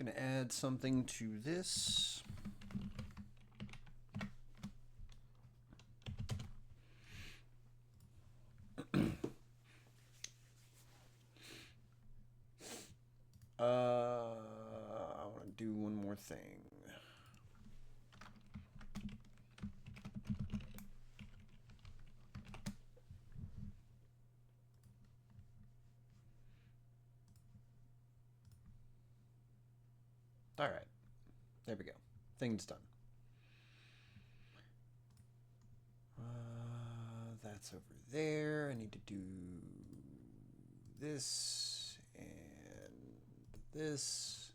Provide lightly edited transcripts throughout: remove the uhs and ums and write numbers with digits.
going to add something to this. I want to do one more thing. All right, there we go. Thing's done. That's over there. I need to do this and this.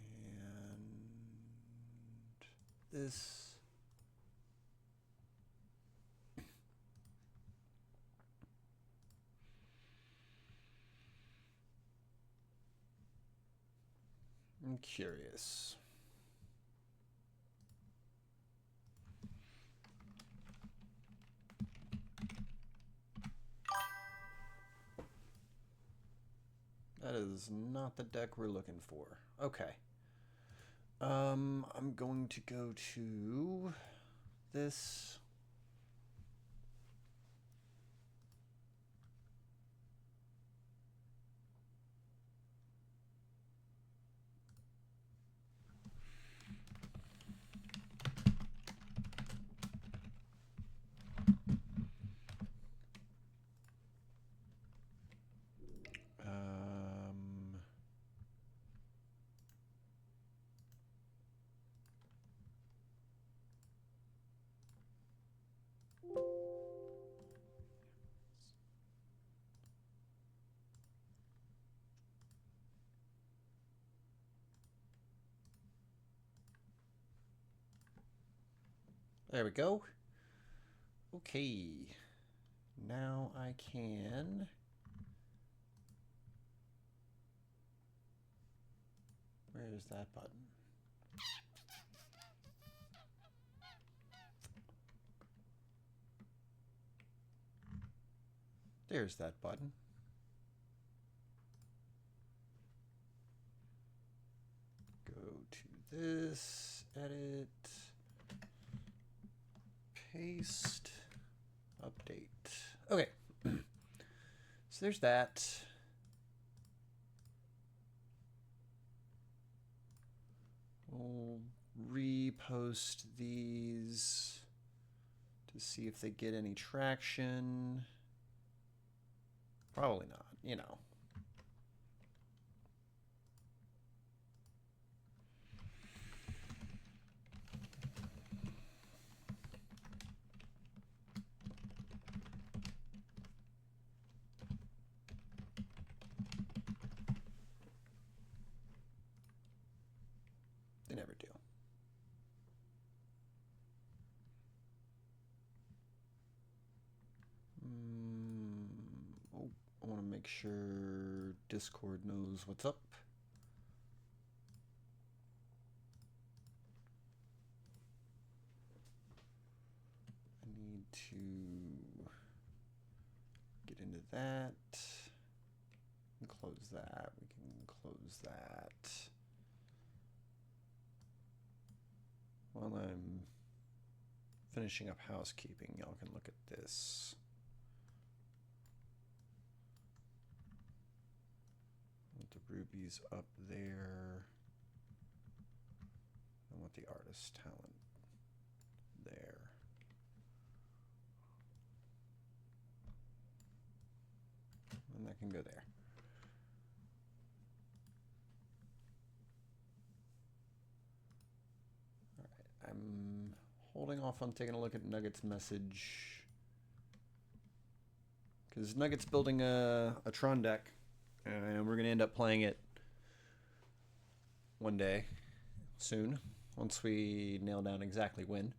And this. I'm curious. That is not the deck we're looking for. Okay. I'm going to go to this. There we go. Okay. Now I can... Where's that button? There's that button. Go to this, edit, paste, update. Okay. So there's that. We'll repost these to see if they get any traction. Probably not, you know. They never do. Oh, I want to make sure Discord knows what's up. I need to get into that. Close that. We can close that. While I'm finishing up housekeeping, y'all can look at this. Want the rubies up there. I want the artist talent there. And that can go there. I'm holding off on taking a look at Nugget's message because Nugget's building a Tron deck, and we're gonna end up playing it one day soon once we nail down exactly when,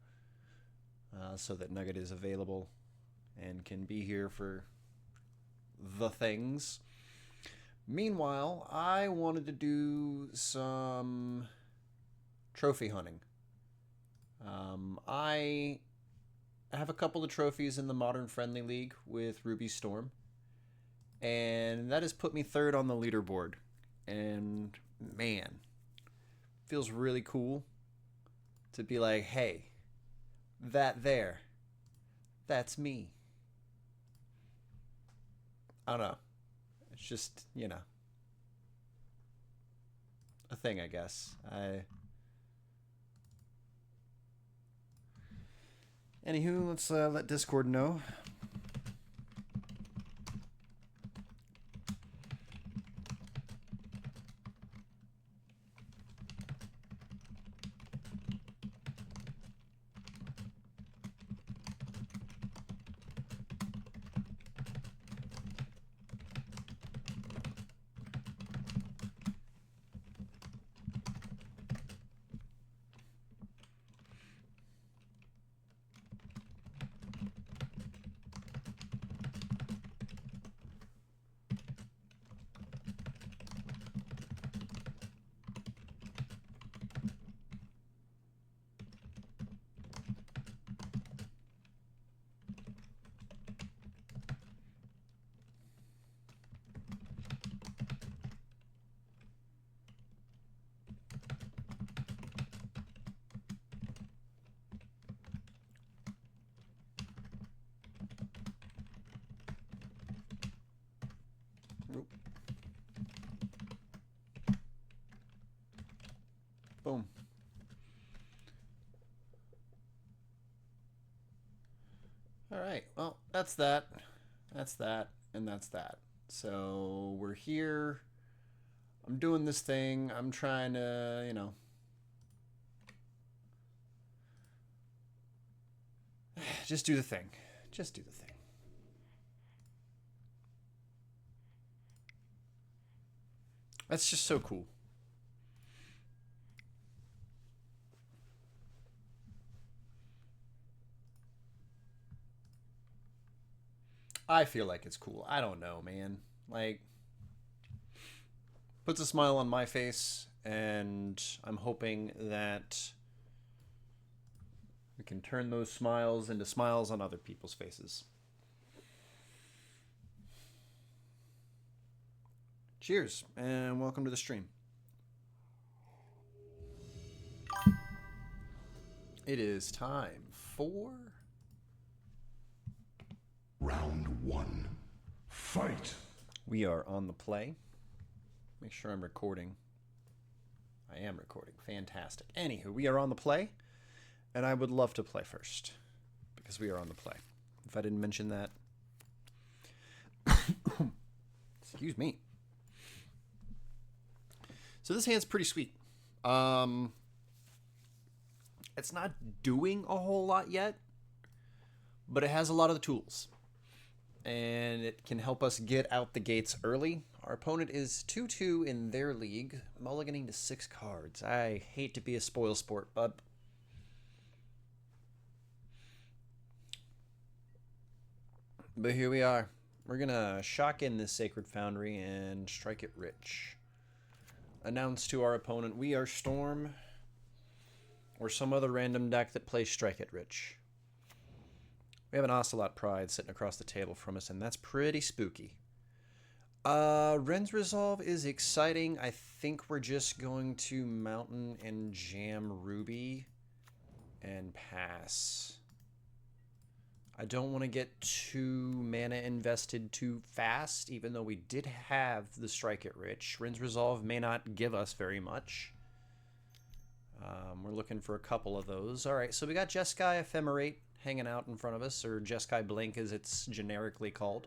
so that Nugget is available and can be here for the things. Meanwhile, I wanted to do some trophy hunting. I have a couple of trophies in the Modern Friendly League with Ruby Storm, And that has put me third on the leaderboard. And man, feels really cool to be like, hey, that there, that's me. I don't know. It's just, a thing, I guess. Anywho, let's let Discord know. Boom. All right. Well, that's that. That's that. And that's that. So we're here. I'm doing this thing. I'm trying to, just do the thing. Just do the thing. That's just so cool. I feel like it's cool. I don't know, man. Like, puts a smile on my face, and I'm hoping that we can turn those smiles into smiles on other people's faces. Cheers, and welcome to the stream. It is time for Round 1. Fight! We are on the play. Make sure I'm recording. I am recording. Fantastic. Anywho, we are on the play, and I would love to play first because we are on the play. If I didn't mention that, excuse me. So this hand's pretty sweet. It's not doing a whole lot yet, but it has a lot of the tools, and it can help us get out the gates early. Our opponent is 2-2 in their league, mulliganing to 6 cards. I hate to be a spoil sport, bud. But here we are. We're going to shock in this Sacred Foundry and strike it rich. Announce to our opponent we are Storm, or some other random deck that plays Strike It Rich. We have an Ocelot Pride sitting across the table from us, and that's pretty spooky. Ren's Resolve is exciting. I think we're just going to Mountain and jam Ruby and pass. I don't want to get too mana invested too fast, even though we did have the Strike It Rich. Ren's Resolve may not give us very much. We're looking for a couple of those. All right, so we got Jeskai Ephemerate hanging out in front of us, or Jeskai Blink as it's generically called.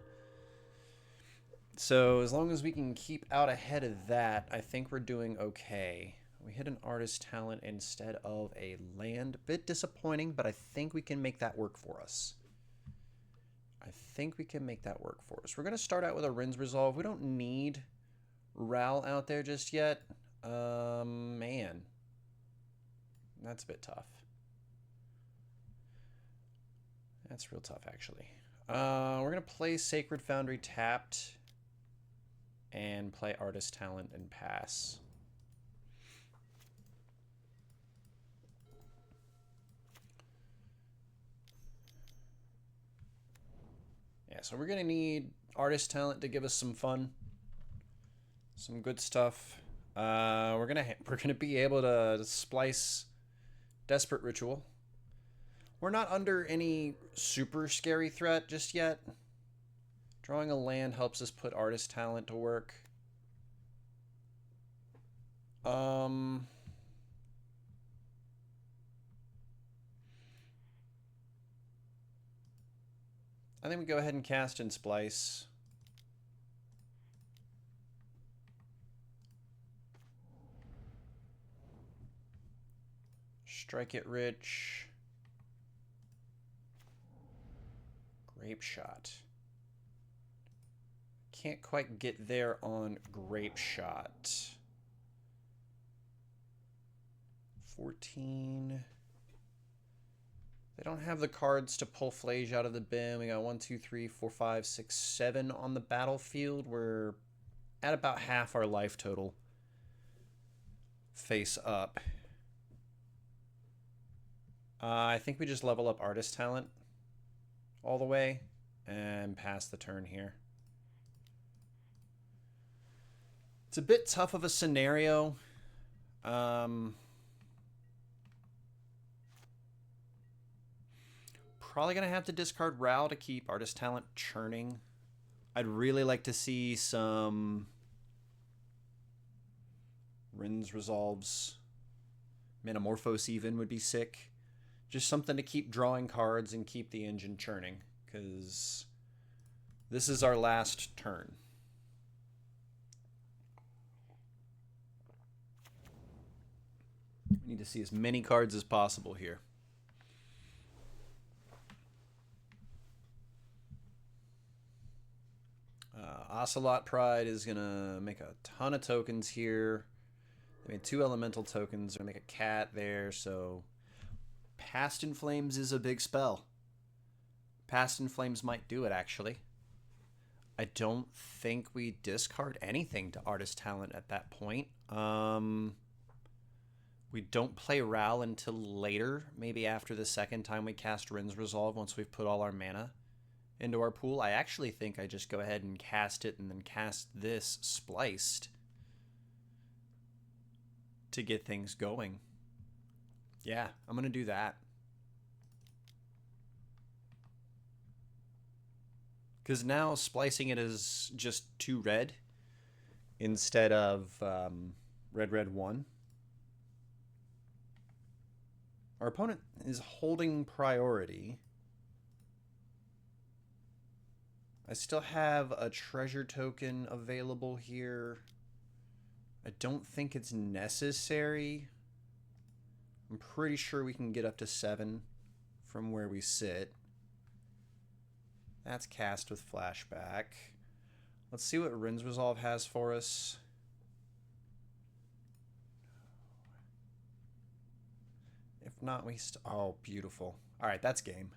So as long as we can keep out ahead of that, I think we're doing okay. We hit an Artist Talent instead of a land. Bit disappointing, but I think we can make that work for us. We're going to start out with a Ren's Resolve. We don't need Ral out there just yet. Man. That's a bit tough. That's real tough, actually. We're going to play Sacred Foundry tapped and play Artist Talent and pass. Yeah, so we're going to need artist talent to give us some fun, some good stuff. We're gonna be able to splice Desperate Ritual. We're not under any super scary threat just yet. Drawing a land helps us put artist talent to work. I think we go ahead and cast and splice. Strike it rich. Grape shot. Can't quite get there on grape shot. 14. They don't have the cards to pull Flage out of the bin. We got 1, 2, 3, 4, 5, 6, 7 on the battlefield. We're at about half our life total. Face up. I think we just level up artist talent all the way and pass the turn here. It's a bit tough of a scenario. Probably going to have to discard Ral to keep artist talent churning. I'd really like to see some Rin's Resolves. Metamorphose even would be sick. Just something to keep drawing cards and keep the engine churning, because this is our last turn. We need to see as many cards as possible here. Ocelot Pride is going to make a ton of tokens here. They made 2 elemental tokens. They're going to make a cat there, so Past in Flames is a big spell. Past in Flames might do it, actually. I don't think we discard anything to artist talent at that point. We don't play Ral until later, maybe after the second time we cast Rin's Resolve, once we've put all our mana into our pool. I actually think I just go ahead and cast it and then cast this spliced to get things going. Yeah, I'm going to do that. Because now splicing it is just 2 red instead of red 1. Our opponent is holding priority. I still have a treasure token available here. I don't think it's necessary. I'm pretty sure we can get up to 7 from where we sit. That's cast with flashback. Let's see what Rin's Resolve has for us. If not, we oh, beautiful. All right, that's game.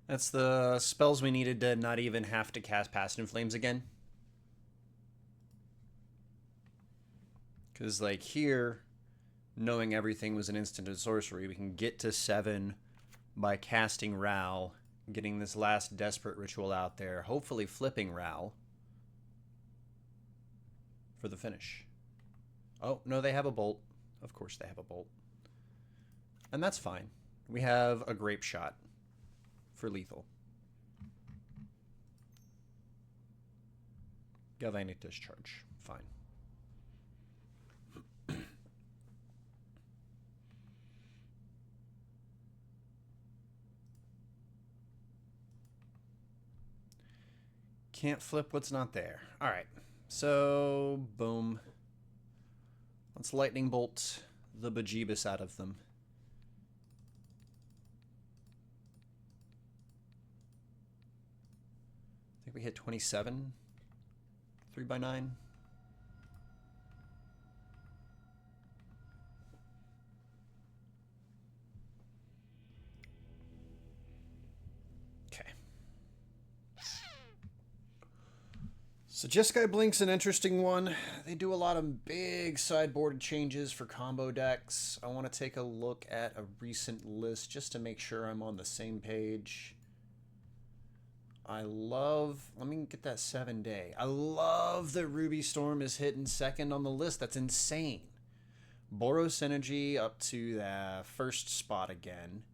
That's the spells we needed to not even have to cast Past in Flames again. Because, like, here, knowing everything was an instant of sorcery, we can get to 7 by casting Ral, getting this last Desperate Ritual out there, hopefully flipping Ral for the finish. Oh, no, they have a Bolt. Of course they have a Bolt. And that's fine. We have a Grape Shot for lethal. Galvanic Discharge. Fine. Can't flip what's not there. All right. So, boom. Let's Lightning Bolt the bejeebus out of them. I think we hit 27. 3x9. So Jeskai Blink's an interesting one. They do a lot of big sideboard changes for combo decks. I want to take a look at a recent list just to make sure I'm on the same page. I love... Let me get that 7-day. I love that Ruby Storm is hitting second on the list. That's insane. Boros Energy up to the first spot again.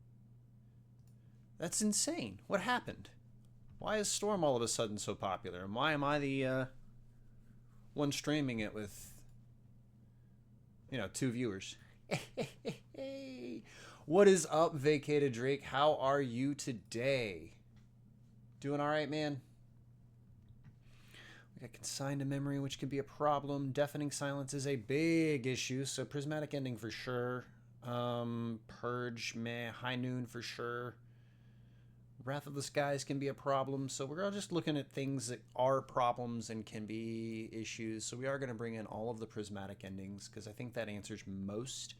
That's insane. What happened? Why is Storm all of a sudden so popular? And why am I the one streaming it with, 2 viewers? What is up, Vacated Drake? How are you today? Doing all right, man? We got Consigned to Memory, which can be a problem. Deafening Silence is a big issue, so Prismatic Ending for sure. Purge, meh. High Noon for sure. Wrath of the Skies can be a problem, so we're all just looking at things that are problems and can be issues. So we are going to bring in all of the prismatic endings, because I think that answers most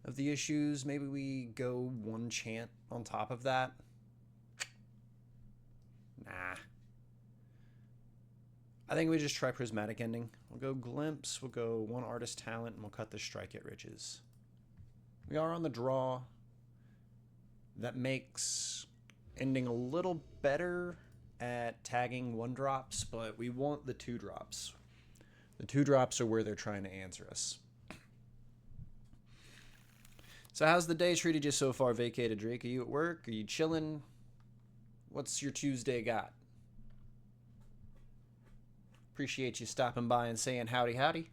of the issues. Maybe we go one chant on top of that. Nah. I think we just try prismatic ending. We'll go Glimpse, we'll go one artist talent, and we'll cut the Strike at Riches. We are on the draw. That makes ending a little better at tagging 1-drops, but we want the 2-drops. The 2-drops are where they're trying to answer us. So how's the day treated you so far, Vacated Drake? Are you at work? Are you chilling? What's your Tuesday got? Appreciate you stopping by and saying howdy howdy.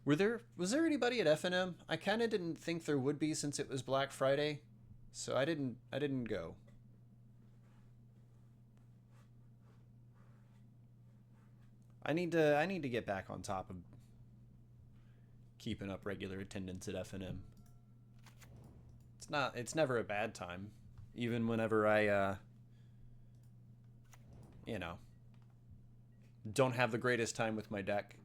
Was there anybody at FNM? I kind of didn't think there would be since it was Black Friday, so I didn't go. I need to get back on top of keeping up regular attendance at FNM. It's never a bad time, even whenever I don't have the greatest time with my deck.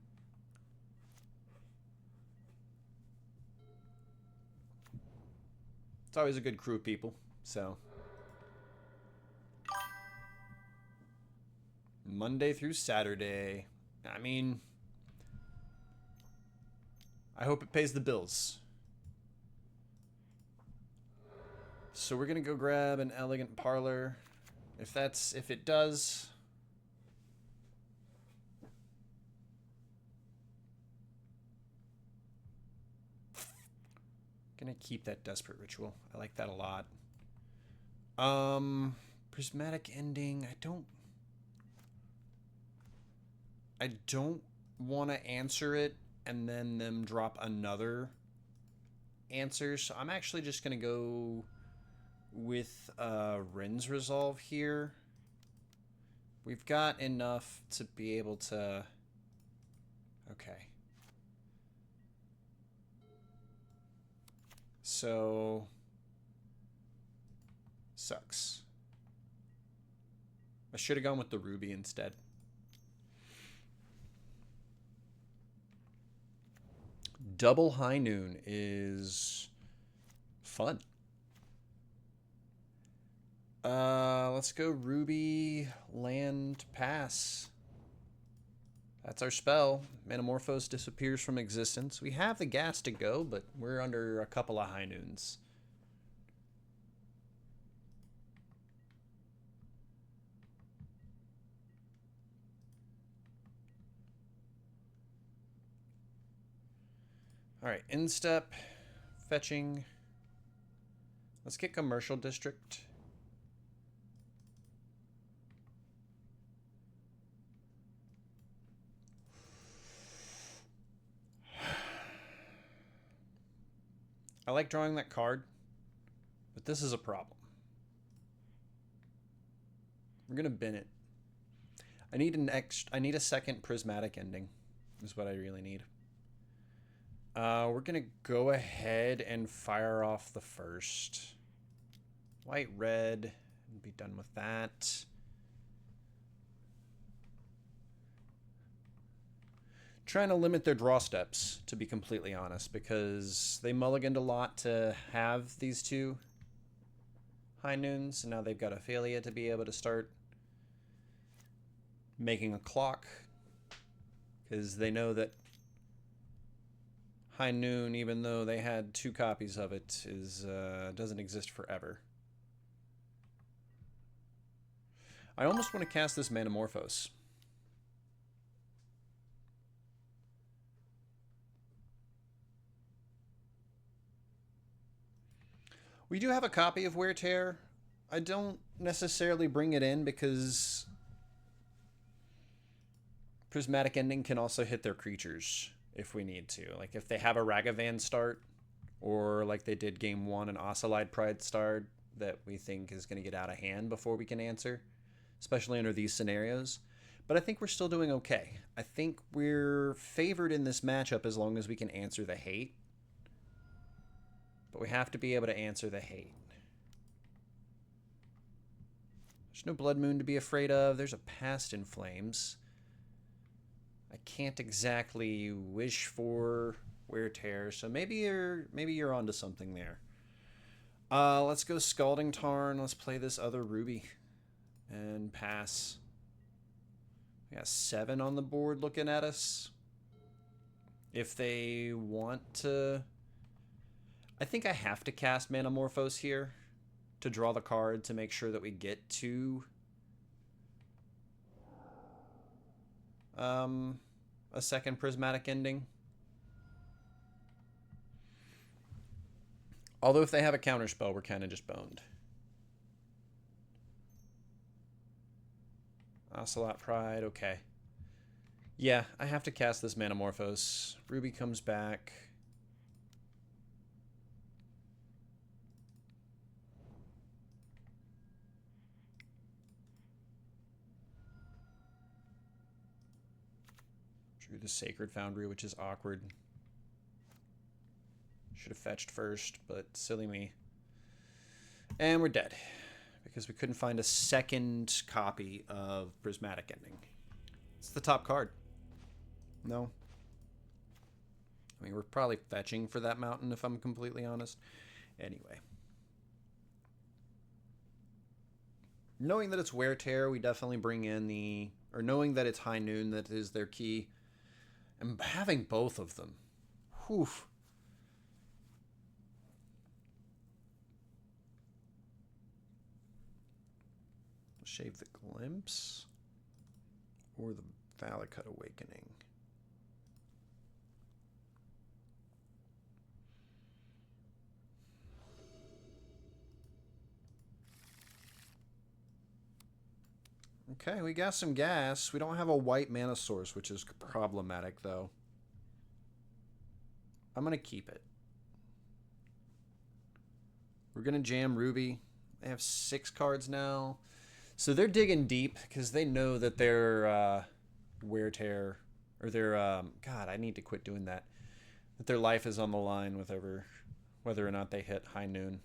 It's always a good crew of people, so. Monday through Saturday. I mean, I hope it pays the bills. So we're gonna go grab an Elegant Parlor. If it does. Gonna keep that Desperate Ritual. I like that a lot. Prismatic Ending. I don't want to answer it and then them drop another answer. So I'm actually just gonna go with Rin's Resolve here. We've got enough to be able to. Okay. So, sucks. I should have gone with the Ruby instead. Double High Noon is fun. Let's go Ruby Land Pass. That's our spell. Metamorphose disappears from existence. We have the gas to go, but we're under a couple of High Noons. Alright, Instep, fetching. Let's get Commercial District. I like drawing that card, but this is a problem. We're gonna bin it. I need a second prismatic ending, is what I really need. We're gonna go ahead and fire off the first. White, red, and be done with that. Trying to limit their draw steps, to be completely honest, because they mulliganed a lot to have these two. High Noon, so now they've got Ophelia to be able to start making a clock, because they know that High Noon, even though they had 2 copies of it, is doesn't exist forever. I almost want to cast this Manamorphose. We do have a copy of Wear Tear. I don't necessarily bring it in because Prismatic Ending can also hit their creatures if we need to. Like if they have a Ragavan start, or like they did game 1, an Ocelide Pride start that we think is going to get out of hand before we can answer, especially under these scenarios. But I think we're still doing okay. I think we're favored in this matchup as long as we can answer the hate. But we have to be able to answer the hate. There's no Blood Moon to be afraid of. There's a Past in Flames. I can't exactly wish for Wear Tear, so maybe you're onto something there. Let's go Scalding Tarn. Let's play this other Ruby and pass. We got 7 on the board looking at us. If they want to, I think I have to cast Manamorphose here to draw the card to make sure that we get to a second Prismatic Ending. Although if they have a counterspell, we're kind of just boned. Ocelot Pride, okay. Yeah, I have to cast this Manamorphose. Ruby comes back. Drew the Sacred Foundry, which is awkward. Should have fetched first, but silly me. And we're dead, because we couldn't find a second copy of Prismatic Ending. It's the top card. No. I mean, we're probably fetching for that mountain, if I'm completely honest. Anyway. Knowing that it's Wear Tear, we definitely bring in the... Or knowing that it's High Noon, that is their key. And having both of them. Whew. Shave the Glimpse or the Valakut Awakening. Okay, we got some gas. We don't have a white mana source, which is problematic, though. I'm going to keep it. We're going to jam Ruby. They have 6 cards now. So they're digging deep because they know that their Wear Tear, or their, God, I need to quit doing that. That their life is on the line with whether or not they hit High Noon.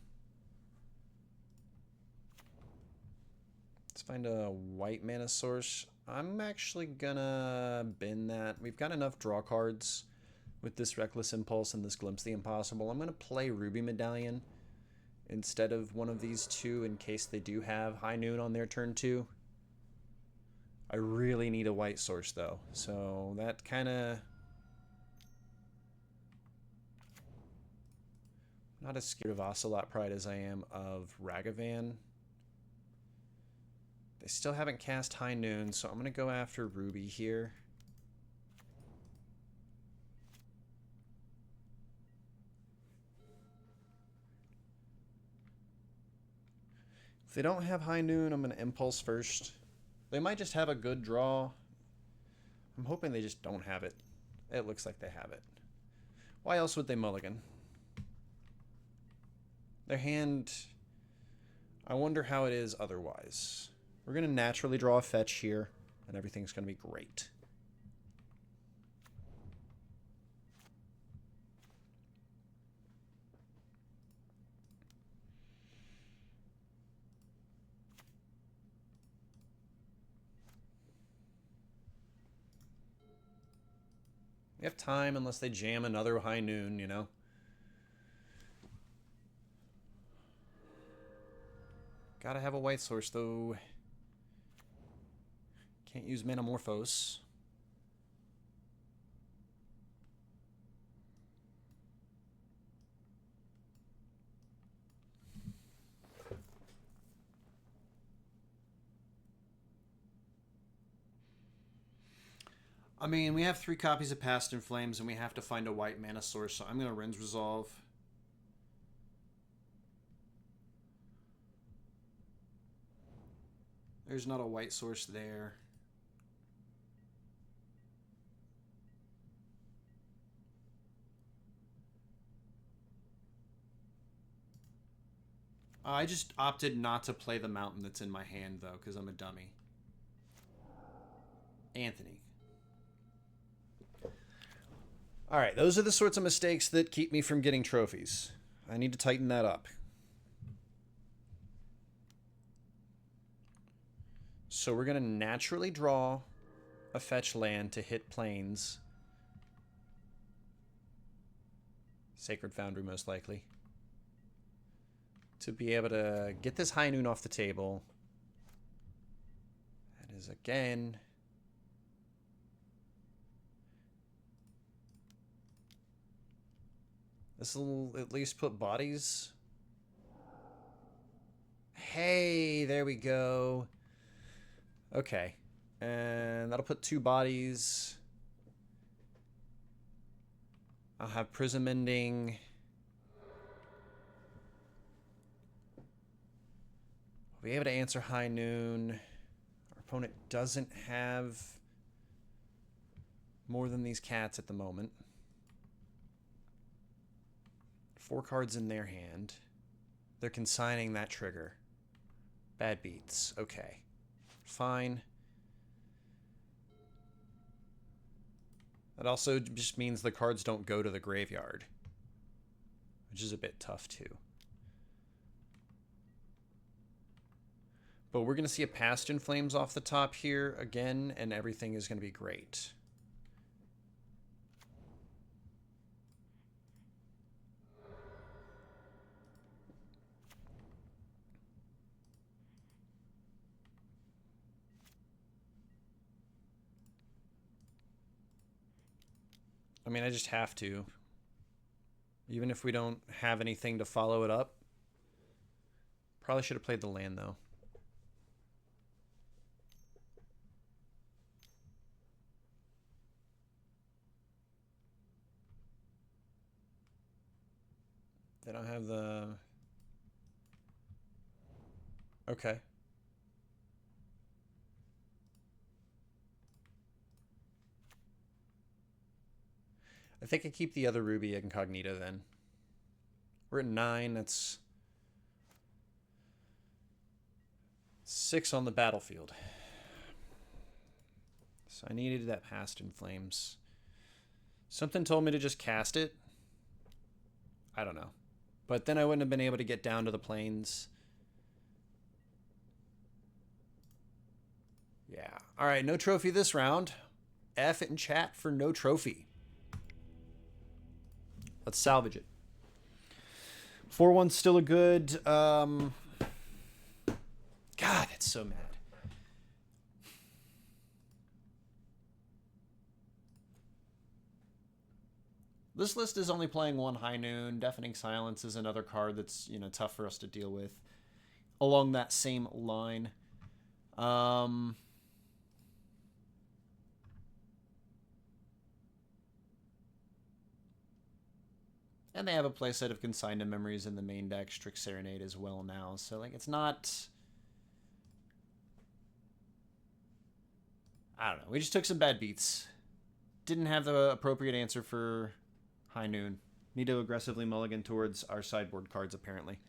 Let's find a white mana source. I'm actually gonna bin that. We've got enough draw cards with this Reckless Impulse and this Glimpse the Impossible. I'm gonna play Ruby Medallion instead of one of these 2 in case they do have High Noon on their turn 2. I really need a white source though, so that kind of... Not as scared of Ocelot Pride as I am of Ragavan. They still haven't cast High Noon, so I'm going to go after Ruby here. If they don't have High Noon, I'm going to Impulse first. They might just have a good draw. I'm hoping they just don't have it. It looks like they have it. Why else would they mulligan? Their hand... I wonder how it is otherwise. We're going to naturally draw a fetch here, and everything's going to be great. We have time unless they jam another High Noon, you know? Gotta have a white source, though. Can't use Manamorphose. I mean, we have 3 copies of Past in Flames, and we have to find a white mana source, so I'm going to Rin's Resolve. There's not a white source there. I just opted not to play the mountain that's in my hand, though, because I'm a dummy. Anthony. Alright, those are the sorts of mistakes that keep me from getting trophies. I need to tighten that up. So we're going to naturally draw a fetch land to hit planes. Sacred Foundry, most likely. To be able to get this High Noon off the table. That is, again... This will at least put bodies. Hey, there we go. Okay. And that'll put 2 bodies. I'll have Prism Ending. I'll be able to answer High Noon. Our opponent doesn't have more than these cats at the moment. 4 cards in their hand. They're consigning that trigger. Bad beats. Okay. Fine. That also just means the cards don't go to the graveyard, which is a bit tough too. But we're going to see a Past in Flames off the top here again, and everything is going to be great. I mean, I just have to. Even if we don't have anything to follow it up. Probably should have played the land, though. They don't have the... Okay. I think I keep the other Ruby Incognito then. We're at 9. That's 6 on the battlefield. So I needed that Past in Flames. Something told me to just cast it. I don't know. But then I wouldn't have been able to get down to the plains. Yeah. All right, no trophy this round. F it in chat for no trophy. Let's salvage it. 4-1's still a good... God, that's so mad. This list is only playing 1 High Noon. Deafening Silence is another card that's, you know, tough for us to deal with. Along that same line. And they have a playset of Consigned to Memories in the main deck, Strict Serenade as well now. So, like, it's not... I don't know. We just took some bad beats. Didn't have the appropriate answer for High Noon. Need to aggressively mulligan towards our sideboard cards, apparently.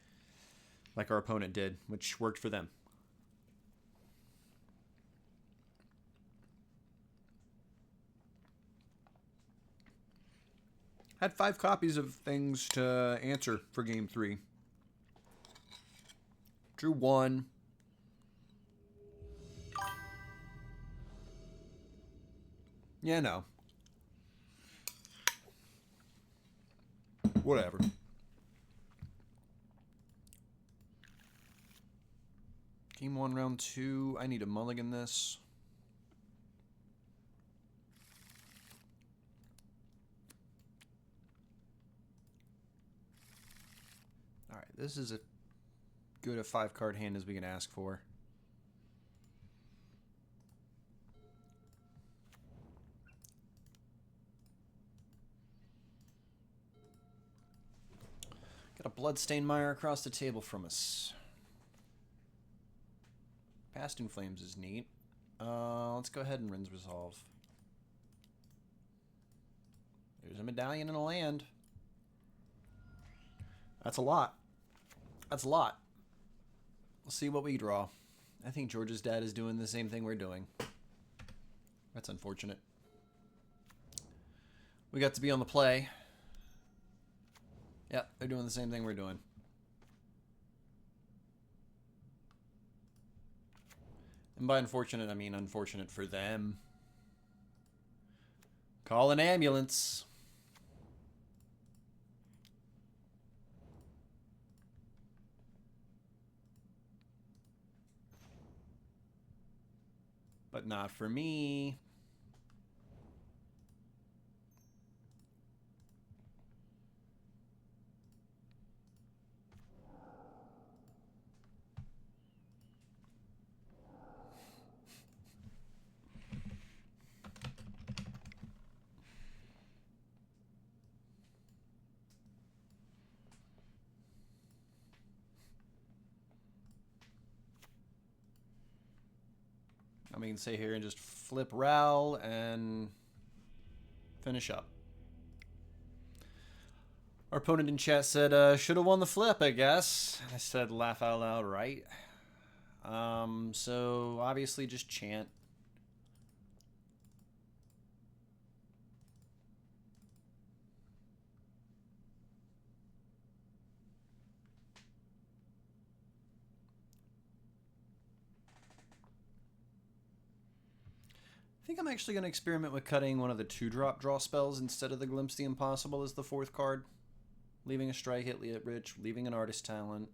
Like our opponent did, which worked for them. Had 5 copies of things to answer for game 3. Drew 1. Yeah, no. Whatever. Game 1, round 2. I need to mulligan this. Alright, this is as good a 5-card hand as we can ask for. Got a Bloodstained Mire across the table from us. Past in Flames is neat. Let's go ahead and Rin's Resolve. There's a medallion and a land. That's a lot. That's a lot. We'll see what we draw. I think George's dad is doing the same thing we're doing. That's unfortunate. We got to be on the play. Yep, they're doing the same thing we're doing. And by unfortunate, I mean unfortunate for them. Call an ambulance. But not for me. I mean, stay here and just flip Ral and finish up. Our opponent in chat said, should have won the flip, I guess. I said, laugh out loud, right? So obviously just chant. I think I'm actually going to experiment with cutting one of the 2-drop draw spells instead of the Glimpse the Impossible as the 4th card. Leaving a Strike Hit Rich, leaving an Artist Talent.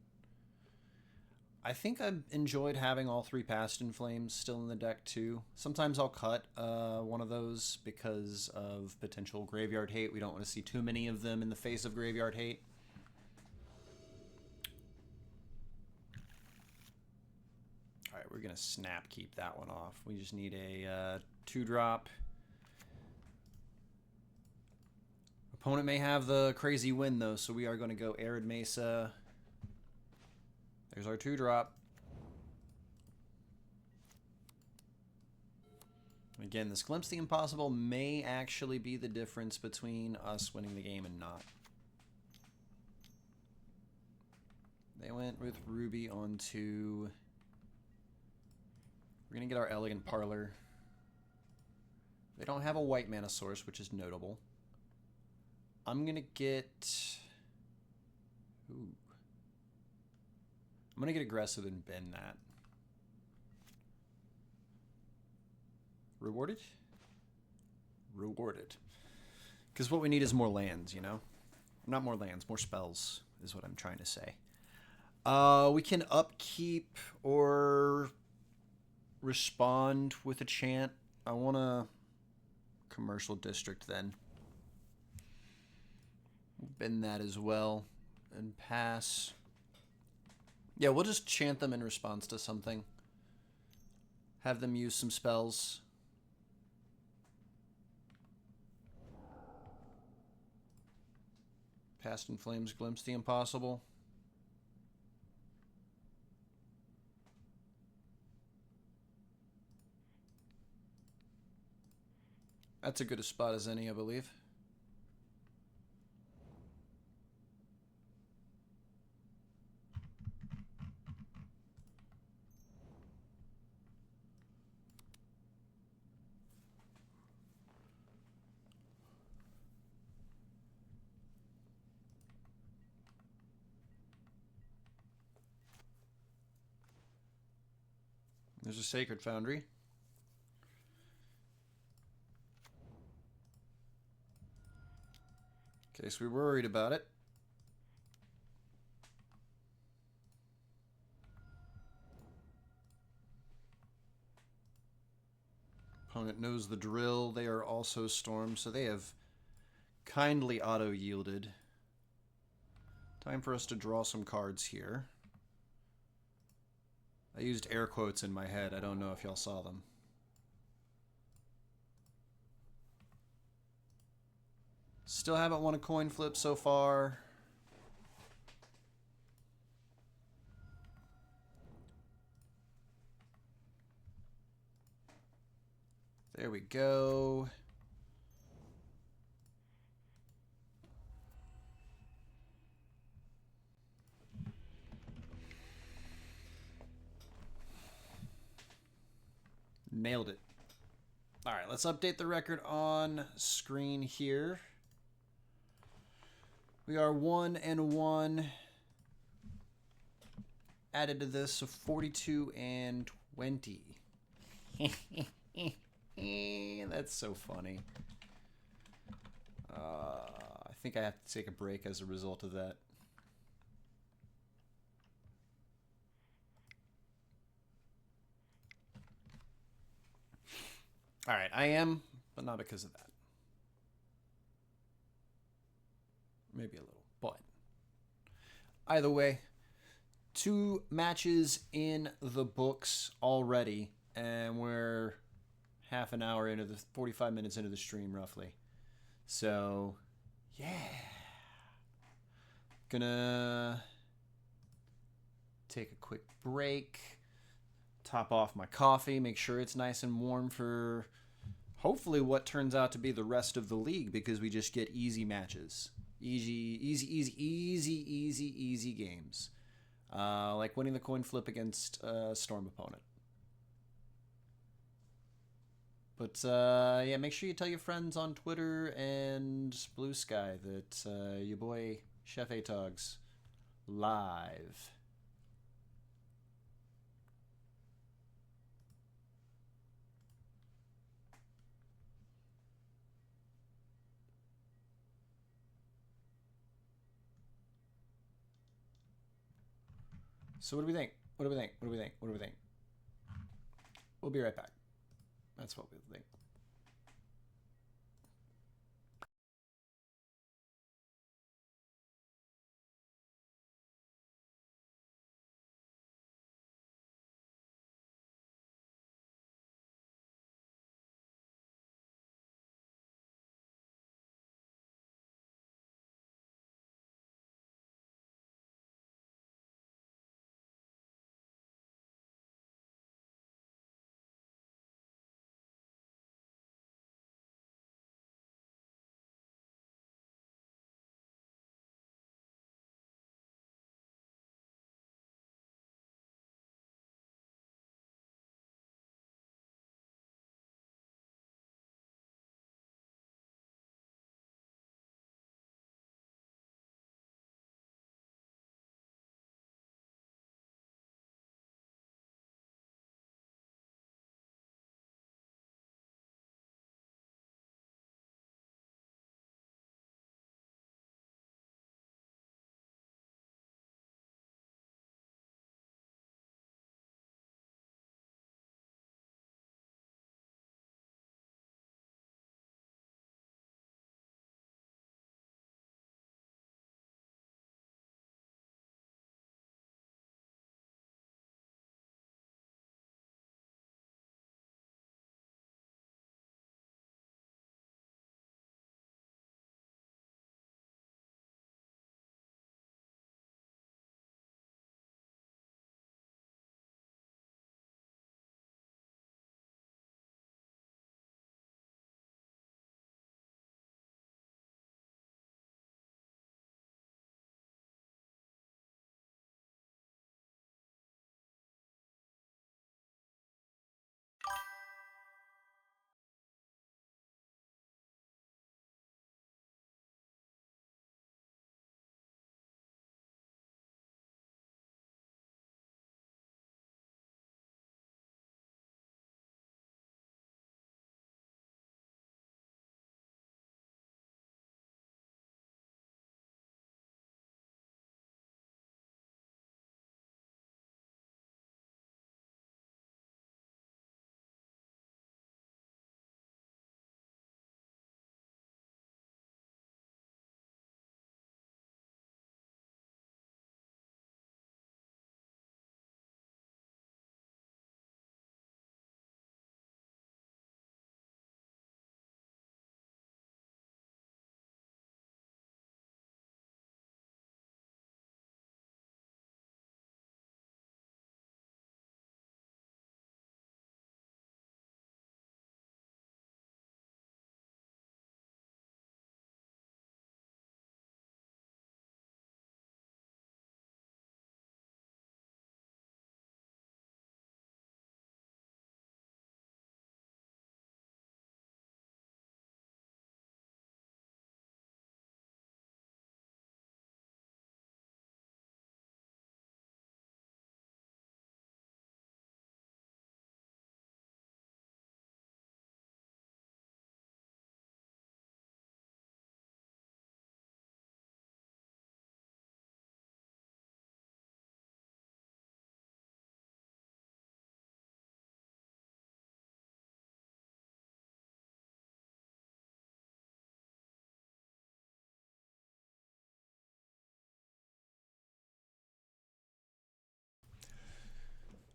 I think I've enjoyed having all 3 Past in Flames still in the deck too. Sometimes I'll cut one of those because of potential Graveyard Hate. We don't want to see too many of them in the face of Graveyard Hate. Alright, we're going to snap keep that one off. We just need a 2-drop. Opponent may have the crazy win, though, so we are going to go Arid Mesa. There's our 2-drop. Again, this Glimpse the Impossible may actually be the difference between us winning the game and not. They went with Ruby onto... We're going to get our Elegant Parlor. They don't have a white mana source, which is notable. I'm going to get... Ooh. I'm going to get aggressive and bend that. Rewarded? Rewarded. Because what we need is more lands, you know? Not more lands, more spells is what I'm trying to say. We can upkeep or respond with a chant. I want a Commercial District then. Bend that as well. And pass. Yeah, we'll just chant them in response to something. Have them use some spells. Past in Flames, Glimpse the Impossible. That's as good a spot as any, I believe. There's a Sacred Foundry. In case we were worried about it. Opponent knows the drill. They are also stormed, so they have kindly auto-yielded. Time for us to draw some cards here. I used air quotes in my head. I don't know if y'all saw them. Still haven't won a coin flip so far. There we go. Nailed it. All right, let's update the record on screen here. We are 1-1. Added to this, so 42 and 20. That's so funny. I think I have to take a break as a result of that. All right, I am, but not because of that. Maybe a little, but either way, 2 matches in the books already, and we're half an hour into the 45 minutes into the stream roughly. So, yeah. Gonna take a quick break, top off my coffee, make sure it's nice and warm for hopefully what turns out to be the rest of the league, because we just get easy matches. Easy games. Like winning the coin flip against a Storm opponent. But yeah, make sure you tell your friends on Twitter and Blue Sky that your boy Chef Atog's live. So what do we think? What do we think? What do we think? What do we think? We'll be right back. That's what we think.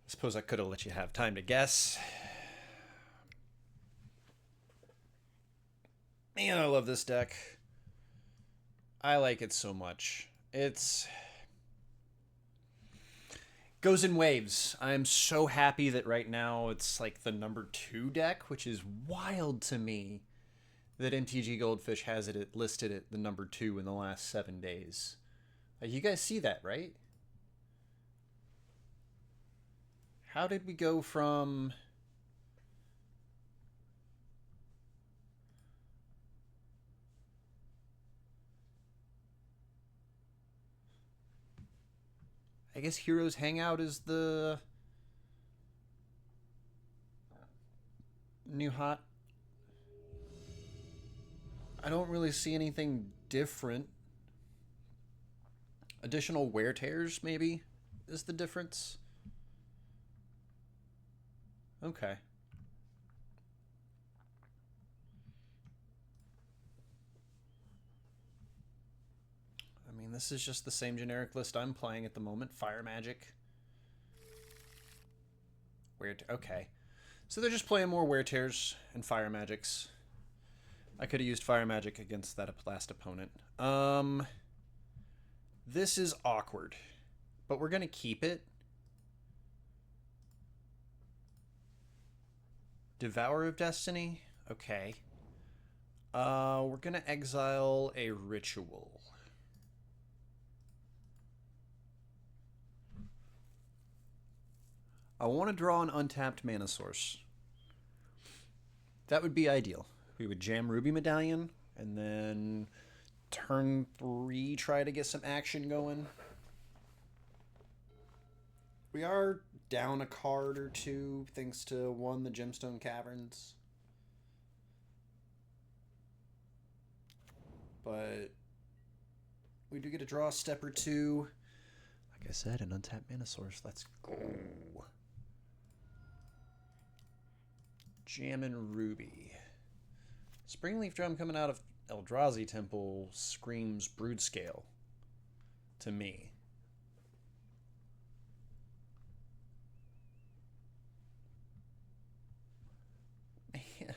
Suppose I could have let you have time to guess. Man, I love this deck. I like it so much. It's goes in waves. I'm so happy that right now it's like the number 2 deck, which is wild to me that MTG Goldfish has it listed at the number 2 in the last 7 days. Like, you guys see that, right? How did we go from... I guess Heroes Hangout is the new hot. I don't really see anything different. Additional wear tears, maybe, is the difference. Okay. I mean, this is just the same generic list I'm playing at the moment. Fire Magic. Okay. So they're just playing more Wear Tears and Fire Magics. I could have used Fire Magic against that last opponent. This is awkward, but we're going to keep it. Devourer of Destiny? Okay. We're going to exile a Ritual. I want to draw an untapped mana source. That would be ideal. We would jam Ruby Medallion, and then turn 3 try to get some action going. We are down a card or two thanks to one, the Gemstone Caverns. But we do get to draw a step or two. Like I said, an untapped mana source. Let's go. Jammin' Ruby. Springleaf Drum coming out of Eldrazi Temple screams Broodscale to me. Man.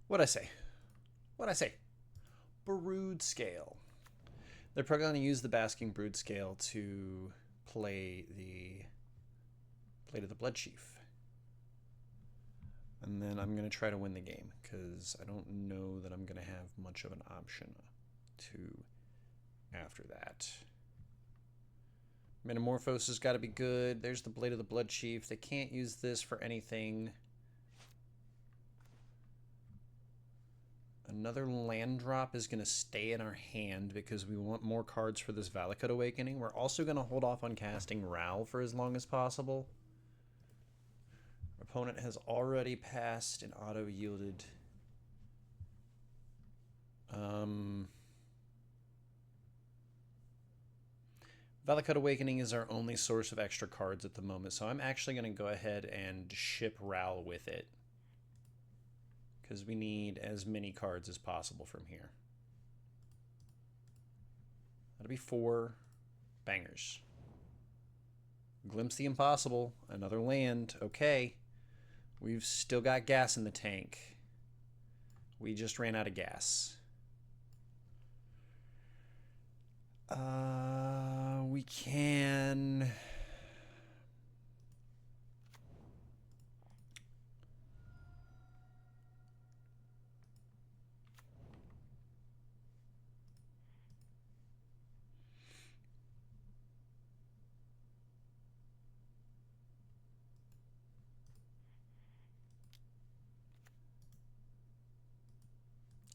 What'd I say? What'd I say? Broodscale. They're probably going to use the Basking Broodscale to play the Blade of the Bloodchief. And then I'm going to try to win the game, because I don't know that I'm going to have much of an option to after that. Metamorphose has got to be good. There's the Blade of the Bloodchief. They can't use this for anything. Another land drop is going to stay in our hand because we want more cards for this Valakut Awakening. We're also going to hold off on casting Ral for as long as possible. Our opponent has already passed and auto-yielded. Valakut Awakening is our only source of extra cards at the moment, so I'm actually going to go ahead and ship Ral with it, because we need as many cards as possible from here. That'll be 4 bangers. Glimpse the Impossible, another land. Okay, we've still got gas in the tank. We just ran out of gas. We can...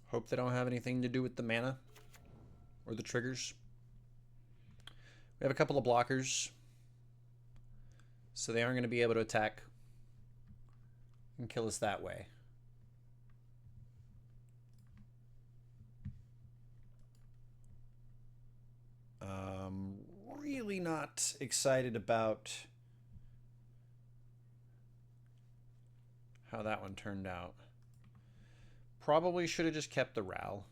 Hope they don't have anything to do with the mana or the triggers. We have a couple of blockers, so they aren't going to be able to attack and kill us that way. really not excited about how that one turned out. Probably should have just kept the Ral.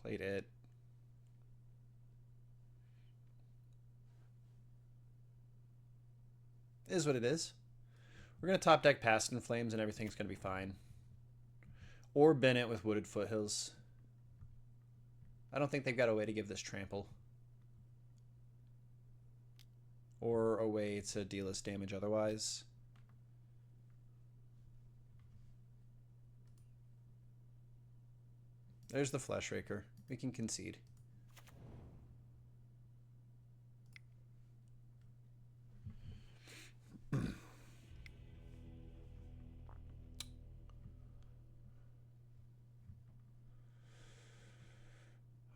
Played it. Is what it is. We're going to top deck Past in Flames and everything's going to be fine. Or Bennett with Wooded Foothills. I don't think they've got a way to give this trample. Or a way to deal us damage otherwise. There's the Fleshraker. We can concede.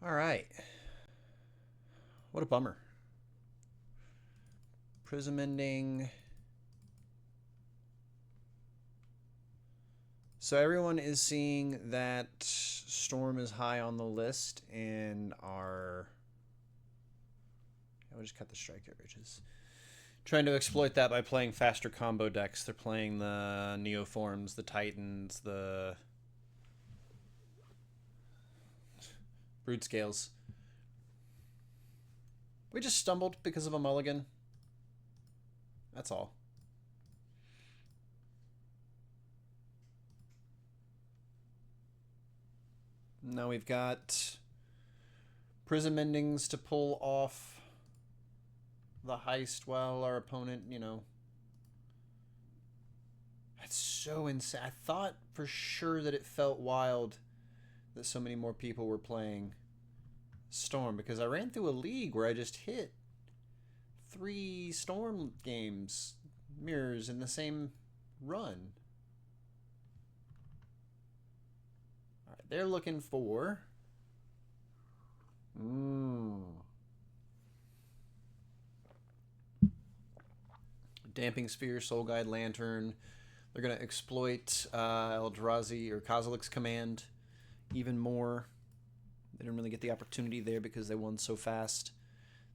All right. What a bummer. Prism Ending. So everyone is seeing that Storm is high on the list and are... I'll just cut the Strike Arrays. Trying to exploit that by playing faster combo decks. They're playing the Neoforms, the Titans, the Brood Scales. We just stumbled because of a mulligan. That's all. Now we've got Prism Endings to pull off the heist while our opponent, you know... That's so insane. I thought for sure that it felt wild that so many more people were playing Storm, because I ran through a league where I just hit 3 Storm games, mirrors, in the same run. All right, they're looking for... Damping Sphere, Soul Guide, Lantern. They're going to exploit Eldrazi or Kozilek's Command even more. They didn't really get the opportunity there because they won so fast.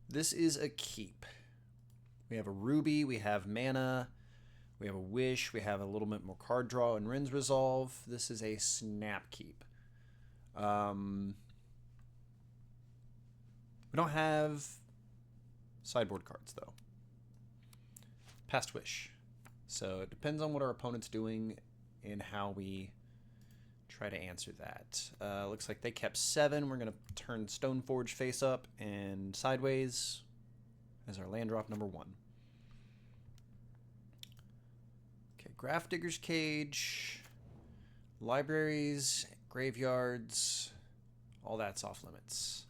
This is a keep. We have a Ruby, we have mana, we have a Wish, we have a little bit more card draw and Rin's Resolve. This is a snap keep. We don't have sideboard cards, though. Past Wish. So it depends on what our opponent's doing and how we try to answer that. Looks like they kept 7. We're going to turn Stoneforge face up and sideways as our land drop number 1. Okay, Grafdigger's Cage, libraries, graveyards, all that's off limits.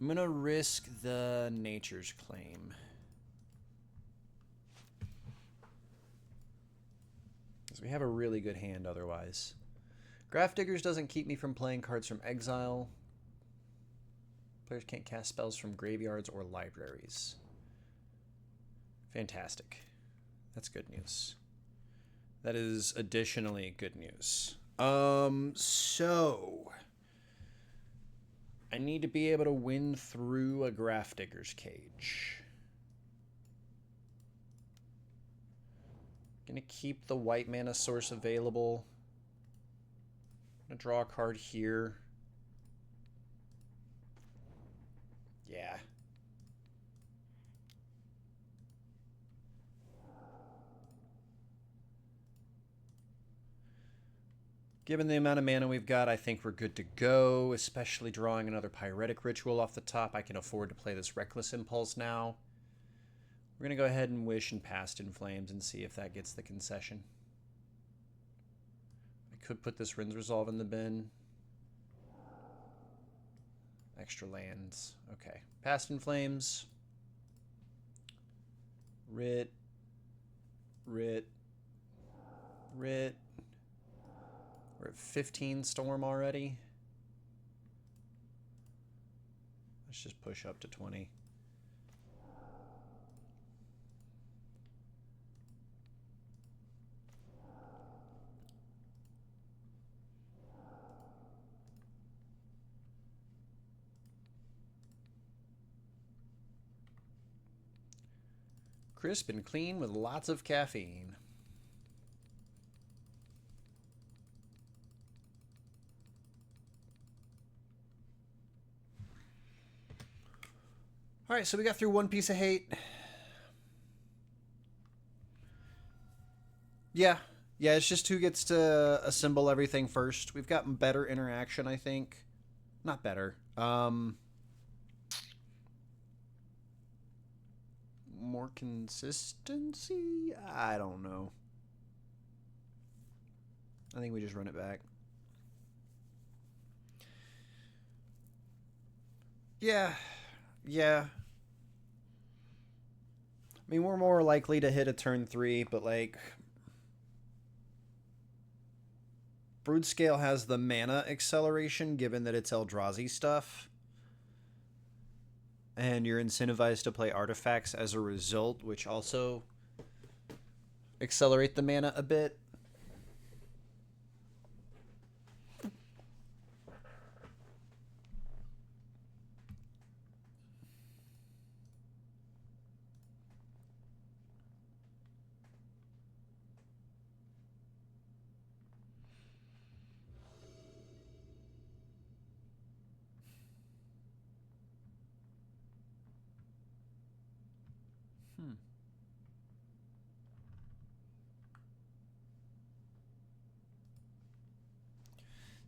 I'm going to risk the Nature's Claim. Because we have a really good hand otherwise. Grafdiggers doesn't keep me from playing cards from exile. Players can't cast spells from graveyards or libraries. Fantastic. That's good news. That is additionally good news. So I need to be able to win through a Grafdigger's Cage. Gonna keep the white mana source available. Gonna draw a card here. Yeah. Given the amount of mana we've got, I think we're good to go, especially drawing another Pyretic Ritual off the top. I can afford to play this Reckless Impulse now. We're going to go ahead and Wish and Past in Flames and see if that gets the concession. I could put this Rin's Resolve in the bin. Extra lands. Okay. Past in Flames. Rit. Rit. Rit. We're at 15 Storm already. Let's just push up to 20. Crisp and clean with lots of caffeine. All right, so we got through one piece of hate. Yeah, it's just who gets to assemble everything first. We've gotten better interaction, I think. Not better. More consistency? I don't know. I think we just run it back. Yeah. I mean, we're more likely to hit a turn 3, but like... Brood-Scale has the mana acceleration, given that it's Eldrazi stuff. And you're incentivized to play artifacts as a result, which also accelerate the mana a bit.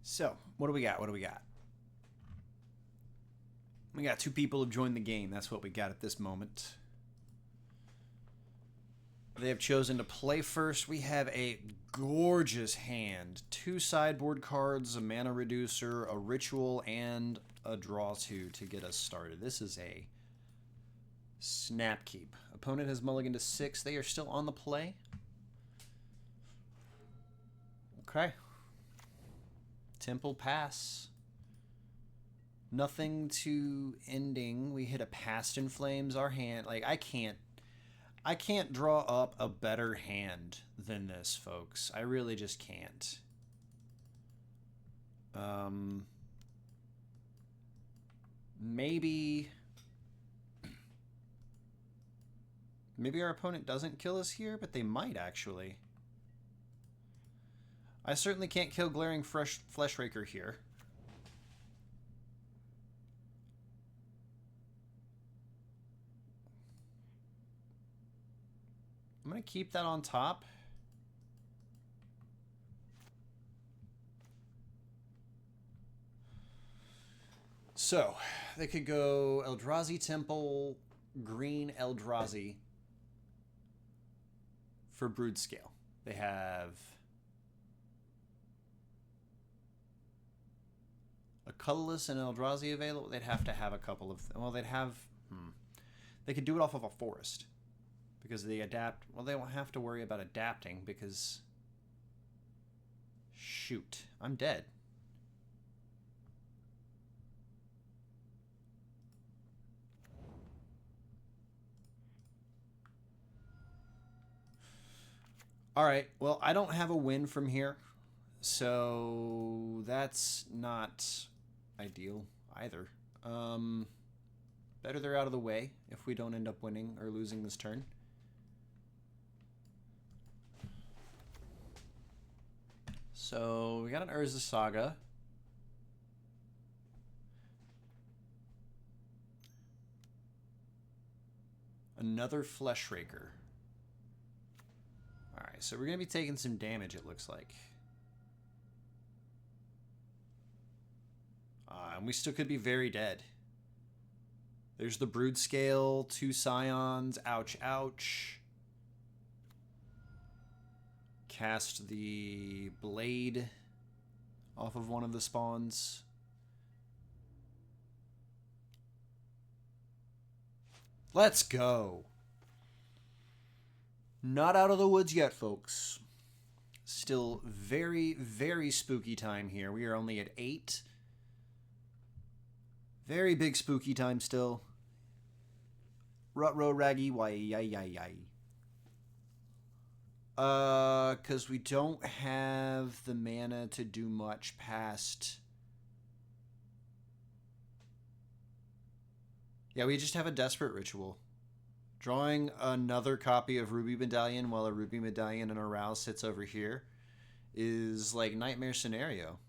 So, what do we got? We got 2 people who've joined the game. That's what we got at this moment. They have chosen to play first. We have a gorgeous hand. 2 sideboard cards, a mana reducer, a ritual, and a draw 2 to get us started. This is a Snapkeep. Opponent has mulliganed to 6. They are still on the play. Okay. Temple Pass. Nothing to ending. We hit a Past in Flames. Our hand, like, I can't draw up a better hand than this, folks. I really just can't. Maybe our opponent doesn't kill us here, but they might actually. I certainly can't kill Glaring Fleshraker here. I'm going to keep that on top. So, they could go Eldrazi Temple, green Eldrazi for Brood-Scale. They have a Colorless and Eldrazi available. They'd have to have a couple of... Well, they'd have... They could do it off of a forest. Because they adapt... Well, they won't have to worry about adapting because... Shoot. I'm dead. Alright, well, I don't have a win from here. So that's not ideal either. Better they're out of the way if we don't end up winning or losing this turn. So we got an Urza Saga. Another Fleshraker. Alright, so we're going to be taking some damage, it looks like. And we still could be very dead. There's the Brood-Scale, 2 Scions, ouch, ouch. Cast the Blade off of one of the spawns. Let's go. Not out of the woods yet, folks. Still very, very spooky time here. We are only at 8. Very big spooky time still. Rut-row raggy, why, yay. Because we don't have the mana to do much past... Yeah, we just have a Desperate Ritual. Drawing another copy of Ruby Medallion while a Ruby Medallion and a Ral sits over here is like nightmare scenario.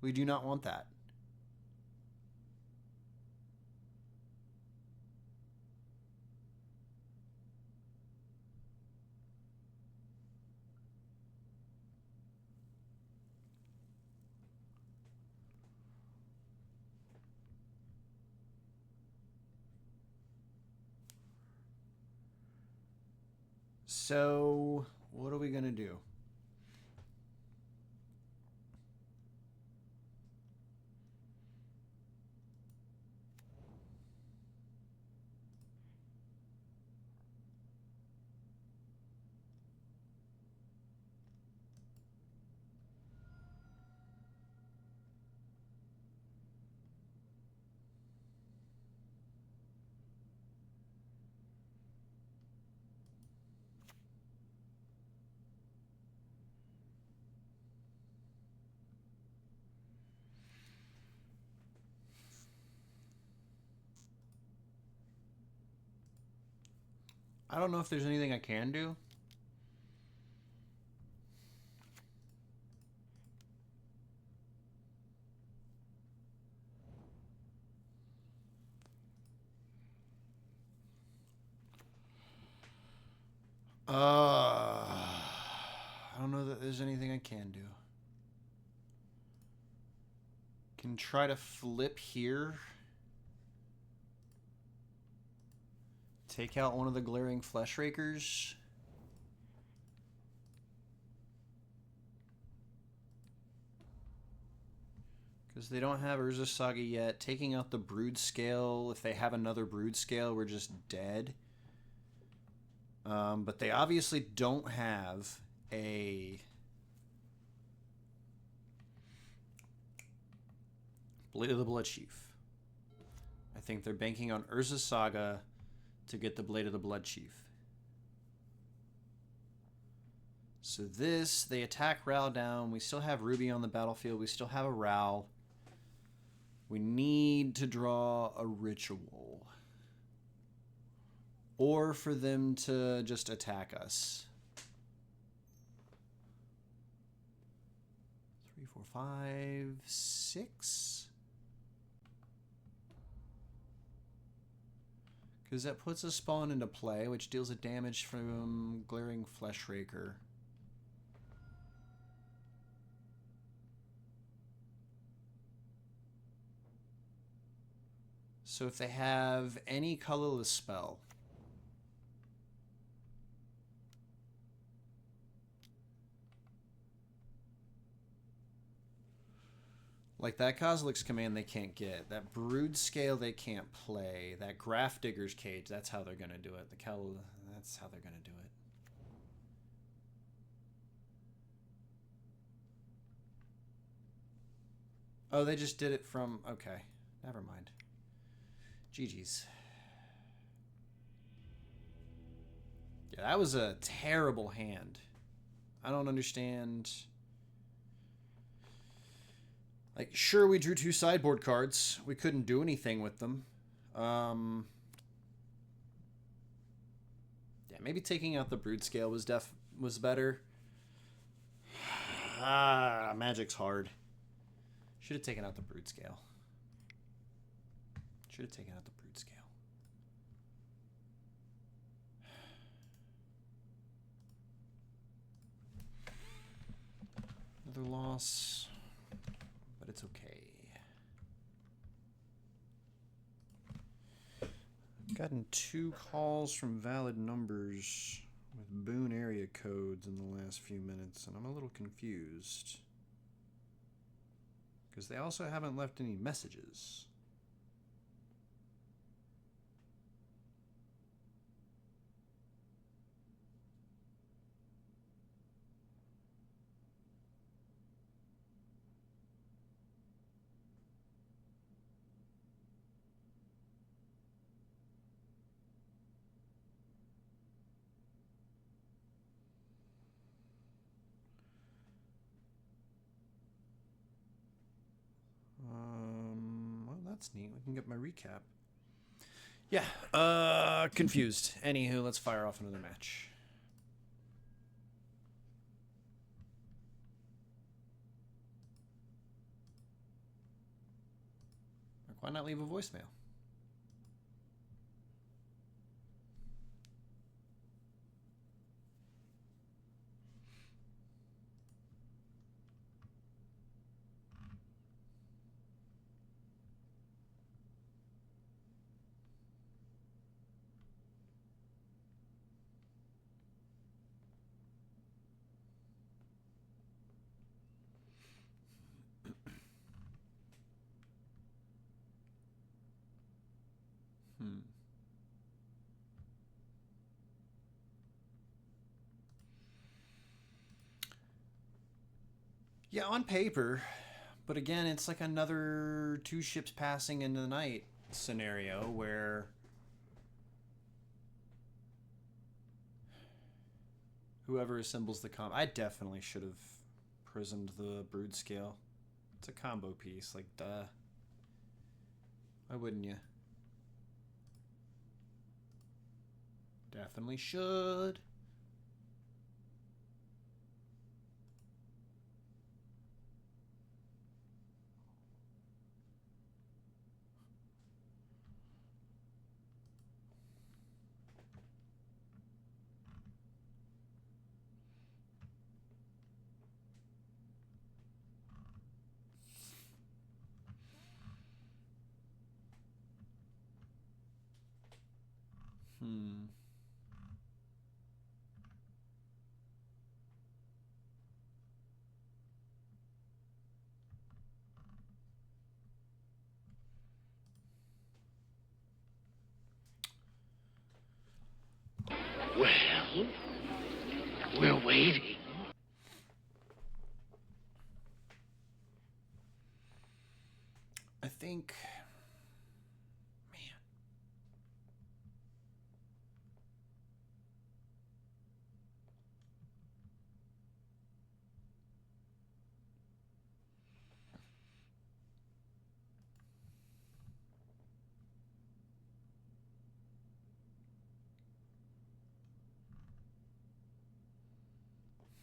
We do not want that. So, what are we going to do? I don't know if there's anything I can do. I don't know that there's anything I can do. Can try to flip here. Take out one of the glaring flesh rakers. Because they don't have Urza Saga yet. Taking out the Brood Scale. If they have another Brood Scale, we're just dead. But they obviously don't have a Blade of the Blood Chief. I think they're banking on Urza Saga to get the Blade of the Blood Chief. So this, they attack Ral down. We still have Ruby on the battlefield. We still have a Ral. We need to draw a ritual. Or for them to just attack us. 3, 4, 5, 6. Because that puts a spawn into play, which deals a damage from Glaring Flesh Raker. So if they have any colorless spell, like that Kozilek's Command they can't get. That Brood Scale they can't play. That Graph Digger's Cage, that's how they're going to do it. That's how they're going to do it. Oh, they just did it from... Okay, never mind. GG's. Yeah, that was a terrible hand. I don't understand... Like, sure, we drew 2 sideboard cards. We couldn't do anything with them. Yeah, maybe taking out the Brood Scale was better. Magic's hard. Should have taken out the Brood Scale. Should have taken out the Brood Scale. Another loss. But it's okay. I've gotten 2 calls from valid numbers with Boone area codes in the last few minutes, and I'm a little confused. Because they also haven't left any messages. Well, that's neat. We can get my recap. Yeah, confused. Anywho, let's fire off another match. Why not leave a voicemail? Yeah, on paper, but again, it's like another two ships passing into the night scenario where whoever assembles the I definitely should have prismed the brood scale. It's a combo piece, like duh. Why wouldn't you? Definitely should. Hmm. Well, we're waiting. I think, man.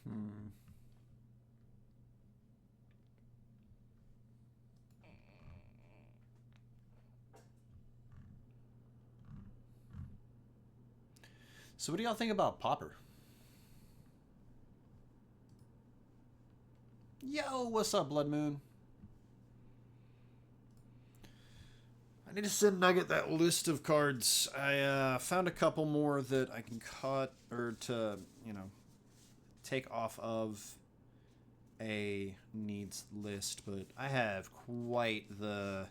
Hmm. So what do y'all think about Popper? Yo, what's up, Blood Moon? I need to send Nugget that list of cards. I found a couple more that I can cut or to, take off of a needs list, but I have quite the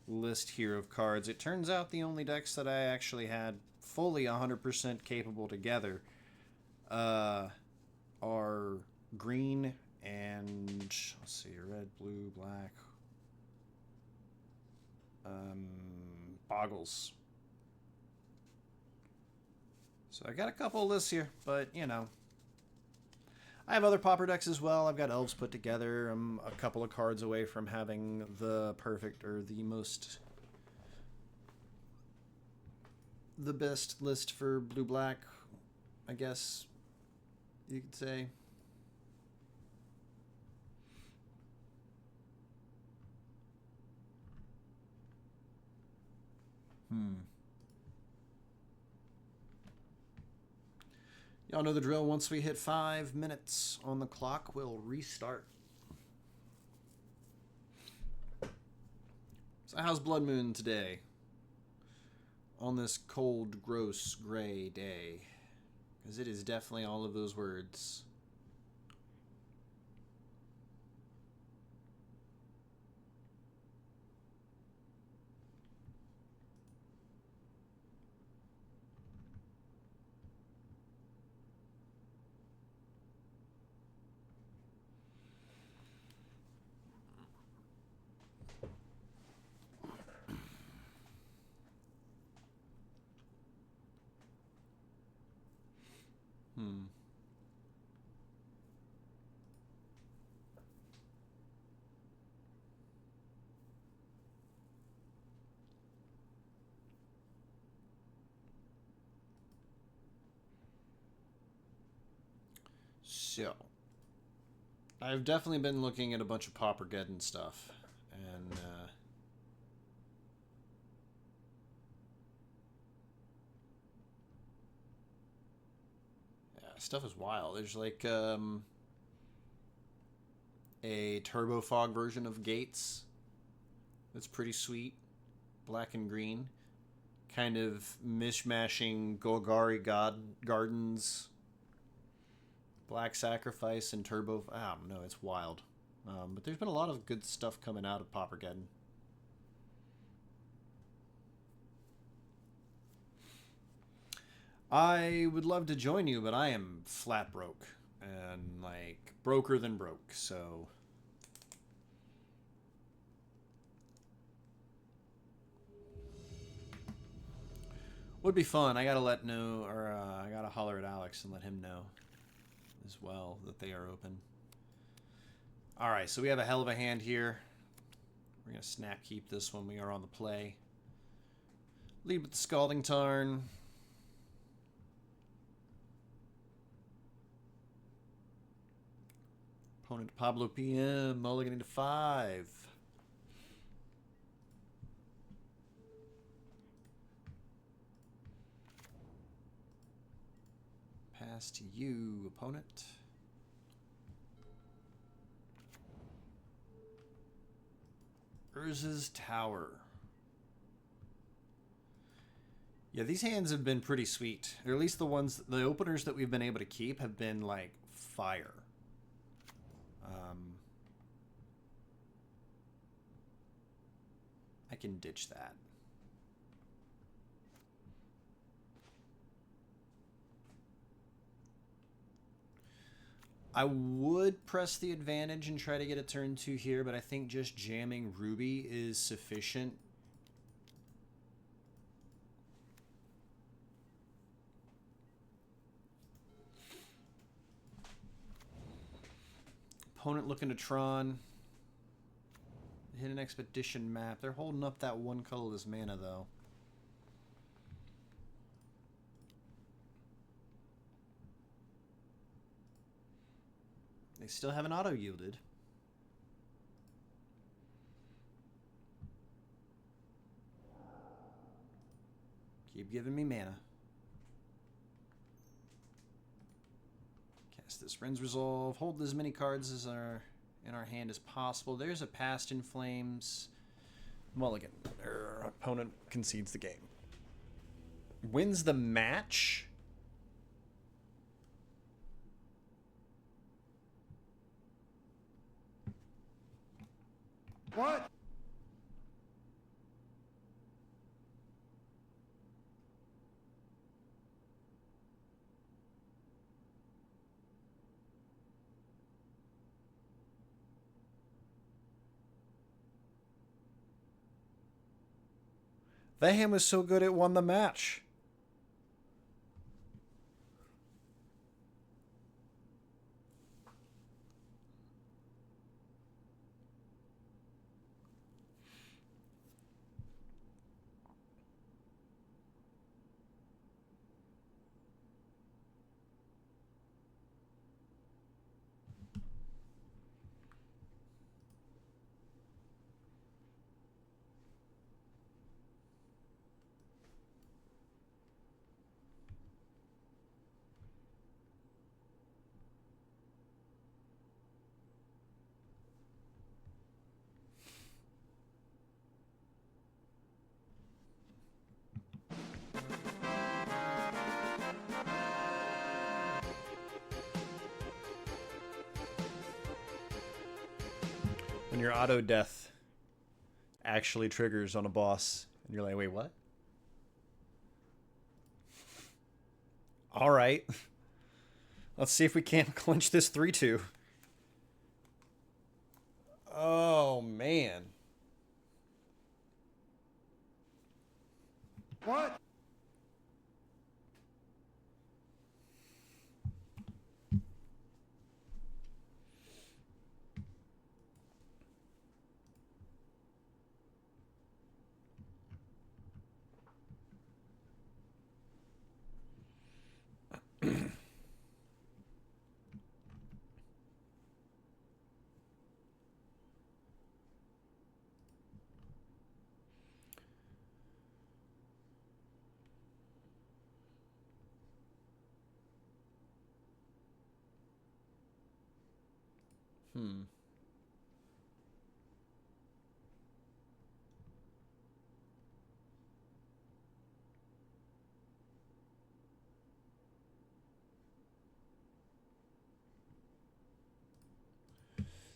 list here of cards. It turns out the only decks that I actually had fully 100% capable together are green and, let's see, red, blue, black, boggles. So I got a couple lists here, but I have other popper decks as well. I've got elves put together. I'm a couple of cards away from having the perfect or the best list for blue black, I guess you could say. Y'all know the drill. Once we hit 5 minutes on the clock, we'll restart. So how's Blood Moon today? On this cold, gross, gray day. Because it is definitely all of those words. So, I've definitely been looking at a bunch of Paupergeddon stuff, and yeah, stuff is wild. There's like a Turbo Fog version of Gates that's pretty sweet, black and green, kind of mishmashing Golgari Gardens, Black Sacrifice, and Turbo. I don't know, it's wild. But there's been a lot of good stuff coming out of Paupergeddon. I would love to join you, but I am flat broke. And, like, broker than broke, so... Would be fun. I gotta I gotta holler at Alex and let him know as well that they are open. Alright, so we have a hell of a hand here. We're gonna snap keep this when we are on the play. Lead with the Scalding Tarn. Opponent Pablo PM, mulliganing to 5. Pass to you, opponent. Urza's Tower. Yeah, these hands have been pretty sweet. Or at least the openers that we've been able to keep have been, like, fire. I can ditch that. I would press the advantage and try to get a turn 2 here, but I think just jamming Ruby is sufficient. Opponent looking to Tron. Hit an expedition map. They're holding up that one colorless mana, though. They still haven't auto-yielded. Keep giving me mana. Cast this Ren's Resolve. Hold as many cards as are in our hand as possible. There's a Past in Flames. Mulligan. Our opponent concedes the game. Wins the match. What? That hand was so good it won the match. When your auto death actually triggers on a boss, and you're like, wait, what? All right. Let's see if we can't clinch this 3-2. Oh, man. What? Hmm.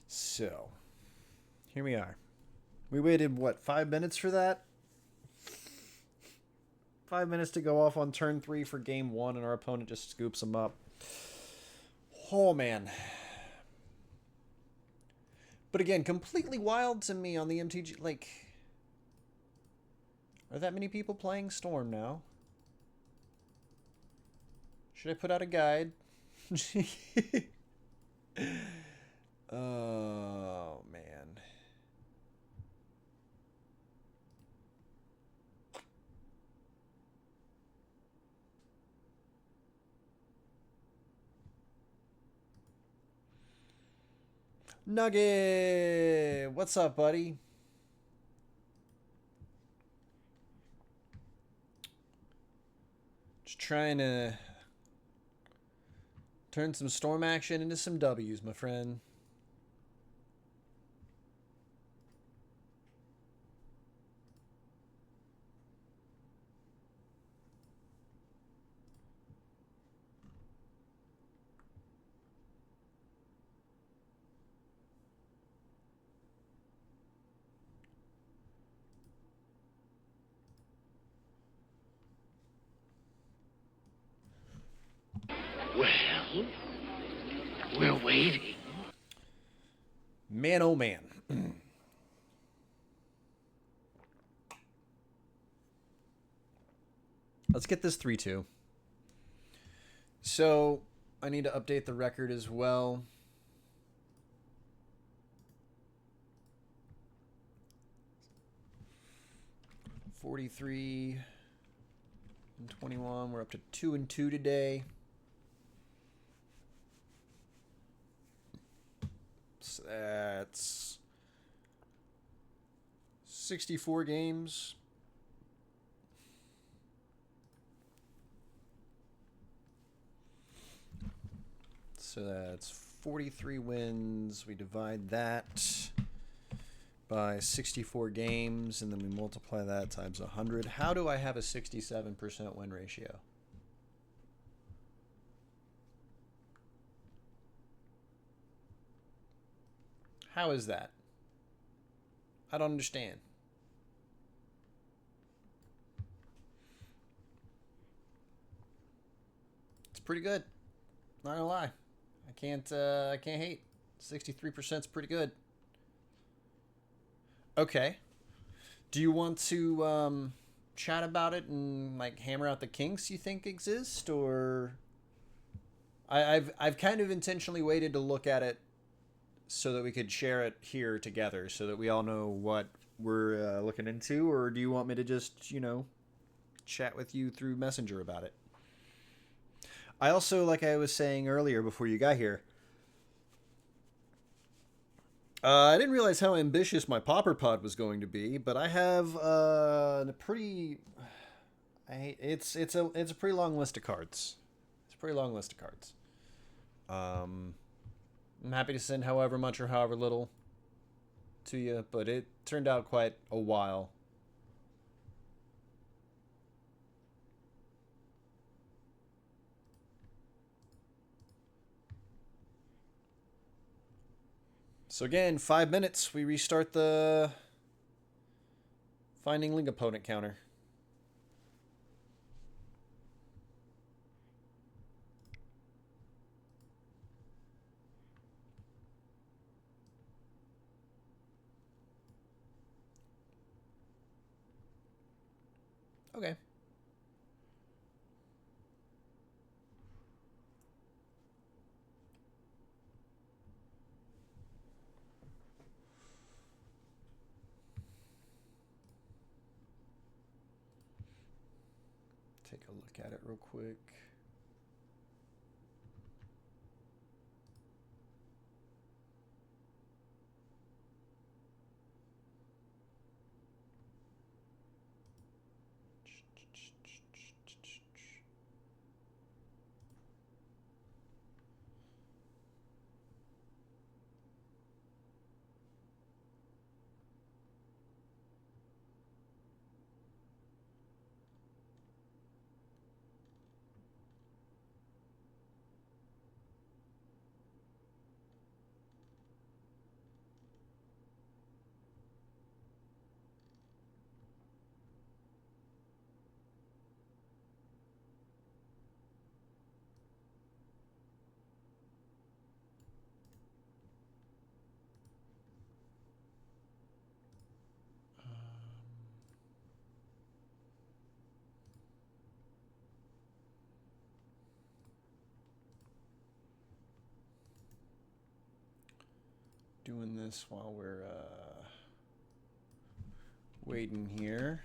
So, here we are. We waited, what, 5 minutes for that? 5 minutes to go off on turn 3 for game 1, and our opponent just scoops them up. Oh, man. But again, completely wild to me on the MTG. Like, are that many people playing Storm now? Should I put out a guide? Oh, man. Nugget! What's up, buddy? Just trying to turn some Storm action into some W's, my friend. Well, we're waiting. Man, oh man. Let's get this 3-2. So, I need to update the record as well. $43 and 21. We're up to 2-2 today. So that's 64 games. So that's 43 wins. We divide that by 64 games, and then we multiply that times 100. How do I have a 67% win ratio? How is that? I don't understand. It's pretty good. Not gonna lie. I can't hate. 63% is pretty good. Okay. Do you want to chat about it and like hammer out the kinks you think exist, or I've kind of intentionally waited to look at it so that we could share it here together, so that we all know what we're looking into, or do you want me to just chat with you through Messenger about it? I also, like I was saying earlier before you got here, I didn't realize how ambitious my Popper Pod was going to be, but I have a pretty. It's a pretty long list of cards. It's a pretty long list of cards. I'm happy to send however much or however little to you, but it turned out quite a while. So again, 5 minutes, we restart the Finding Link opponent counter. Okay. Take a look at it real quick. doing this while we're waiting here.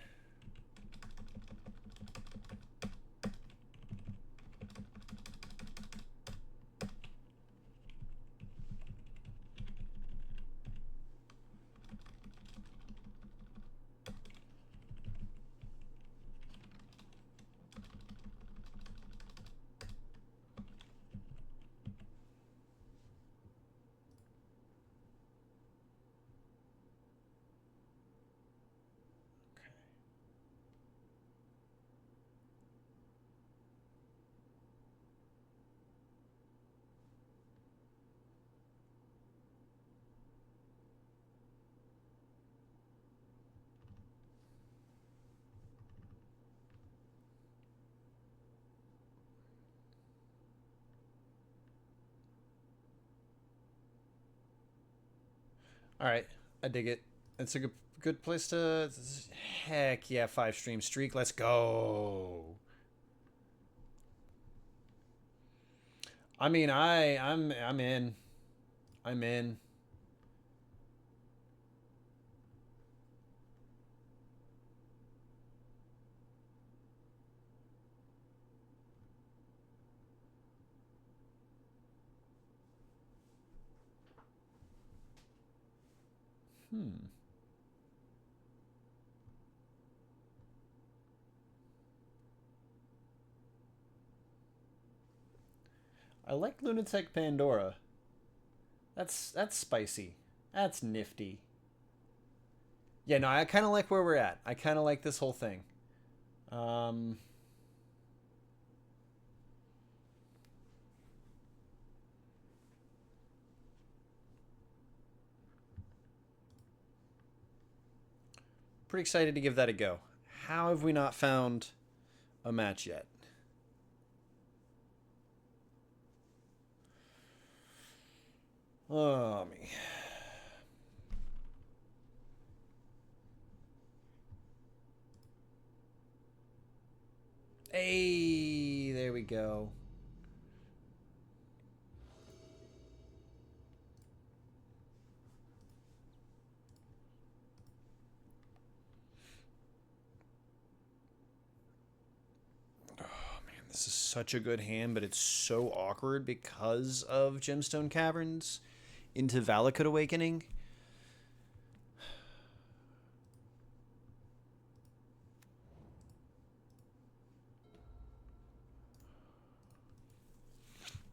All right, I dig it. It's a good place to. Heck yeah, 5 stream streak. Let's go. I mean, I'm in. I'm in. I like Lunatic Pandora. That's spicy. That's nifty. Yeah, no, I kind of like where we're at. I kind of like this whole thing. Um, Pretty excited to give that a go. How have we not found a match yet? Oh, me. Hey, there we go. This is such a good hand, but it's so awkward because of Gemstone Caverns into Valakut Awakening.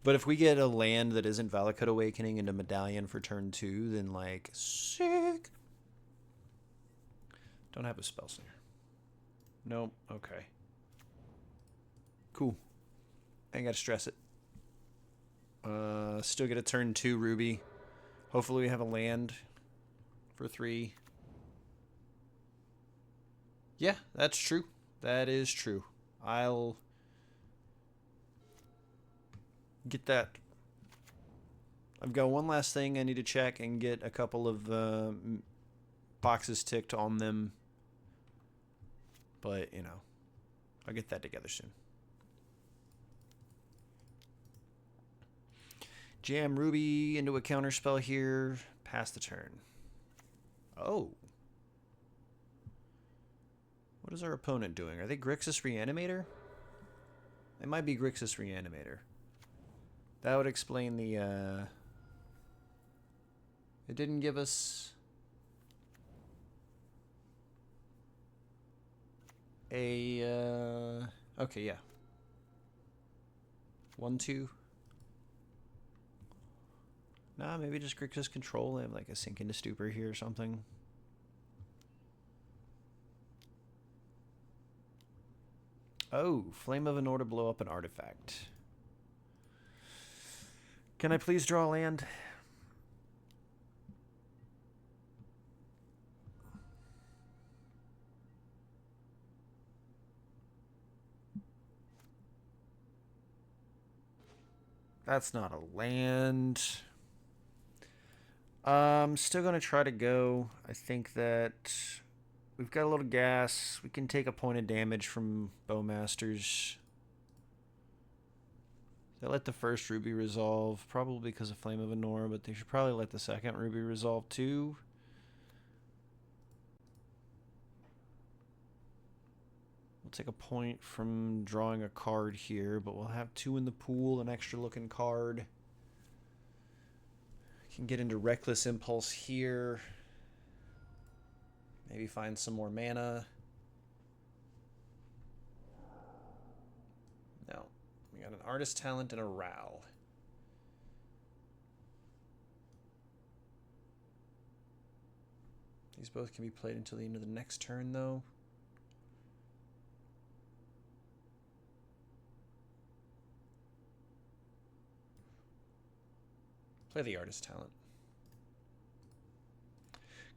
But if we get a land that isn't Valakut Awakening into Medallion for turn 2, then, like, sick. Don't have a spell snare. Nope. Okay. Cool. Ain't gotta stress it. Still get a turn 2 Ruby. Hopefully we have a land for 3. Yeah, that's true. That is true. I'll get that. I've got one last thing I need to check and get a couple of boxes ticked on them. But, you know, I'll get that together soon. Jam Ruby into a counterspell here. Pass the turn. Oh. What is our opponent doing? Are they Grixis Reanimator? It might be Grixis Reanimator. That would explain the, It didn't give us a, Okay, yeah. 1/2. Nah, maybe just Grixis Control. They have like a Sink into Stupor here or something. Oh, Flame of Anor to blow up an artifact. Can I please draw land? That's not a land. Still gonna try to go. I think that we've got a little gas. We can take a point of damage from Bowmasters. They let the first Ruby resolve, probably because of Flame of Anor, but they should probably let the second Ruby resolve too. We'll take a point from drawing a card here, but we'll have 2 in the pool, an extra looking card. Can get into Reckless Impulse here. Maybe find some more mana. No. We got an Artist Talent and a Ral. These both can be played until the end of the next turn, though. Play the Artist Talent.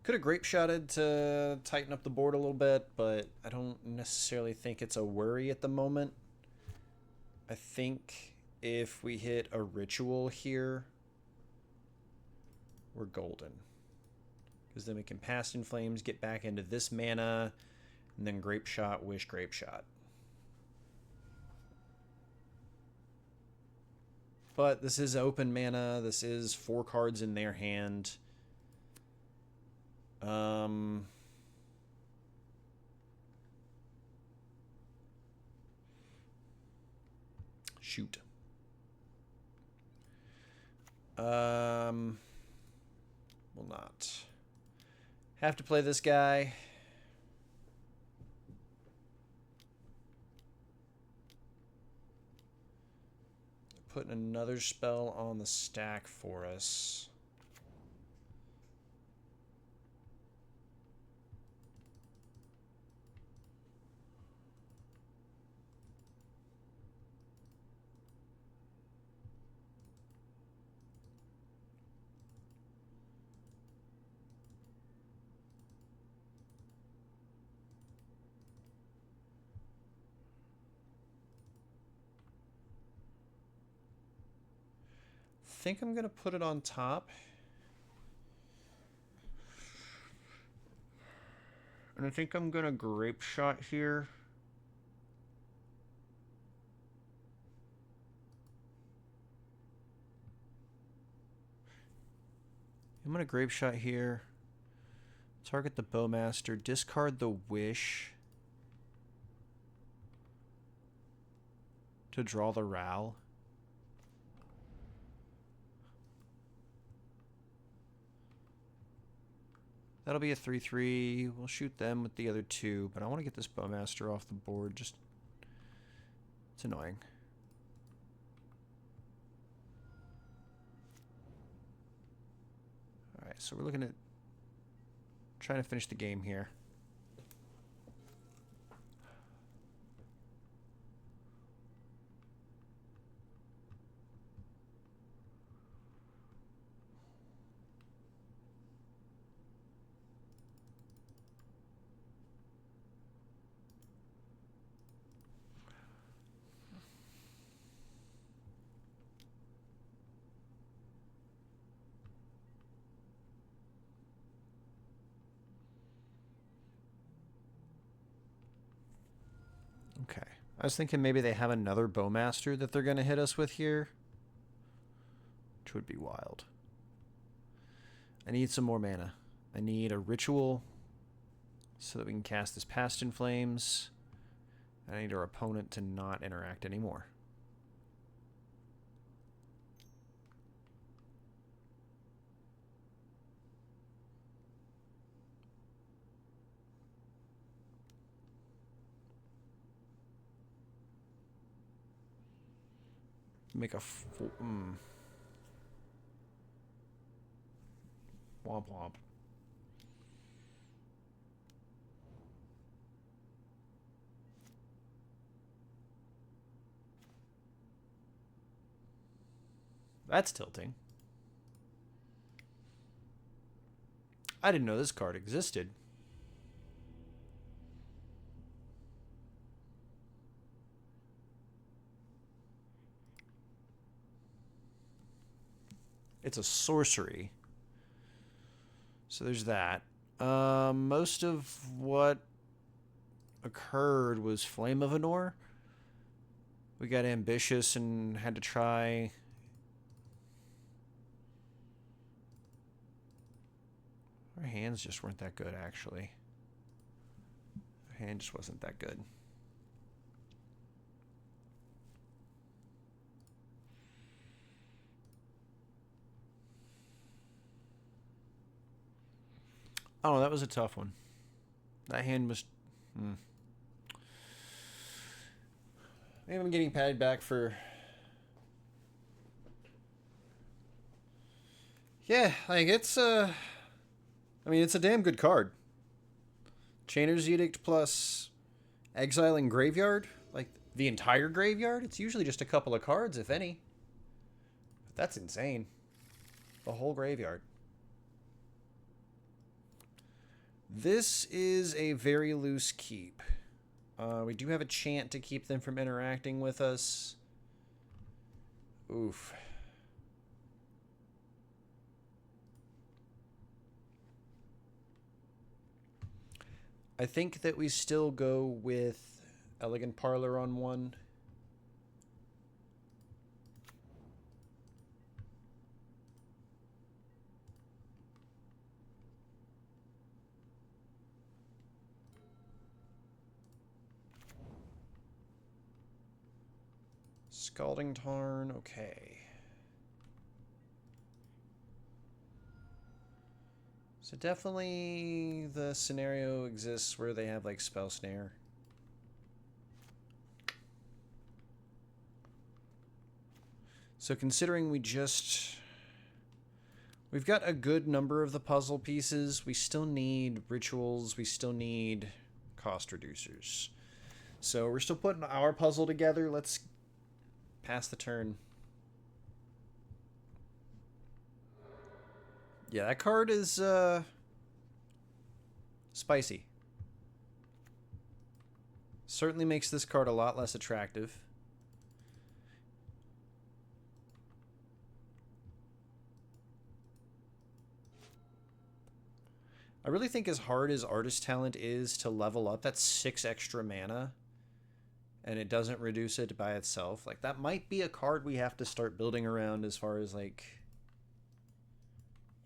Could have grape shotted to tighten up the board a little bit, but I don't necessarily think it's a worry at the moment. I think if we hit a ritual here, we're golden. Because then we can Past in Flames, get back into this mana, and then Grape Shot, Wish, Grape Shot. But this is open mana. This is 4 cards in their hand. Shoot. Will not. Have to play this guy. Putting another spell on the stack for us. I think I'm gonna put it on top, and I think I'm gonna Grape Shot here. I'm gonna Grape Shot here. Target the Bowmaster, discard the Wish to draw the Ral. That'll be a 3/3. We'll shoot them with the other 2, but I want to get this Bowmaster off the board. Just, it's annoying. All right, so we're looking at trying to finish the game here. Okay. I was thinking maybe they have another Bowmaster that they're going to hit us with here, which would be wild. I need some more mana. I need a ritual so that we can cast this Past in Flames. I need our opponent to not interact anymore. Make a womp womp. That's tilting. I didn't know this card existed. It's a sorcery. So there's that. Most of what occurred was Flame of Anor. we got ambitious and had to try. Our hands just weren't that good, actually. Our hand just wasn't that good. Oh, that was a tough one. That hand was... Maybe I'm getting patted back for... Yeah, like, it's, I mean, it's a damn good card. Chainer's Edict plus Exiling Graveyard. Like, the entire graveyard? It's usually just a couple of cards, if any. But that's insane. The whole graveyard. This is a very loose keep. We do have a chant to keep them from interacting with us. Oof. I think that we still go with Elegant Parlor on one. Scalding Tarn, okay. So definitely the scenario exists where they have like Spell Snare. So considering we've got a good number of the puzzle pieces, we still need rituals, we still need cost reducers. So we're still putting our puzzle together. Let's pass the turn. Yeah, that card is spicy. Certainly makes this card a lot less attractive. I really think as hard as Artist Talent is to level up, that's 6 extra mana. And it doesn't reduce it by itself. Like, that might be a card we have to start building around as far as, like...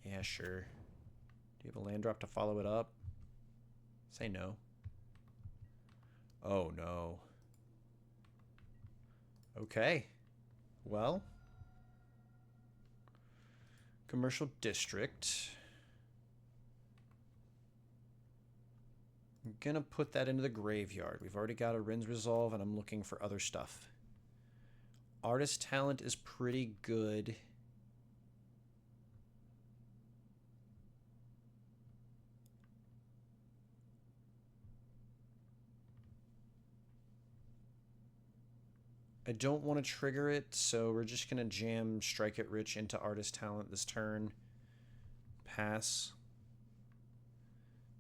Yeah, sure. Do you have a land drop to follow it up? Say no. Oh, no. Okay. Well. Commercial District. I'm gonna put that into the graveyard. We've already got a Rin's Resolve, and I'm looking for other stuff. Artist Talent is pretty good. I don't want to trigger it, so we're just gonna jam Strike It Rich into Artist Talent this turn. Pass.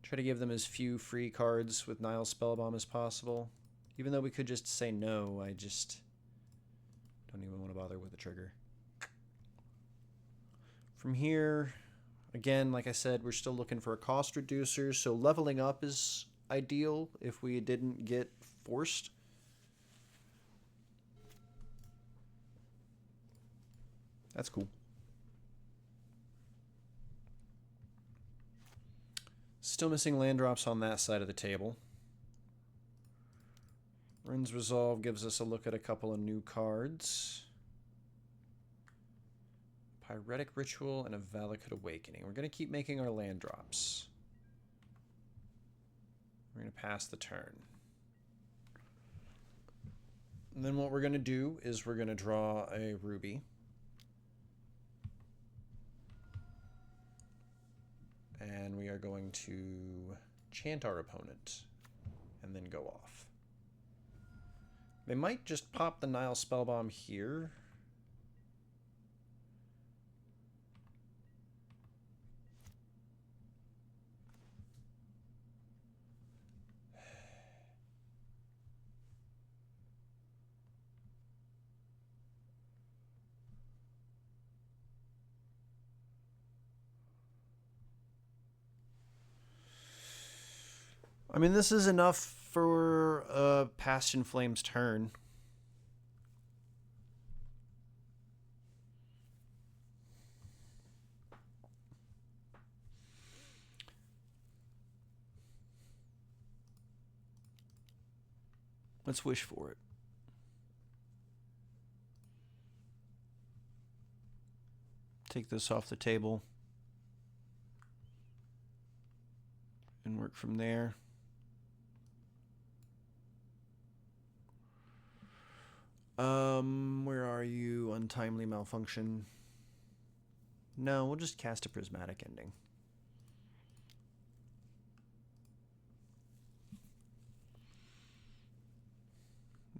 Try to give them as few free cards with Nile Spellbomb as possible. Even though we could just say no, I just don't even want to bother with the trigger. From here, again, like I said, we're still looking for a cost reducer, so leveling up is ideal if we didn't get forced. That's cool. Still missing land drops on that side of the table. Rin's Resolve gives us a look at a couple of new cards. Pyretic Ritual and a Valakut Awakening. We're going to keep making our land drops. We're going to pass the turn. And then what we're going to do is we're going to draw a Ruby. And we are going to chant our opponent and then go off. They might just pop the Nile Spellbomb here. I mean, this is enough for a Past in Flames turn. Let's wish for it. Take this off the table and work from there. Where are you? Untimely malfunction. No, we'll just cast a prismatic ending.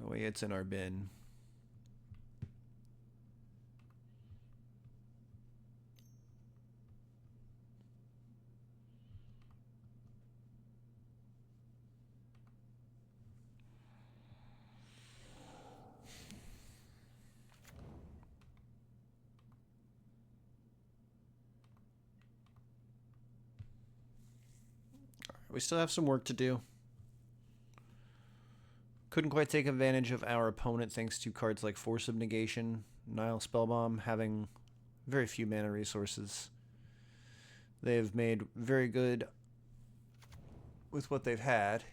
No way, it's in our bin. We still have some work to do. Couldn't quite take advantage of our opponent thanks to cards like Force of Negation, Nile Spellbomb having very few mana resources. They've made very good with what they've had.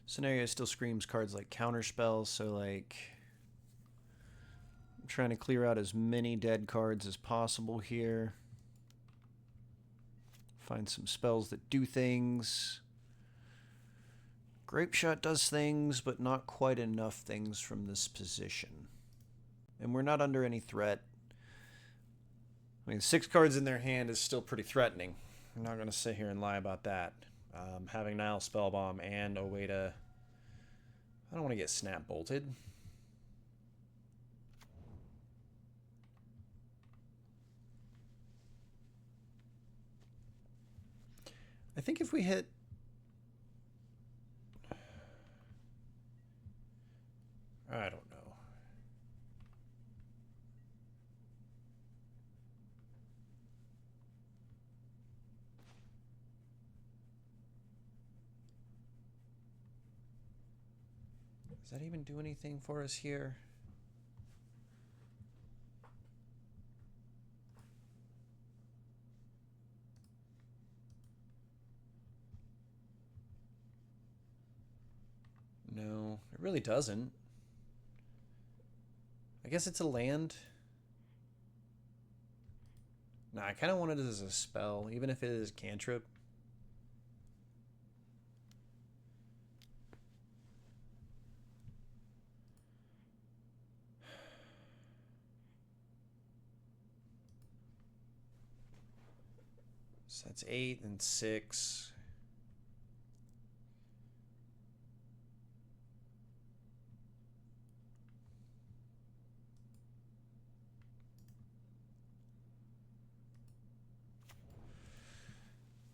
Scenario still screams cards like Counterspell, so like I'm trying to clear out as many dead cards as possible here. Find some spells that do things. Grape Shot does things, but not quite enough things from this position. And we're not under any threat. I mean, 6 cards in their hand is still pretty threatening. I'm not going to sit here and lie about that. Having Nile Spellbomb and a way to... I don't want to get Snap Bolted. I think if we hit... I don't know. Does that even do anything for us here? No, it really doesn't. I guess it's a land. Nah, I kind of want it as a spell, even if it is cantrip. So that's 8 and 6.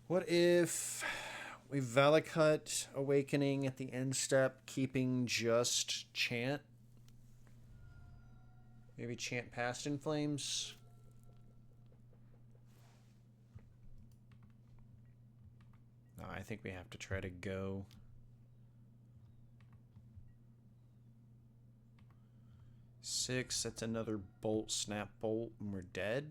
What if we Valakut Awakening at the end step, keeping just Chant? Maybe Chant Past in Flames? No, I think we have to try to go. Six, that's another bolt, snap bolt, and we're dead.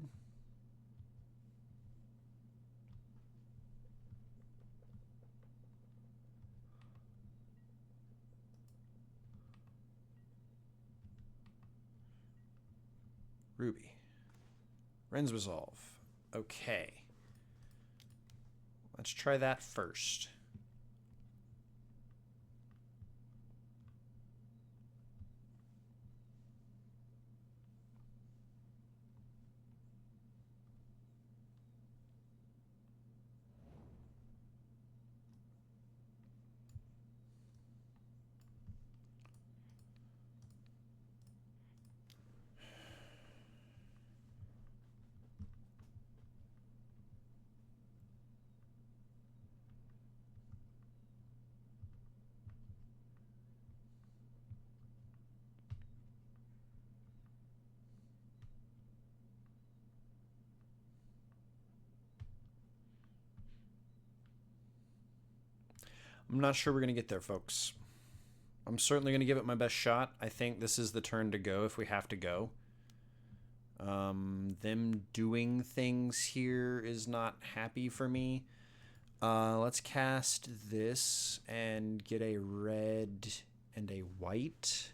Ruby. Ren's Resolve. Okay. Let's try that first. I'm not sure we're going to get there, folks. I'm certainly going to give it my best shot. I think this is the turn to go if we have to go. Them doing things here is not happy for me. Let's cast this and get a red and a white.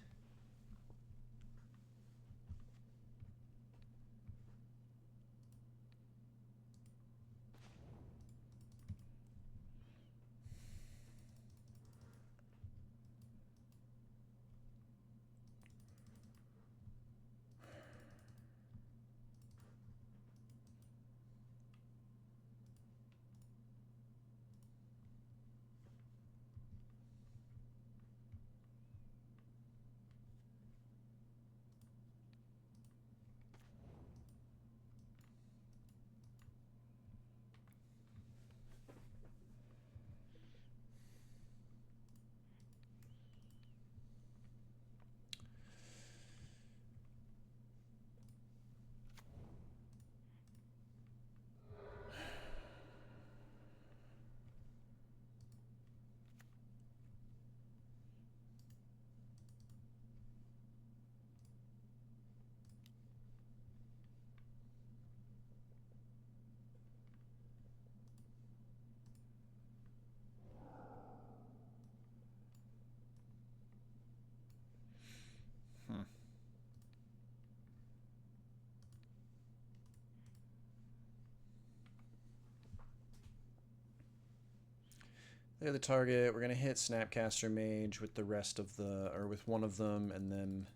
They're the target. We're gonna hit Snapcaster Mage with the rest of the, or with one of them, and then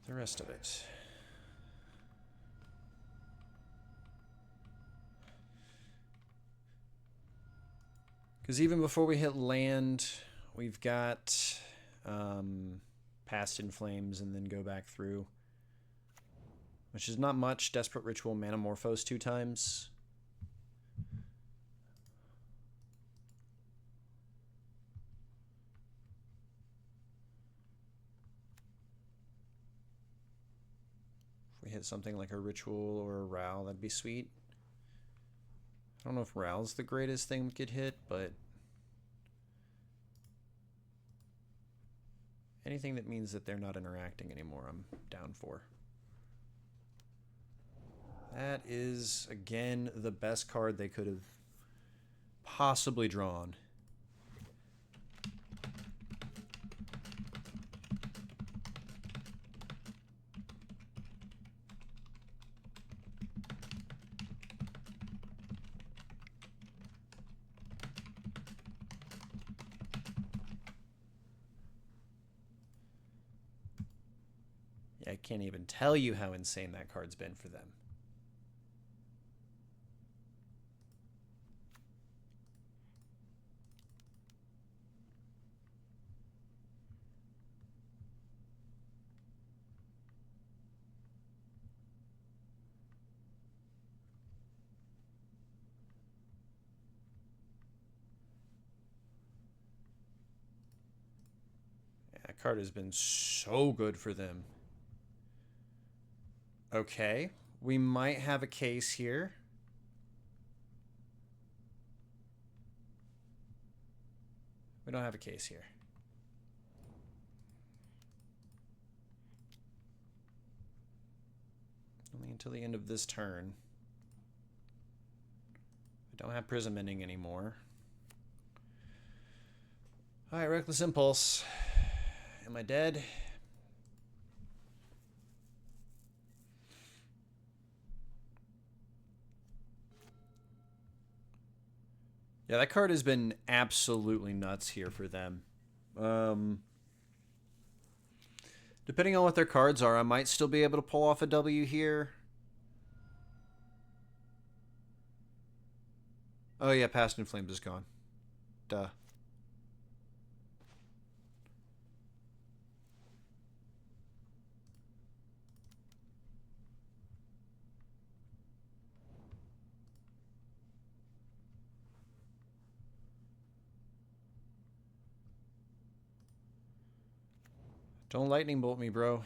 the rest of it. Because even before we hit land, we've got Past in Flames and then go back through, which is not much. Desperate Ritual, Manamorphose 2 times. If we hit something like a Ritual or a Ral, that'd be sweet. I don't know if Ral's the greatest thing we could hit, but anything that means that they're not interacting anymore, I'm down for. That is, again, the best card they could have possibly drawn. I can't even tell you how insane that card's been for them. Yeah, that card has been so good for them. Okay, we might have a case here. We don't have a case here. Only until the end of this turn. We don't have Prism Ending anymore. Alright, Reckless Impulse. Am I dead? Yeah, that card has been absolutely nuts here for them. Depending on what their cards are, I might still be able to pull off a W here. Oh yeah, Past in Flames is gone. Duh. Don't lightning bolt me, bro.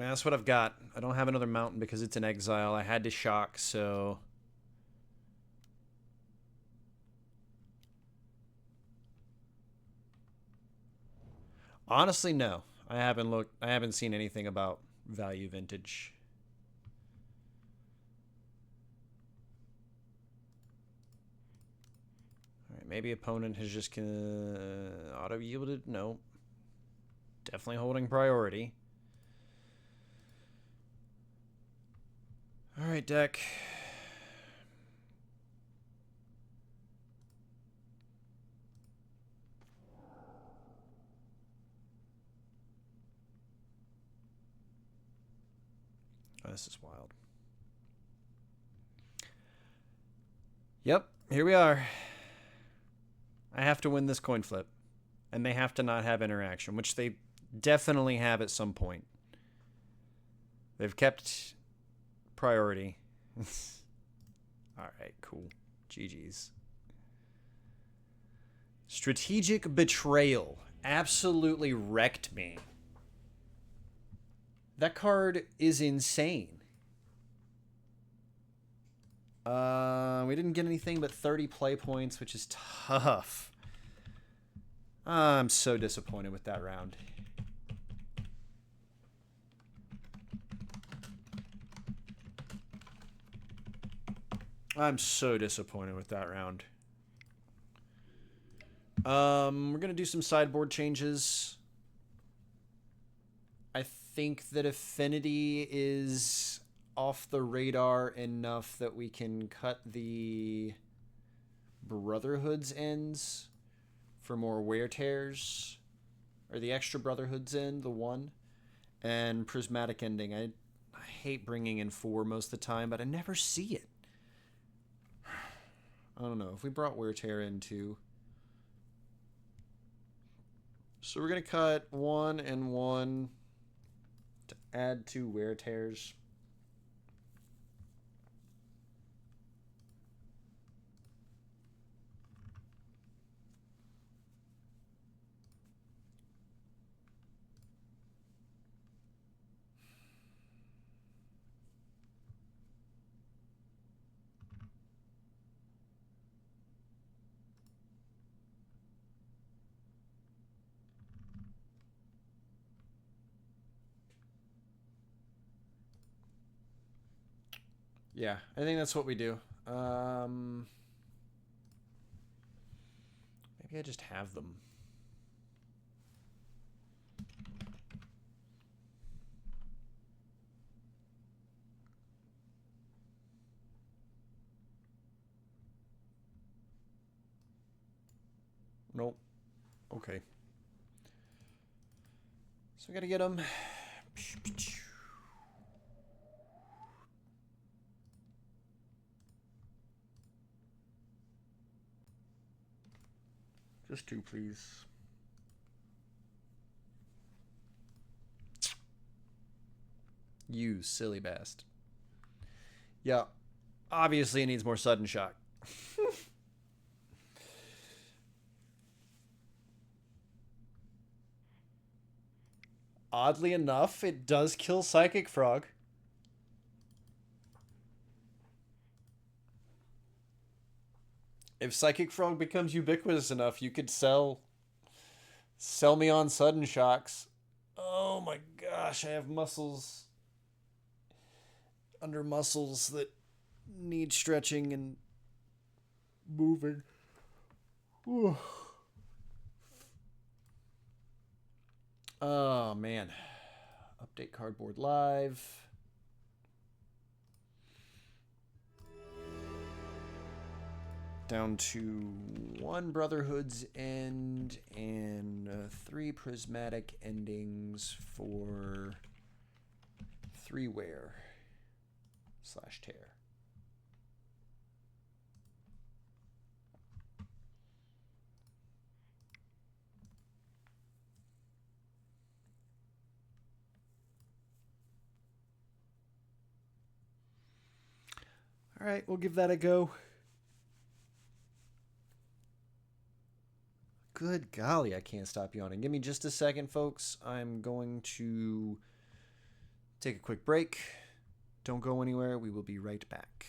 mean, that's what I've got. I don't have another mountain because it's in exile. I had to shock, so... Honestly, no. I haven't seen anything about value vintage. Alright, maybe opponent has just auto-yielded. No. Definitely holding priority. Alright, deck. Oh, this is wild. Yep, here we are. I have to win this coin flip. And they have to not have interaction, which they definitely have at some point. They've kept priority. Alright, cool. GG's. Strategic Betrayal. Absolutely wrecked me. That card is insane. We didn't get anything but 30 play points, which is tough. I'm so disappointed with that round. I'm so disappointed with that round. We're going to do some sideboard changes. I think that Affinity is off the radar enough that we can cut the Brotherhood's ends for more wear tears, or the extra Brotherhood's end, the one, and Prismatic Ending. I hate bringing in 4 most of the time, but I never see it. I don't know if we brought wear tear in too. So we're gonna cut 1 and 1 to add 2 wear tears. Yeah, I think that's what we do. Maybe I just have them. Nope. Okay. So we gotta get them. Just 2, please. You silly bastard. Yeah. Obviously it needs more sudden shock. Oddly enough, it does kill Psychic Frog. If Psychic Frog becomes ubiquitous enough, you could sell me on sudden shocks. Oh my gosh, I have muscles under muscles that need stretching and moving. Whew. Oh man. Update Cardboard Live. Down to 1 Brotherhood's End and 3 Prismatic Endings for 3 wear / tear. All right, we'll give that a go. Good golly, I can't stop yawning. Give me just a second, folks. I'm going to take a quick break. Don't go anywhere. We will be right back.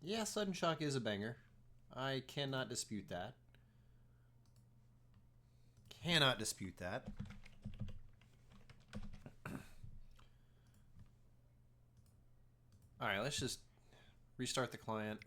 Yeah, Sudden Shock is a banger. I cannot dispute that. Cannot dispute that. Alright, let's just restart the client.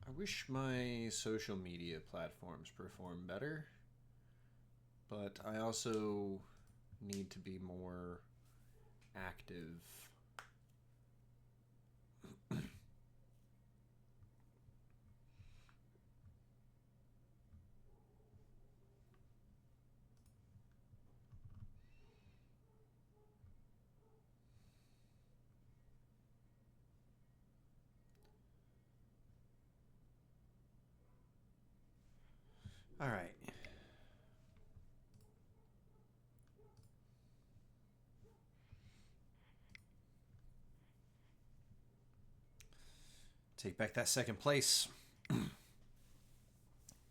I wish my social media platforms perform better, but I also need to be more active. All right. Take back that second place.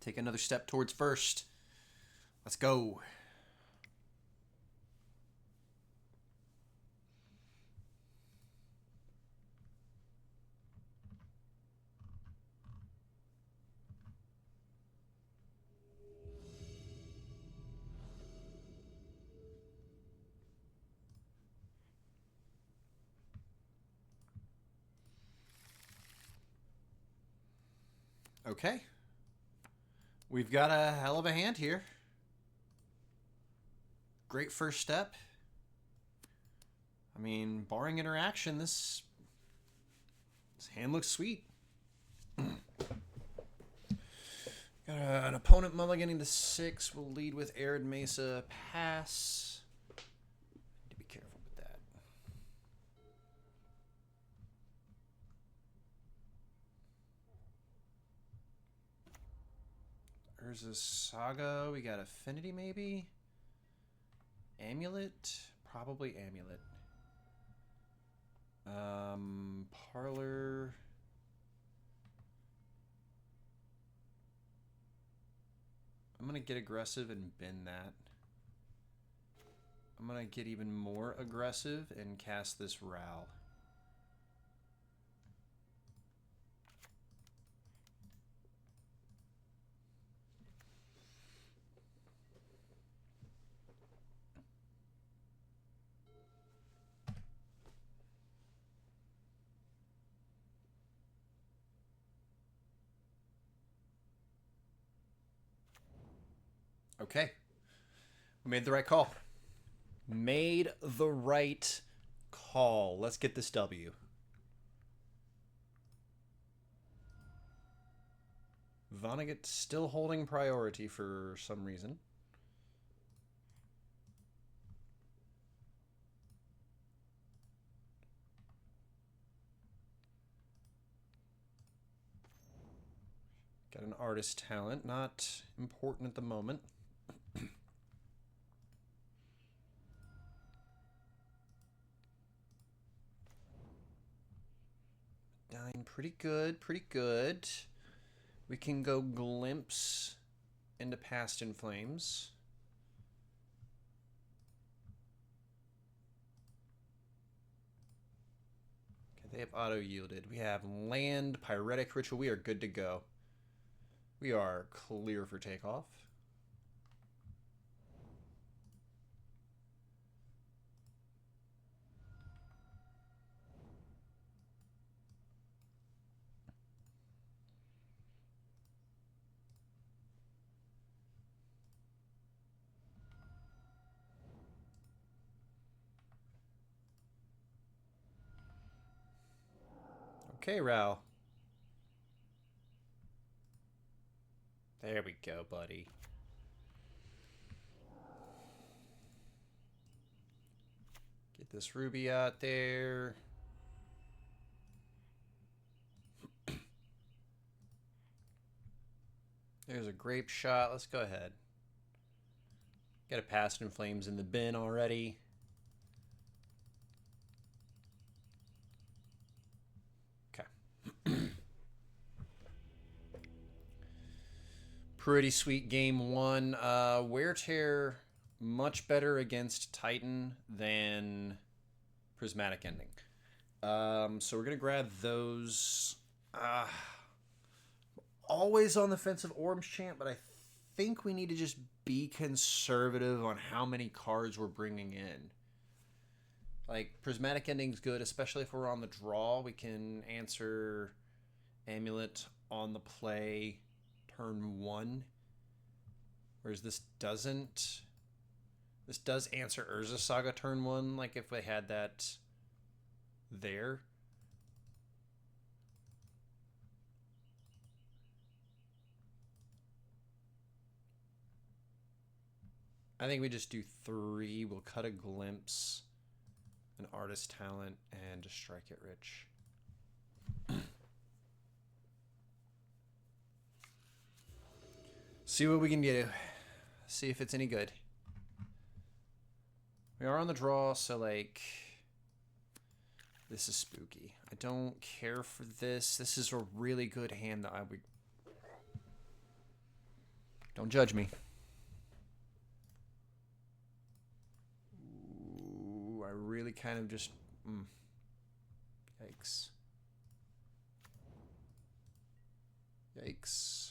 Take another step towards first. Let's go. Okay. We've got a hell of a hand here. Great first step. I mean, barring interaction, this hand looks sweet. Got an opponent mulliganing to 6. We'll lead with Arid Mesa pass. Need to be careful with that. Urza Saga. We got Affinity maybe? Amulet? Probably Amulet. Parlor. I'm going to get aggressive and bend that. I'm going to get even more aggressive and cast this Ral. Okay. We made the right call. Made the right call. Let's get this W. Vonnegut still holding priority for some reason. Got an artist talent. Not important at the moment. Dying pretty good, pretty good. We can go glimpse into Past in Flames. Okay, they have auto-yielded. We have land, Pyretic Ritual. We are good to go. We are clear for takeoff. Okay, Ral. There we go, buddy. Get this Ruby out there. There's a grape shot. Let's go ahead. Got a Past in Flames in the bin already. Okay. Pretty sweet game one. Wear Tear, much better against Titan than Prismatic Ending. So we're going to grab those. Always on the fence of Orbs Chant, but I think we need to just be conservative on how many cards we're bringing in. Like, Prismatic Ending's good, especially if we're on the draw. We can answer Amulet on the play turn 1. Whereas this doesn't. This does answer Urza Saga turn 1, like if we had that there. I think we just do 3. We'll cut a Glimpse, an Artist Talent, and a Strike It Rich. See what we can do. See if it's any good. We are on the draw, so like, this is spooky. I don't care for this. This is a really good hand that I would... Don't judge me. Ooh, I really kind of just... Yikes. Yikes.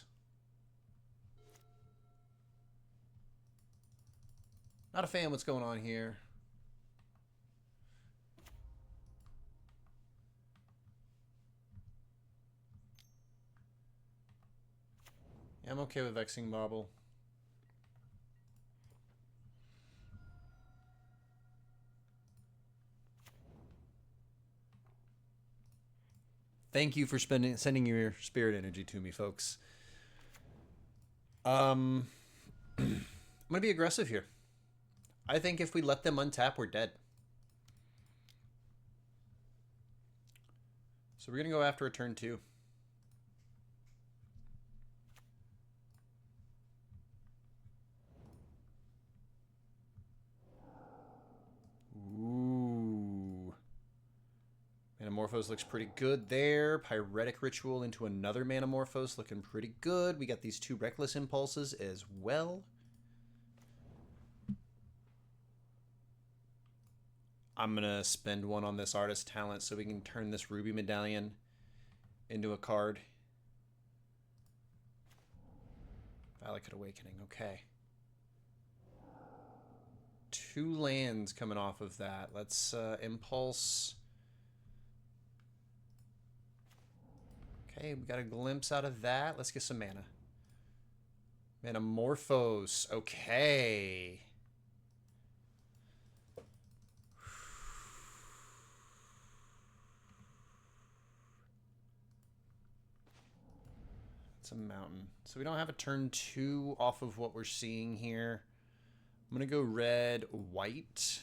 Not a fan of what's going on here. Yeah, I'm okay with Vexing Bauble. Thank you for sending your spirit energy to me, folks. I'm going to be aggressive here. I think if we let them untap, we're dead. So we're going to go after a turn 2. Ooh. Manamorphose looks pretty good there. Pyretic Ritual into another Manamorphose looking pretty good. We got these 2 Reckless Impulses as well. I'm going to spend 1 on this Artist Talent so we can turn this Ruby Medallion into a card. Valakut Awakening, okay. 2 lands coming off of that. Let's Impulse. Okay, we got a glimpse out of that. Let's get some mana. Manamorphose, okay. It's a mountain. So we don't have a turn 2 off of what we're seeing here. I'm going to go red, white.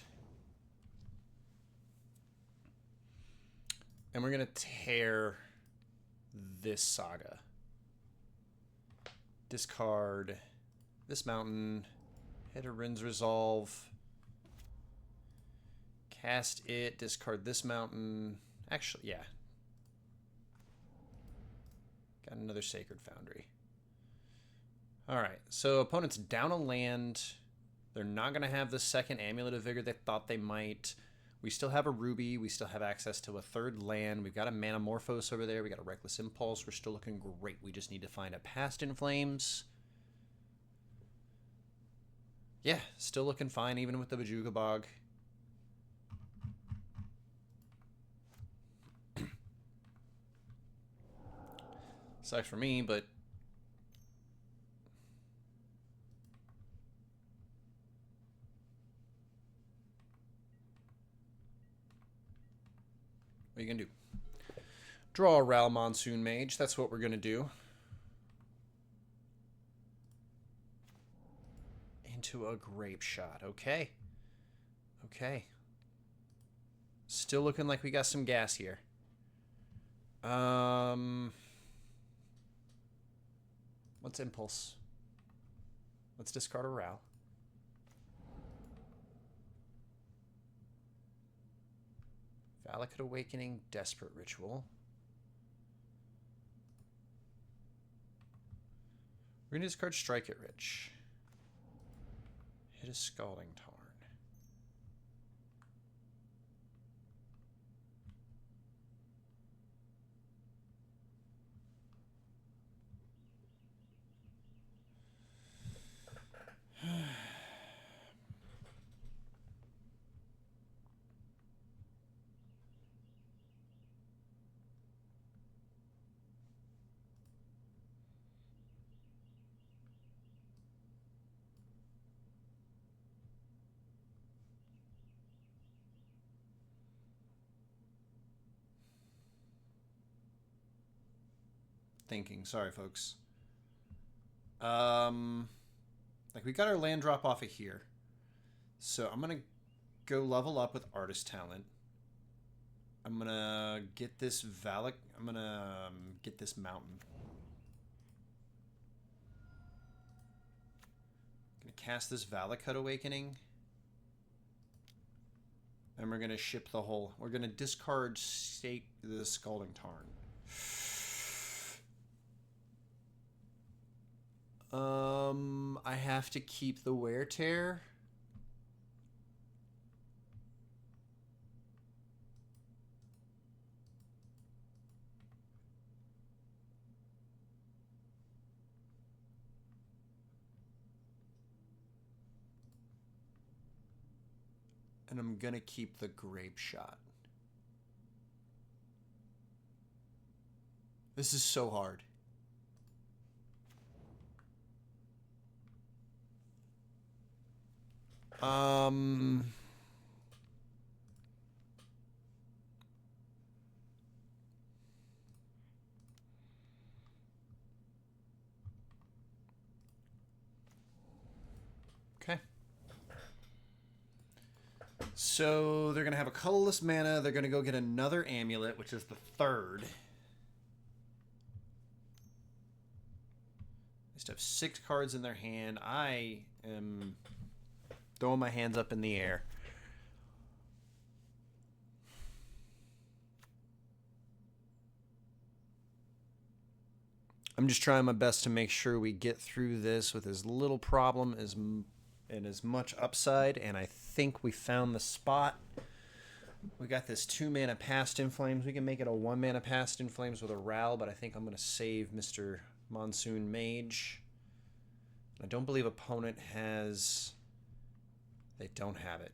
And we're going to tear this Saga. Discard this mountain. Hit a Rin's Resolve. Cast it. Discard this mountain. Actually, yeah. Got another Sacred Foundry. Alright, so opponent's down a land. They're not going to have the second Amulet of Vigor they thought they might. We still have a Ruby. We still have access to a 3rd land. We've got a Manamorphose over there. We got a Reckless Impulse. We're still looking great. We just need to find a Past in Flames. Yeah, still looking fine even with the Bojuka Bog. Sucks for me, but what are you going to do? Draw a Ral Monsoon Mage. That's what we're going to do. Into a Grape Shot. Okay. Okay. Still looking like we got some gas here. What's impulse? Let's discard a Ral. Valakut Awakening, Desperate Ritual. We're going to discard Strike It Rich. Hit a Scalding Tarn. Thinking. Sorry, folks. Like, we got our land drop off of here. So I'm going to go level up with Artist Talent. I'm going to get this I'm going to get this mountain. Going to cast this Valakut Awakening. And we're going to ship the whole... We're going to discard the Scalding Tarn. I have to keep the Wear Tear. And I'm gonna keep the Grape Shot. This is so hard. Okay. So they're going to have a colorless mana. They're going to go get another amulet, which is the third. They just have 6 cards in their hand. I am throwing my hands up in the air. I'm just trying my best to make sure we get through this with as little problem and as much upside, and I think we found the spot. We got this 2-mana Past in Flames. We can make it a 1-mana Past in Flames with a Ral, but I think I'm going to save Mr. Monsoon Mage. I don't believe opponent has... They don't have it.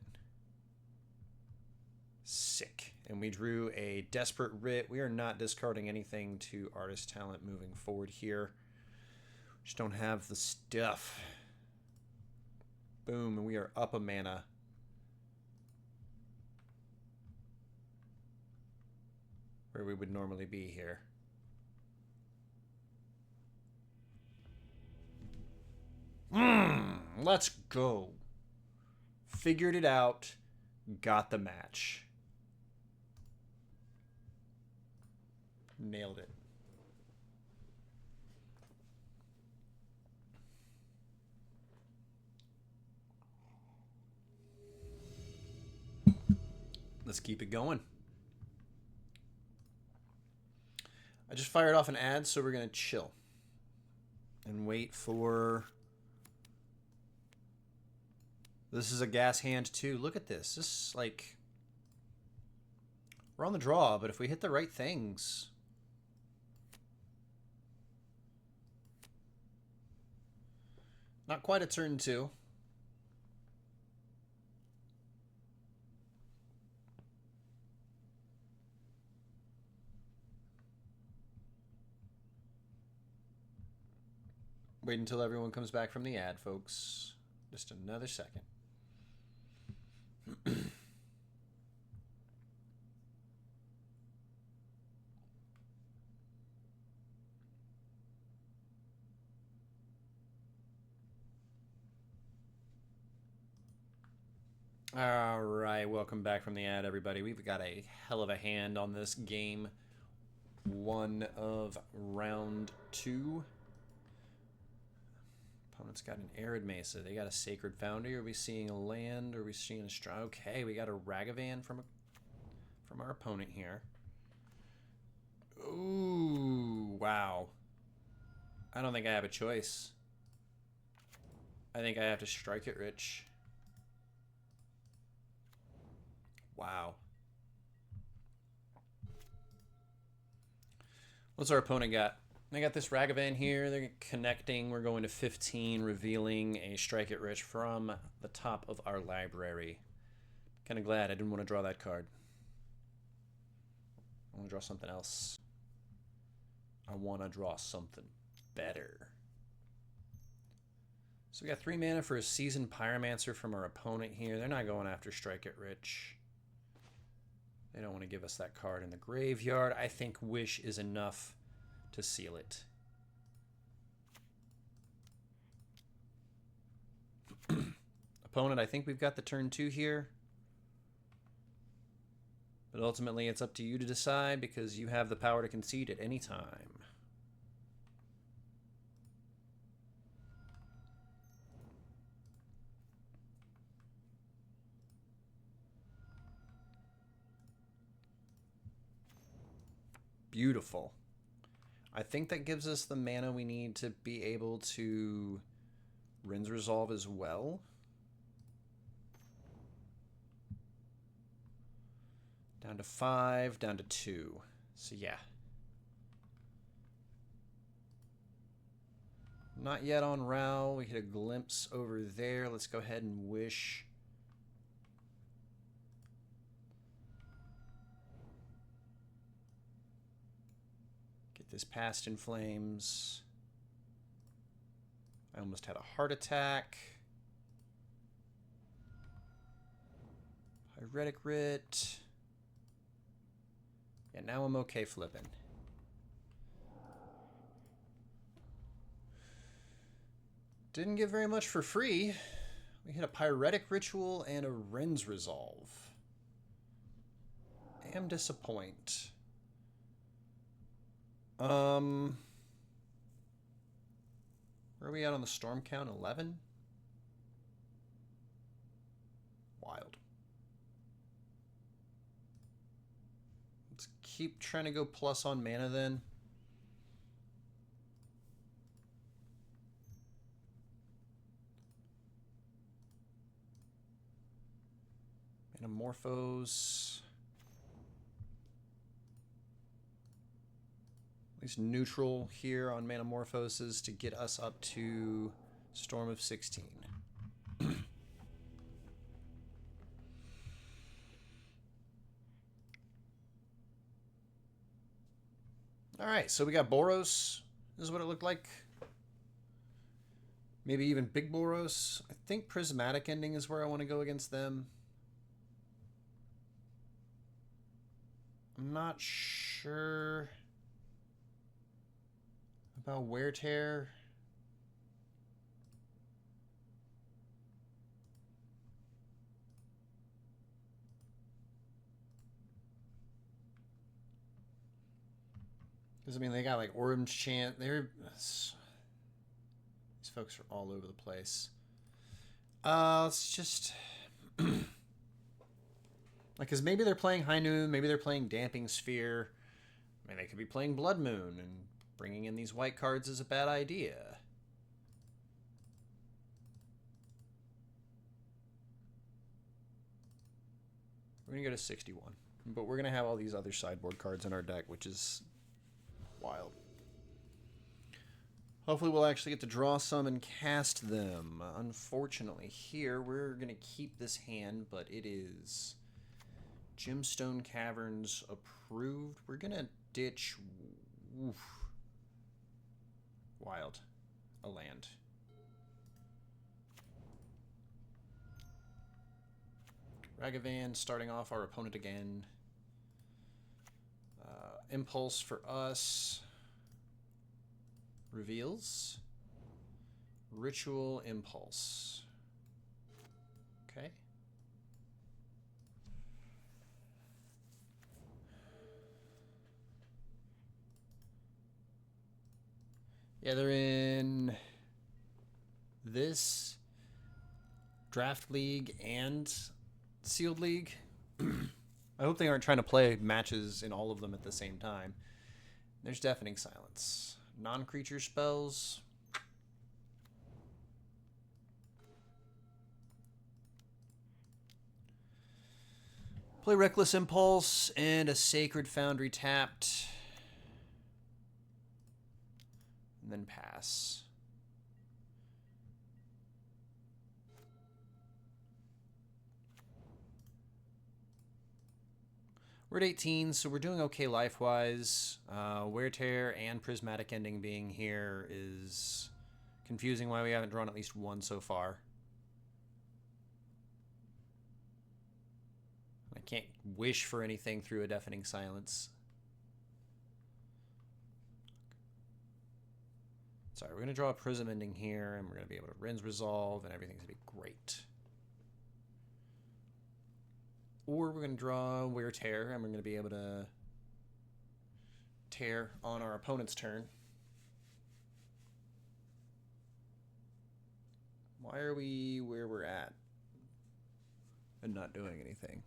Sick. And we drew a Desperate Writ. We are not discarding anything to Artist Talent moving forward here. Just don't have the stuff. Boom, and we are up a mana. Where we would normally be here. Let's go. Figured it out. Got the match. Nailed it. Let's keep it going. I just fired off an ad, so we're going to chill. And wait for... This is a gas hand, too. Look at this. This is like... We're on the draw, but if we hit the right things... Not quite a turn 2. Wait until everyone comes back from the ad, folks. Just another second. All right, welcome back from the ad, everybody. We've got a hell of a hand on this game. One of round 2. Opponent's got an Arid Mesa. They got a Sacred Foundry. Are we seeing a land? Are we seeing a strike? Okay, we got a Ragavan from our opponent here. Ooh, wow. I don't think I have a choice. I think I have to strike it rich. Wow. What's our opponent got? They got this Ragavan here. They're connecting. We're going to 15, revealing a Strike It Rich from the top of our library. Kind of glad I didn't want to draw that card. I want to draw something else. I want to draw something better. So we got 3 mana for a Seasoned Pyromancer from our opponent here. They're not going after Strike It Rich. They don't want to give us that card in the graveyard. I think Wish is enough to seal it. Opponent, I think we've got the turn 2 here. But ultimately, it's up to you to decide because you have the power to concede at any time. Beautiful. I think that gives us the mana we need to be able to Rin's Resolve as well. Down to 5, down to 2. So yeah. Not yet on Rao. We hit a glimpse over there. Let's go ahead and Wish. This Past in Flames. I almost had a heart attack. Pyretic Writ. Yeah, now I'm okay flipping. Didn't get very much for free. We hit a Pyretic Ritual and a Rin's Resolve. Am disappoint. Where are we at on the storm count? 11? Wild. Let's keep trying to go plus on mana then. Manamorphose. Neutral here on Manamorphoses to get us up to Storm of 16. Alright, so we got Boros. This is what it looked like. Maybe even Big Boros. I think Prismatic Ending is where I want to go against them. I'm not sure about Wear Tear. Because, I mean, they got, like, Orange Chant. These folks are all over the place. Let's just... like, because maybe they're playing High Noon. Maybe they're playing Damping Sphere. I mean, they could be playing Blood Moon, and bringing in these white cards is a bad idea. We're going to go to 61. But we're going to have all these other sideboard cards in our deck, which is wild. Hopefully we'll actually get to draw some and cast them. Unfortunately, here we're going to keep this hand, but it is Gemstone Caverns approved. We're going to ditch... Oof. Wild. A land. Ragavan starting off our opponent again. Impulse for us. Reveals. Ritual Impulse. Okay. Yeah, they're in this draft league and sealed league. I hope they aren't trying to play matches in all of them at the same time. There's Deafening Silence. Non-creature spells. Play Reckless Impulse and a Sacred Foundry tapped. And then pass. We're at 18, so we're doing okay life-wise. Wear Tear and Prismatic Ending being here is confusing why we haven't drawn at least one so far. I can't wish for anything through a Deafening Silence. Sorry, we're going to draw a Prism Ending here, and we're going to be able to Rinse Resolve, and everything's going to be great. Or we're going to draw Wear Tear, and we're going to be able to tear on our opponent's turn. Why are we where we're at and not doing anything?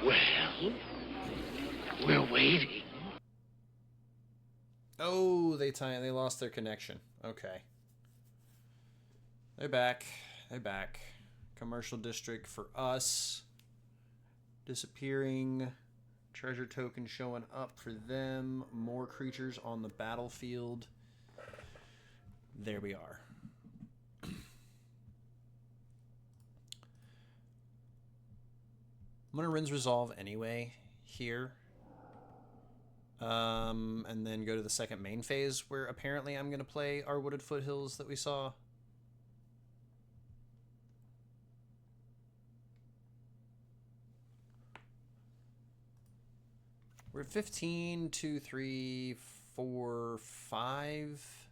Well, we're waiting. Oh, they lost their connection. Okay. They're back. They're back. Commercial District for us. Disappearing. Treasure token showing up for them. More creatures on the battlefield. There we are. I'm going to Rinse Resolve anyway here. And then go to the second main phase where apparently I'm going to play our Wooded Foothills that we saw. We're at 15, 2, 3, 4, 5.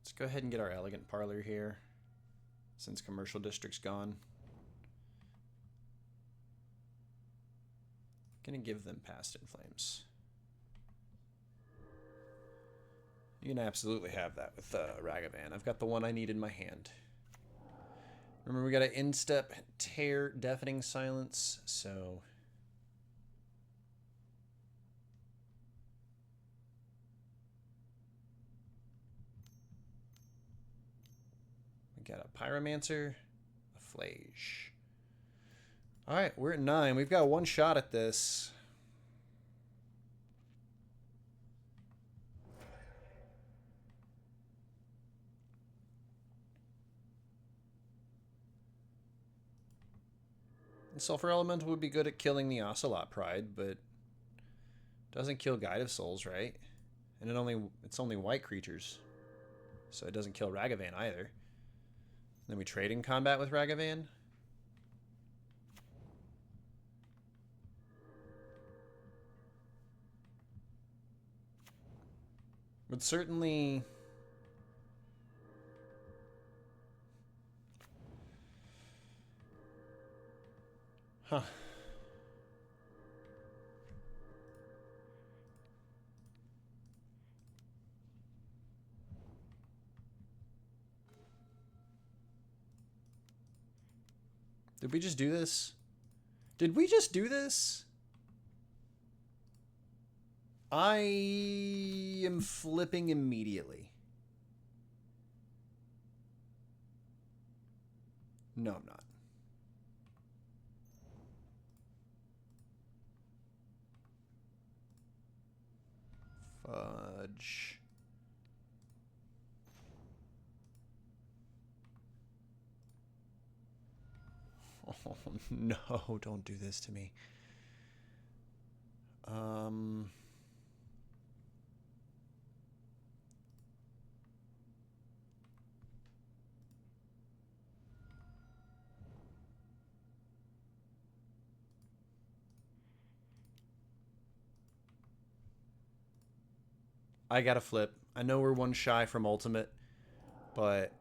Let's go ahead and get our Elegant Parlor here, since Commercial District's gone. Gonna give them Past in Flames. You can absolutely have that with Ragavan. I've got the one I need in my hand. Remember, we got an Instep Tear Deafening Silence, so... we got a Pyromancer, a Flage. Alright, we're at 9. We've got one shot at this. The Sulfur Elemental would be good at killing the Ocelot Pride, but doesn't kill Guide of Souls, right? And it's only white creatures. So it doesn't kill Ragavan either. Then we trade in combat with Ragavan. Would certainly... Huh. Did we just do this? Did we just do this? I am flipping immediately. No, I'm not. Fudge. Oh, no, don't do this to me. Um... I gotta flip. I know we're one shy from ultimate, but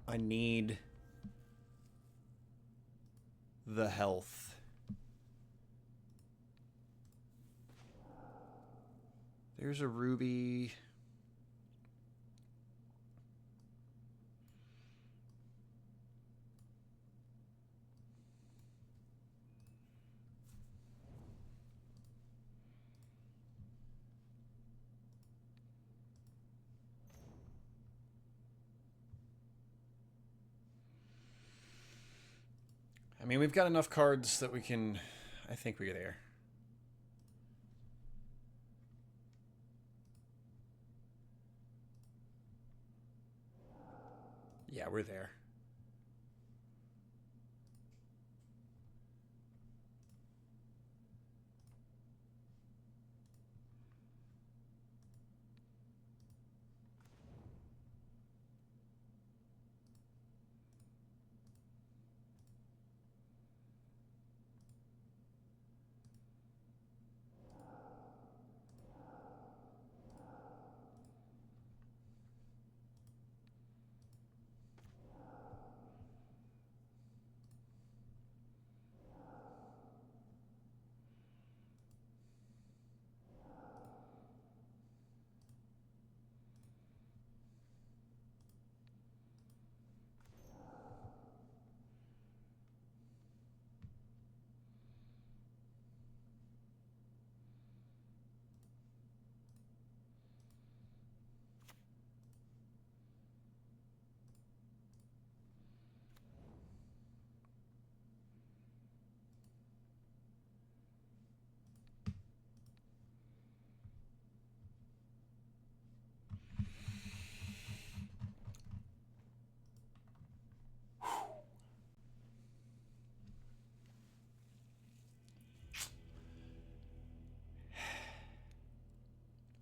I need the health. There's a ruby. I mean, we've got enough cards that we can... I think we're there. Yeah, we're there.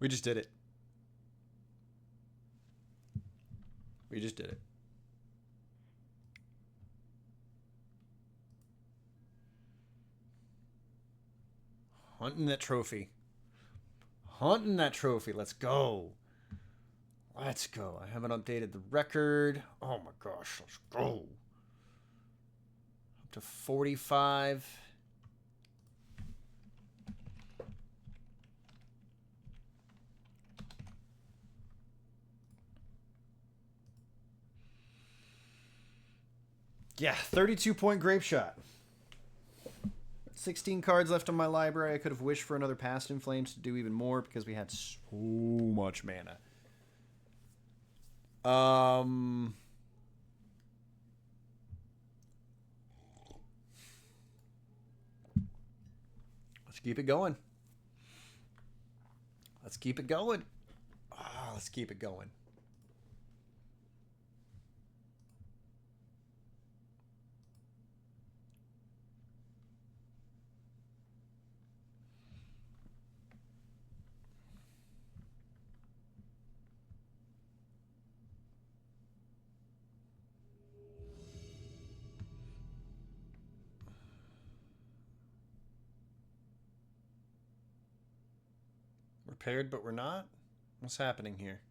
We just did it. We just did it. Hunting that trophy. Hunting that trophy. Let's go. Let's go. I haven't updated the record. Oh my gosh. Let's go. Up to 45. Yeah, 32-point grape shot. 16 cards left on my library. I could have wished for another Past in Flames to do even more because we had so much mana. Let's keep it going. Let's keep it going. Let's keep it going. Repaired, but we're not? What's happening here?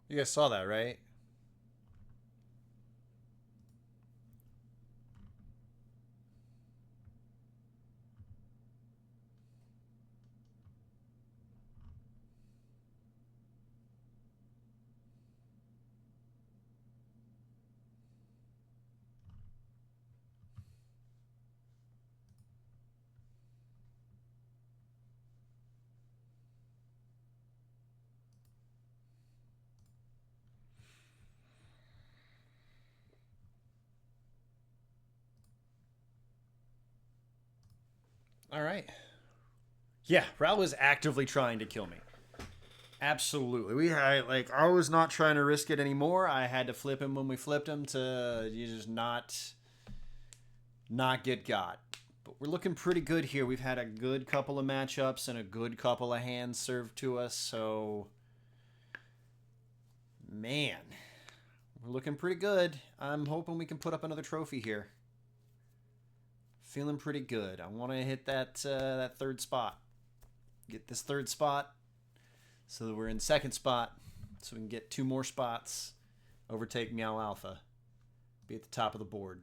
You guys saw that, right? All right. Yeah, Ral was actively trying to kill me. Absolutely. I was not trying to risk it anymore. I had to flip him when we flipped him to you just not get got. But we're looking pretty good here. We've had a good couple of matchups and a good couple of hands served to us, so man, we're looking pretty good. I'm hoping we can put up another trophy here. Feeling pretty good. I want to hit that third spot. Get this third spot so that we're in second spot, so we can get 2 more spots, overtake Meow Alpha, be at the top of the board.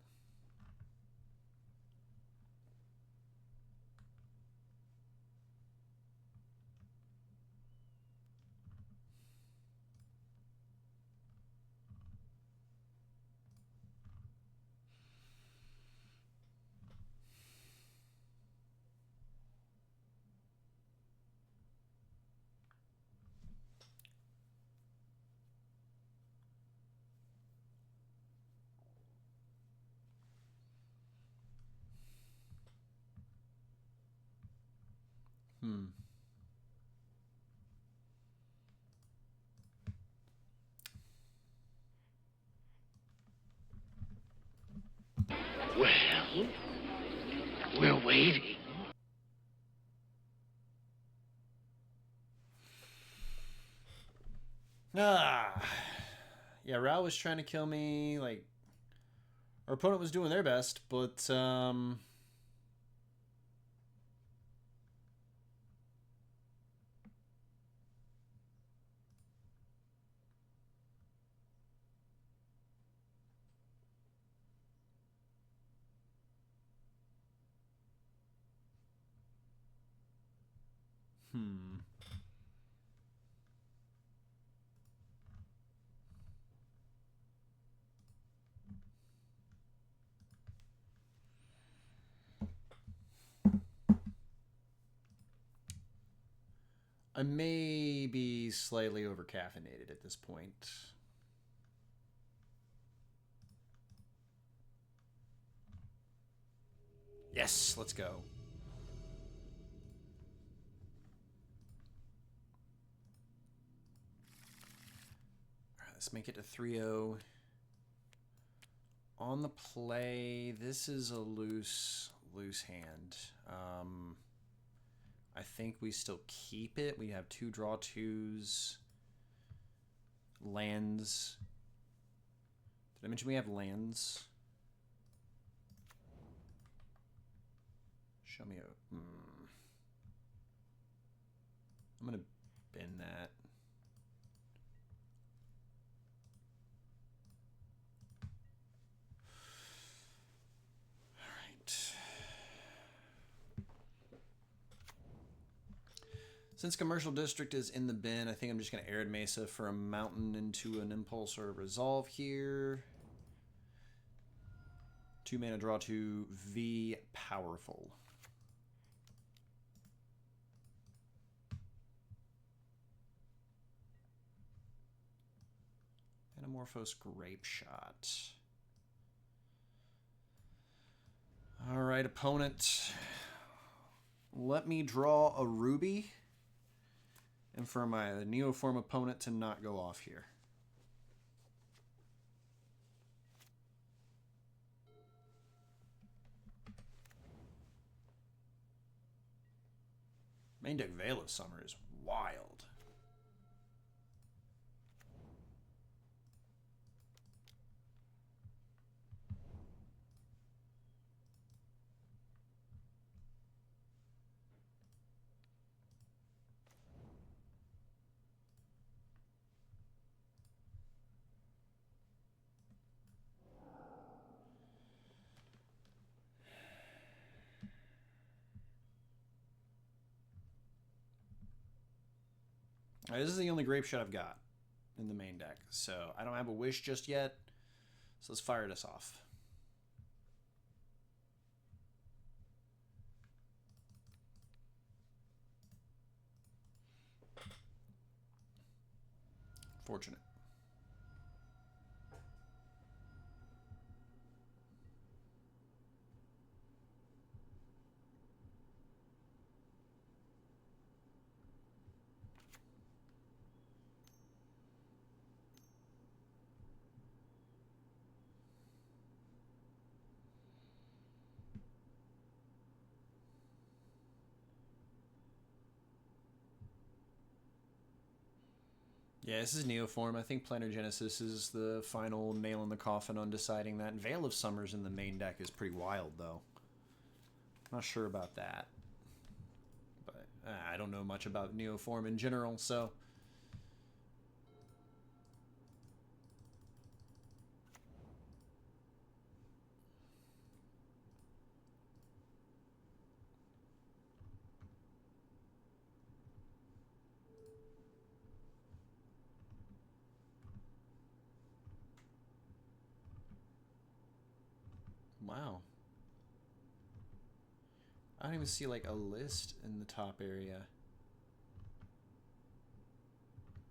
Well, we're waiting. Ah. Yeah, Rao was trying to kill me. Our opponent was doing their best, but, I may be slightly overcaffeinated at this point. Yes, let's go. All right, let's make it to 3-0. On the play, this is a loose hand. I think we still keep it. We have 2 draw 2s. Lands. Did I mention we have lands? Show me a... I'm going to bend that. All right. Since Commercial District is in the bin, I think I'm just going to Arid Mesa for a mountain into an impulse or a resolve here. 2 mana, draw 2, V, powerful. Anamorphose Grape Shot. All right, opponent. Let me draw a Ruby. And for my Neoform opponent to not go off here. Main deck Veil of Summer is wild. Right, this is the only Grape Shot I've got in the main deck, so I don't have a Wish just yet. So let's fire this off. Fortunate. Yeah, this is Neoform. I think Planar Genesis is the final nail in the coffin on deciding that. Veil of Summers in the main deck is pretty wild, though. Not sure about that. But I don't know much about Neoform in general, so... Wow. I don't even see, like, a list in the top area.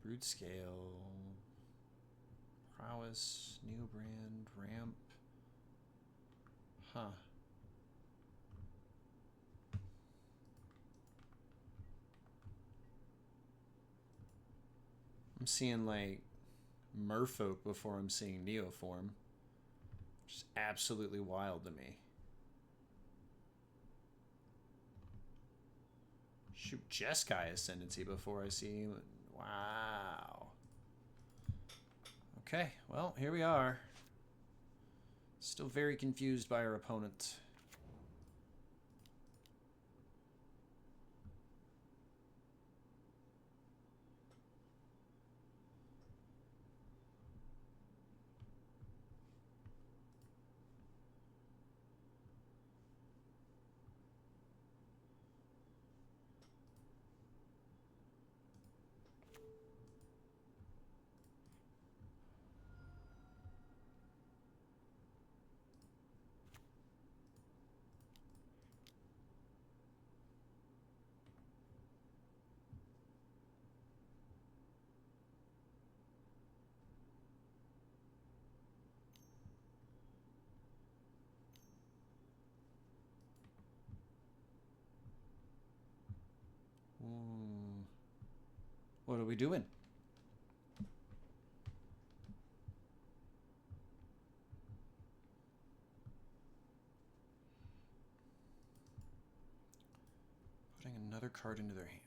Brood Scale... Prowess, New Brand, Ramp... Huh. I'm seeing, like, Merfolk before I'm seeing Neoform. Which is absolutely wild to me. Shoot, Jeskai Ascendancy before I see... Wow. Okay, well, here we are. Still very confused by our opponent. What are we doing? Putting another card into their hand.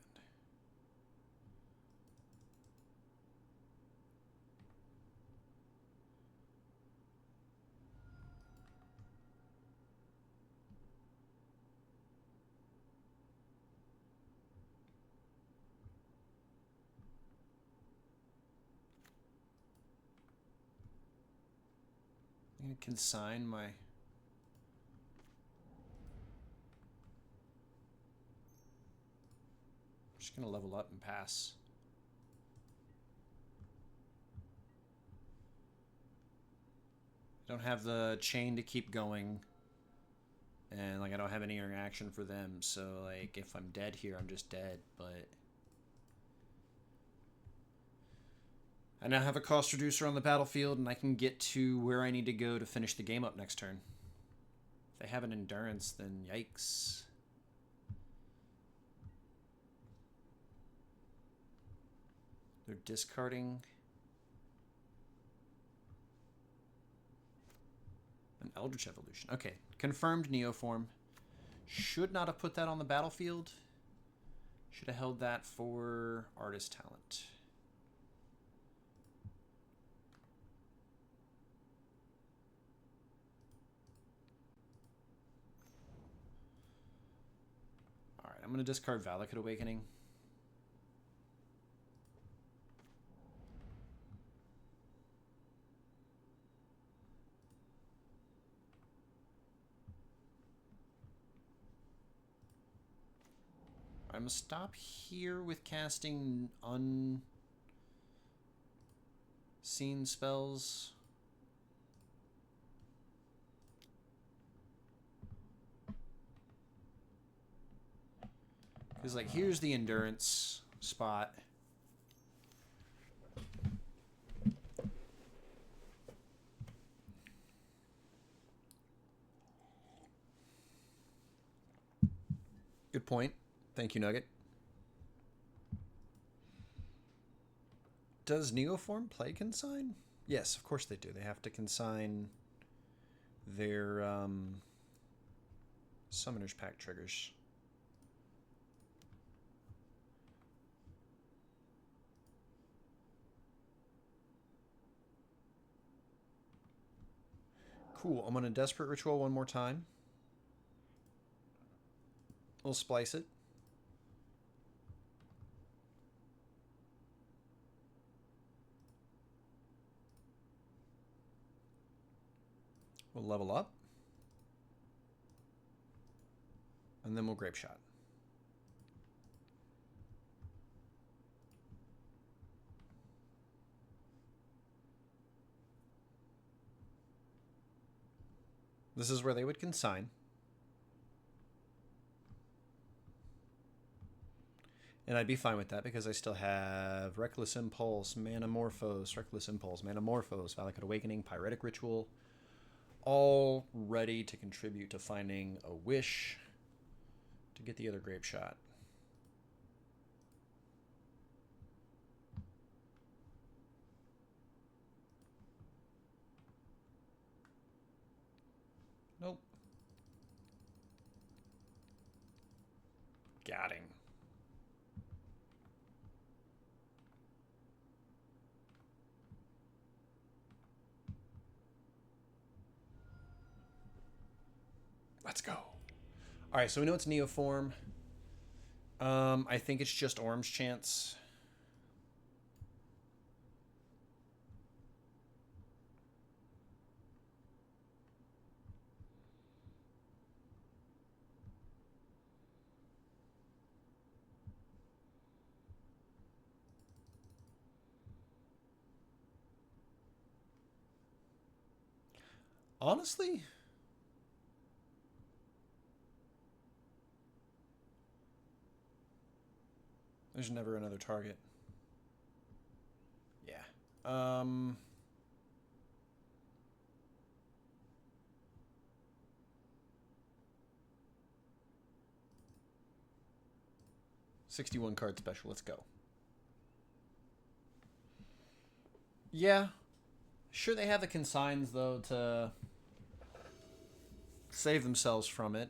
I'm going to consign my... I'm just going to level up and pass. I don't have the chain to keep going. And, like, I don't have any interaction for them. So, like, if I'm dead here, I'm just dead. But... I now have a cost reducer on the battlefield, and I can get to where I need to go to finish the game up next turn. If they have an endurance, then yikes. They're discarding an Eldritch Evolution. Okay, confirmed Neoform. Should not have put that on the battlefield. Should have held that for Artist Talent. Alright, I'm going to discard Valakut Awakening. I'm going to stop here with casting unseen spells. Because, like, here's the endurance spot. Good point. Thank you, Nugget. Does Neoform play Consign? Yes, of course they do. They have to consign their Summoner's Pact triggers. Cool. I'm going to Desperate Ritual one more time. We'll splice it. We'll level up. And then we'll Grape Shot. This is where they would consign. And I'd be fine with that because I still have Reckless Impulse, Manamorphose, Reckless Impulse, Manamorphose, Valakut Awakening, Pyretic Ritual, all ready to contribute to finding a wish to get the other Grape Shot. Nope. Got him. Let's go. All right, so we know it's Neoform. I think it's just Orim's Chance. Honestly, there's never another target. Yeah. 61 card special. Let's go. Yeah. Sure, they have the consigns, though, to save themselves from it.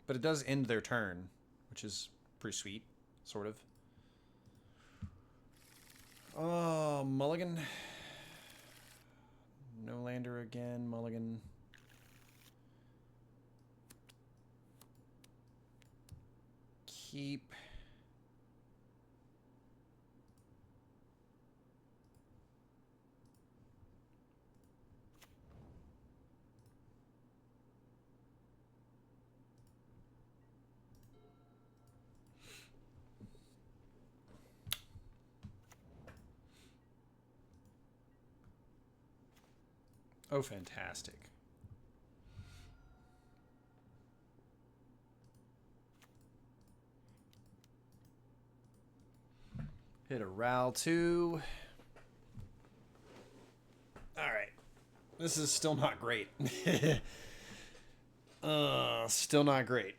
But it does end their turn, which is pretty sweet, sort of. Oh, Mulligan. No lander again, Mulligan. Keep. Oh, fantastic. Hit a Ral 2. Alright. This is still not great. Still not great.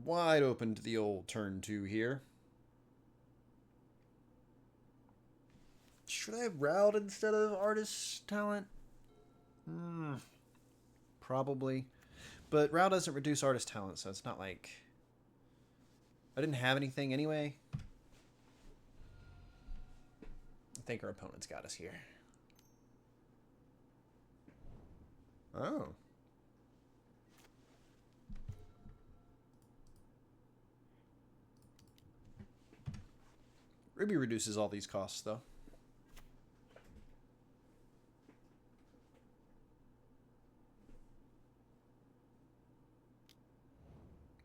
Wide open to the old turn 2 here. Should I have Rowd instead of Artist Talent? Probably. But Rowd doesn't reduce Artist Talent, so it's not like... I didn't have anything anyway. I think our opponent's got us here. Oh. Ruby reduces all these costs, though.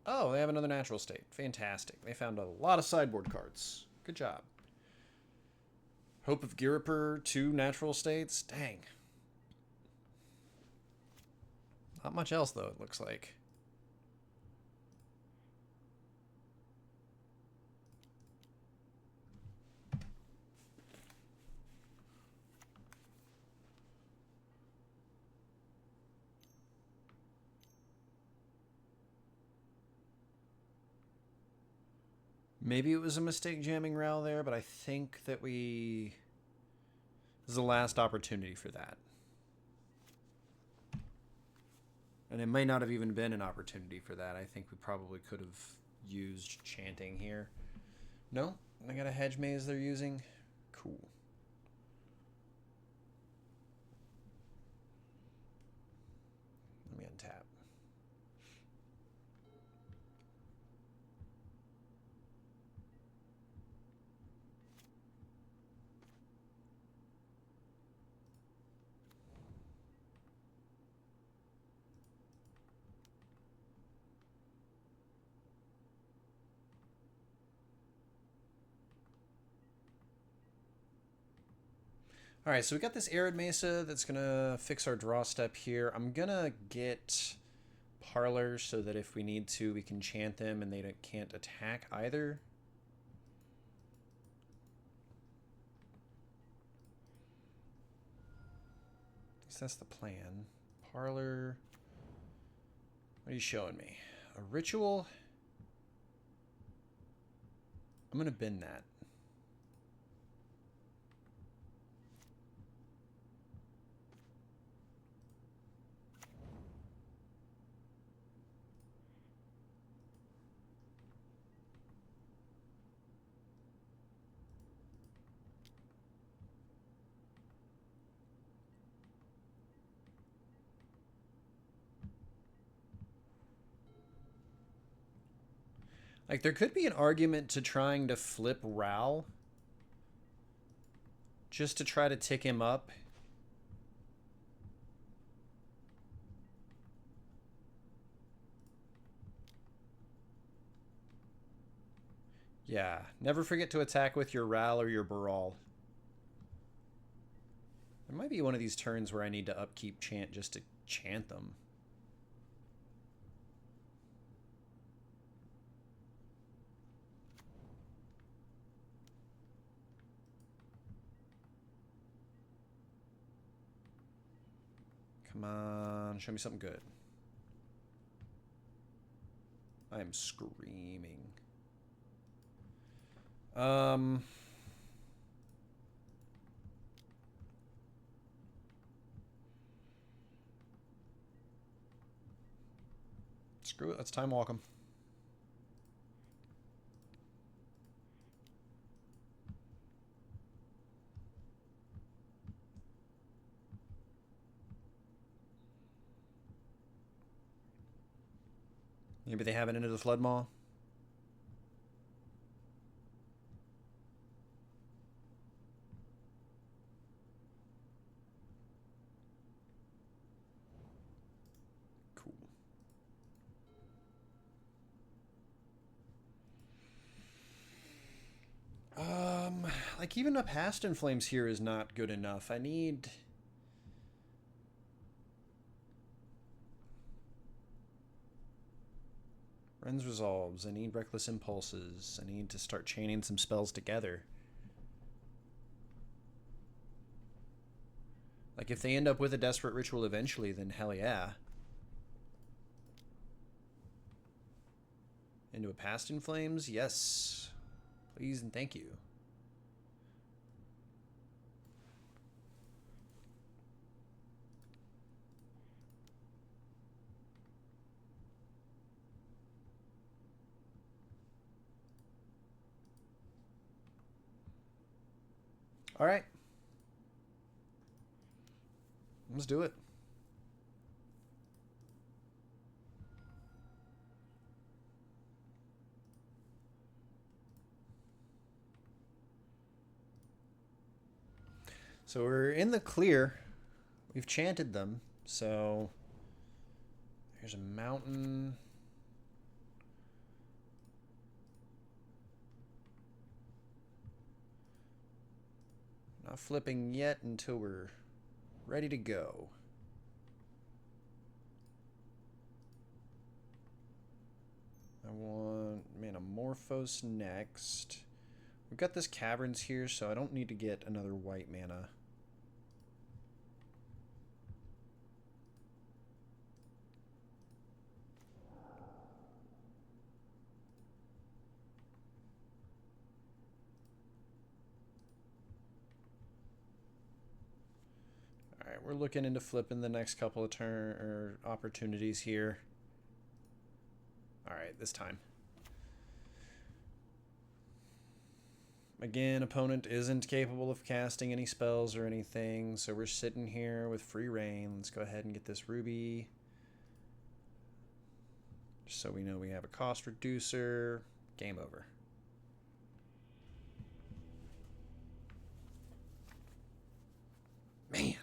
Oh, they have another natural state. Fantastic. They found a lot of sideboard cards. Good job. Hope of Ghirapur, 2 natural states. Dang. Not much else, though, it looks like. Maybe it was a mistake jamming Ral there, but I think that this is the last opportunity for that. And it may not have even been an opportunity for that. I think we probably could have used chanting here. No? I got a hedge maze they're using? Cool. Let me untap. All right, so we got this Arid Mesa that's going to fix our draw step here. I'm going to get Parlors so that if we need to, we can chant them and they can't attack either. At least that's the plan. Parlor. What are you showing me? A ritual? I'm going to bin that. Like, there could be an argument to trying to flip Ral just to try to tick him up. Yeah, never forget to attack with your Ral or your Baral. There might be one of these turns where I need to upkeep chant just to chant them. Come on, show me something good. I am screaming. Screw it, let's time walk him. Maybe they have it into the Flood Maw. Cool. Like even a Past in Flames here is not good enough. I need... Ren's Resolves. I need Reckless Impulses. I need to start chaining some spells together. Like, if they end up with a Desperate Ritual eventually, then hell yeah. Into a Past in Flames? Yes. Please and thank you. All right. Let's do it. So we're in the clear. We've chanted them. So there's a mountain. Not flipping yet until we're ready to go. I want Manamorphose next. We've got this Caverns here, so I don't need to get another white mana. Alright, we're looking into flipping the next couple of opportunities here. Alright, this time. Again, opponent isn't capable of casting any spells or anything, so we're sitting here with free reign. Let's go ahead and get this ruby. Just so we know we have a cost reducer. Game over. Man.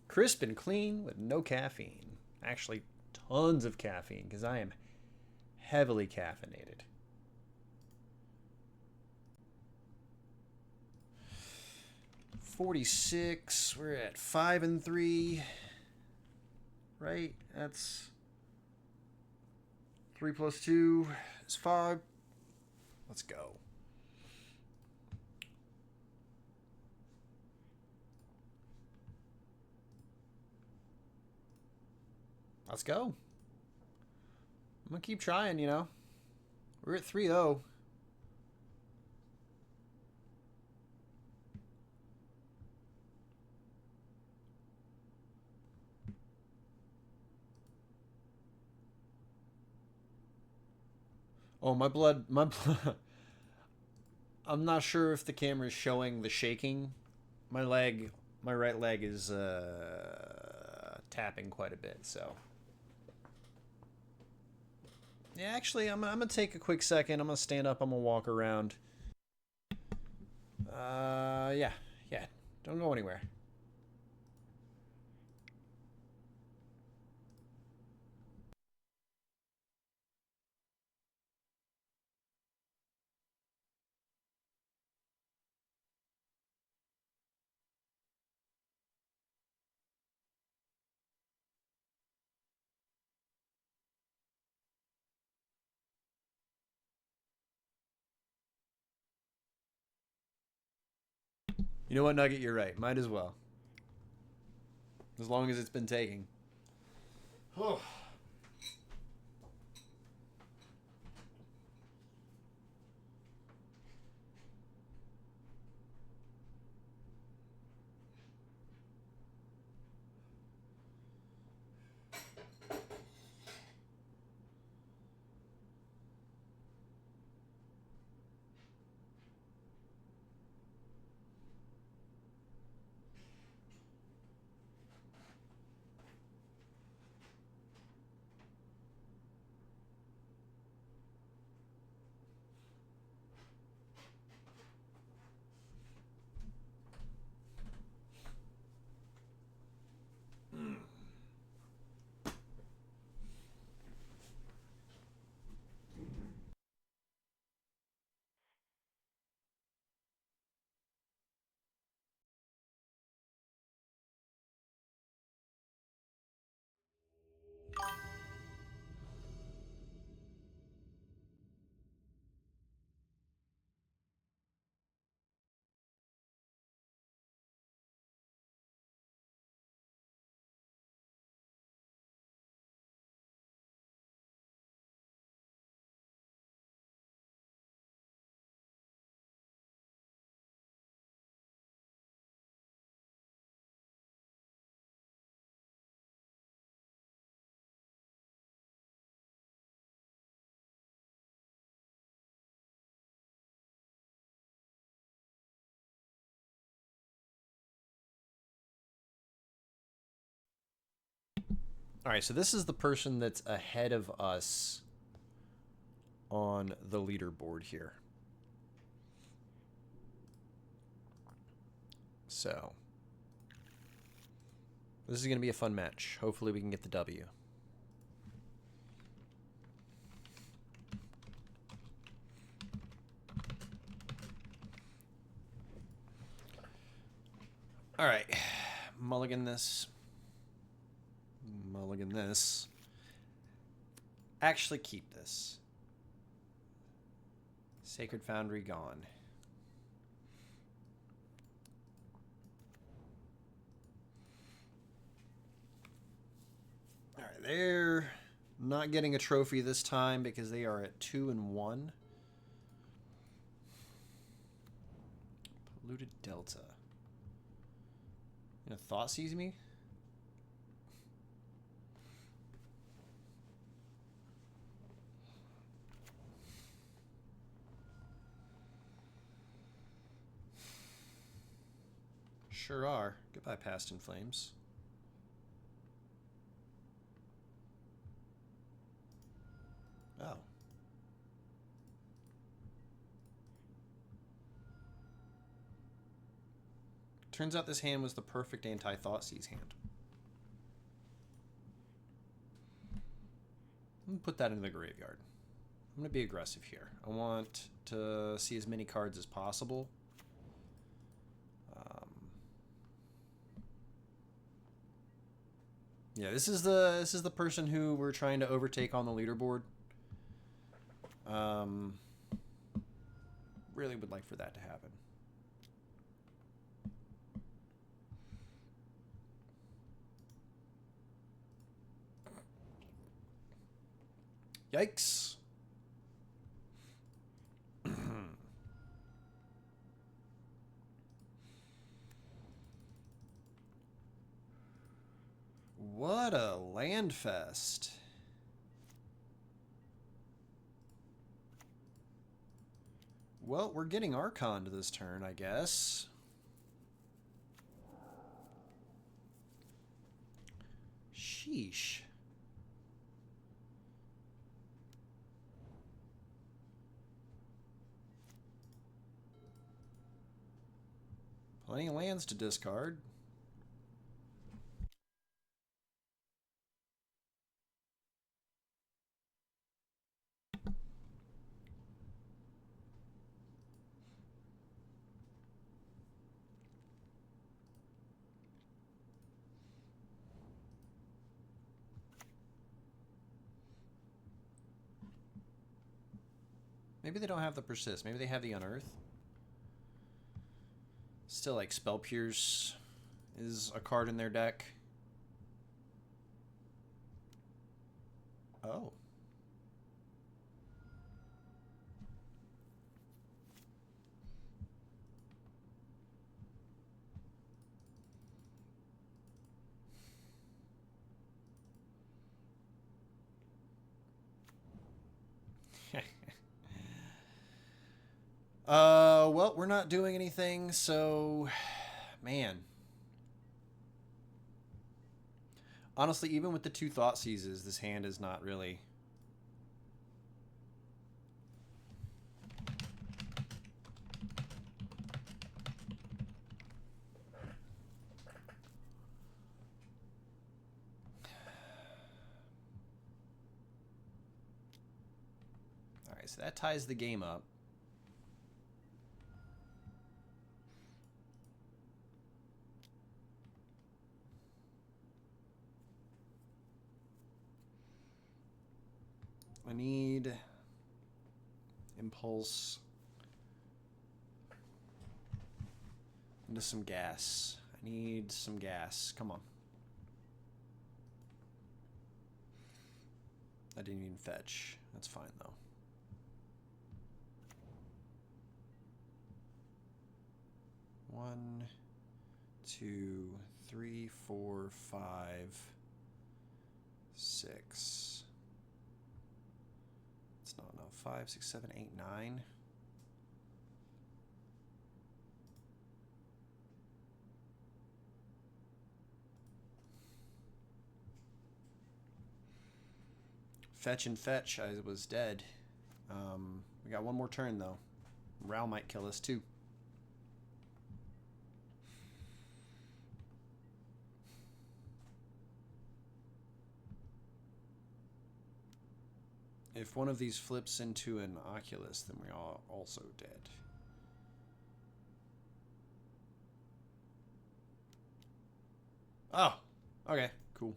Crisp and clean with no caffeine. Actually, tons of caffeine because I am heavily caffeinated. $46. We're at 5 and 3. Right? That's 3 plus 2 is 5. Let's go. Let's go. I'm going to keep trying, you know. We're at 3-0. Oh, my blood. I'm not sure if the camera is showing the shaking. My right leg is tapping quite a bit, so. Yeah, actually, I'm gonna take a quick second. I'm gonna stand up. I'm gonna walk around. Yeah. Don't go anywhere. You know what, Nugget? You're right. Might as well. As long as it's been taking. Oh. All right, so this is the person that's ahead of us on the leaderboard here. So, this is going to be a fun match. Hopefully we can get the W. All right. Mulligan this. Mulligan this. Actually keep this. Sacred Foundry gone. All right, they're not getting a trophy this time because they are at 2 and 1. Polluted Delta. You know, Thought Seize me? Sure are. Goodbye, Past in Flames. Oh. Turns out this hand was the perfect anti-Thoughtseize hand. I'm going to put that in the graveyard. I'm going to be aggressive here. I want to see as many cards as possible. Yeah, this is the person who we're trying to overtake on the leaderboard. Really would like for that to happen. Yikes. What a land fest. Well, we're getting Archon this turn, I guess. Sheesh. Plenty of lands to discard. Maybe they don't have the Persist. Maybe they have the Unearth. Still, like, Spell Pierce is a card in their deck. Oh. Well, we're not doing anything, so... Man. Honestly, even with the 2 Thoughtseizes, this hand is not really... Alright, so that ties the game up. I need Impulse into some gas. I need some gas. Come on. I didn't even fetch. That's fine, though. One, 2, 3, 4, 5, 6. It's not enough. 5, 6, 7, 8, 9. Fetch and fetch. I was dead. We got one more turn, though. Ral might kill us, too. If one of these flips into an Oculus, then we are also dead. Oh, okay, cool.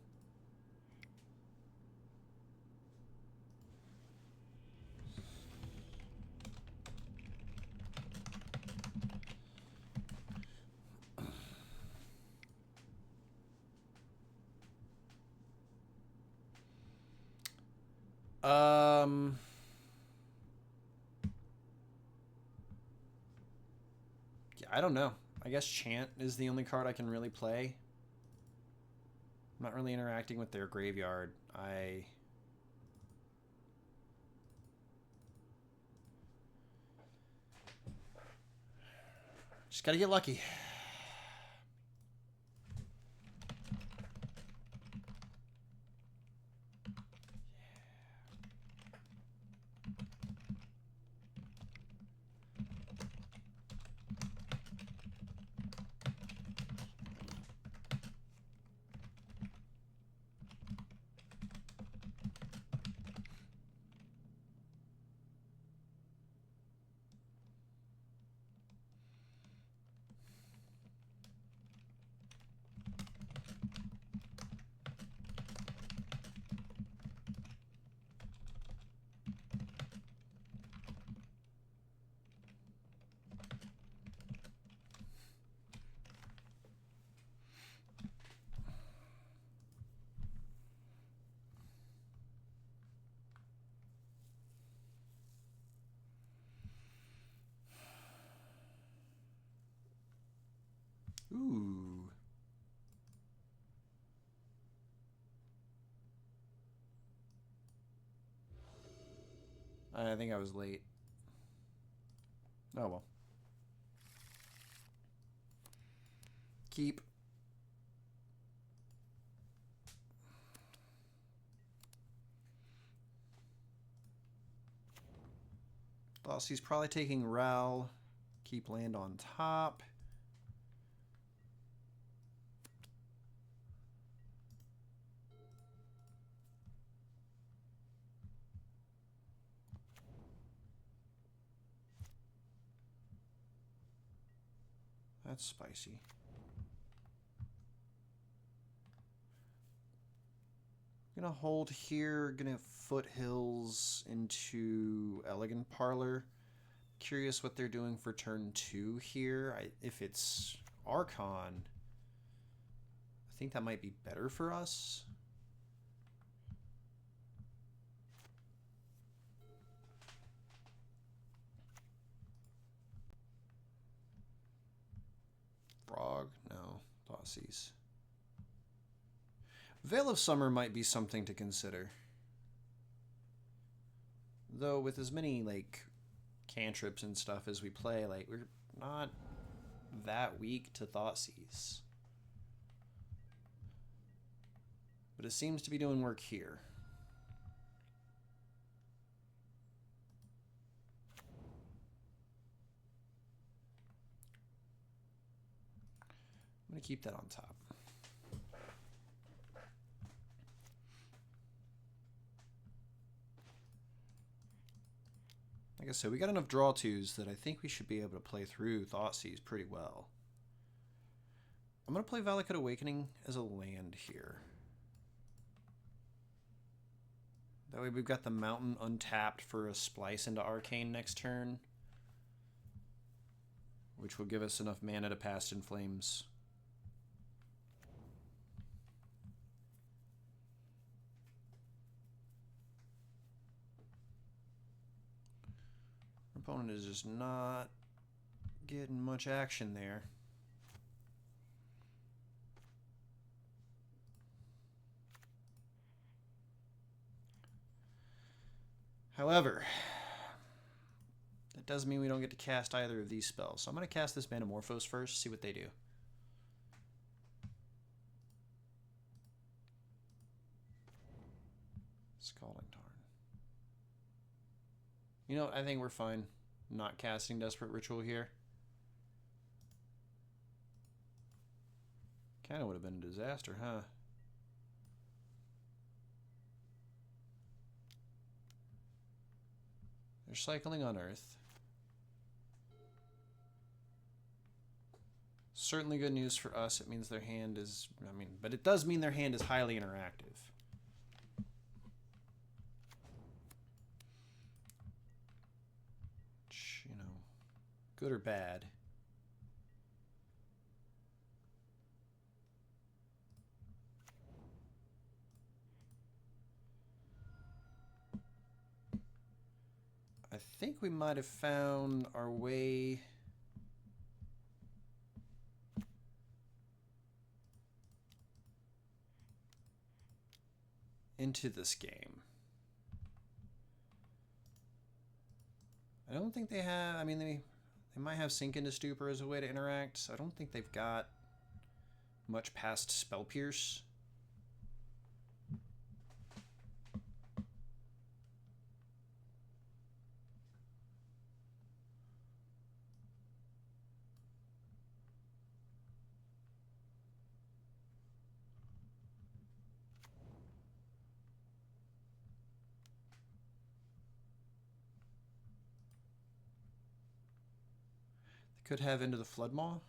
Yeah, I don't know. I guess Chant is the only card I can really play. I'm not really interacting with their graveyard. I just gotta get lucky. I think I was late. Oh well. Keep. Thoughtseize probably taking Ral. Keep land on top. That's spicy. Gonna hold here. Gonna foothills into Elegant Parlor. Curious what they're doing for turn 2 here. If it's Archon, I think that might be better for us. Frog? No. Thoughtseize. Veil of Summer might be something to consider. Though with as many, like, cantrips and stuff as we play, like, we're not that weak to Thoughtseize. But it seems to be doing work here. I'm going to keep that on top. Like I said, we got enough draw twos that I think we should be able to play through Thoughtseize pretty well. I'm going to play Valakut Awakening as a land here. That way we've got the mountain untapped for a splice into Arcane next turn, which will give us enough mana to Past in Flames. Opponent is just not getting much action there. However, that does mean we don't get to cast either of these spells. So I'm going to cast this Manamorphose first, see what they do. Scalding Tarn. You know what? I think we're fine not casting Desperate Ritual here. Kind of would have been a disaster, huh? They're cycling on Earth. Certainly good news for us. It means their hand is, but it does mean their hand is highly interactive. Which, you know, good or bad. I think we might have found our way into this game. I don't think they have, they might have Sink into Stupor as a way to interact. So I don't think they've got much past Spell Pierce. Could have Into the Floodmaw.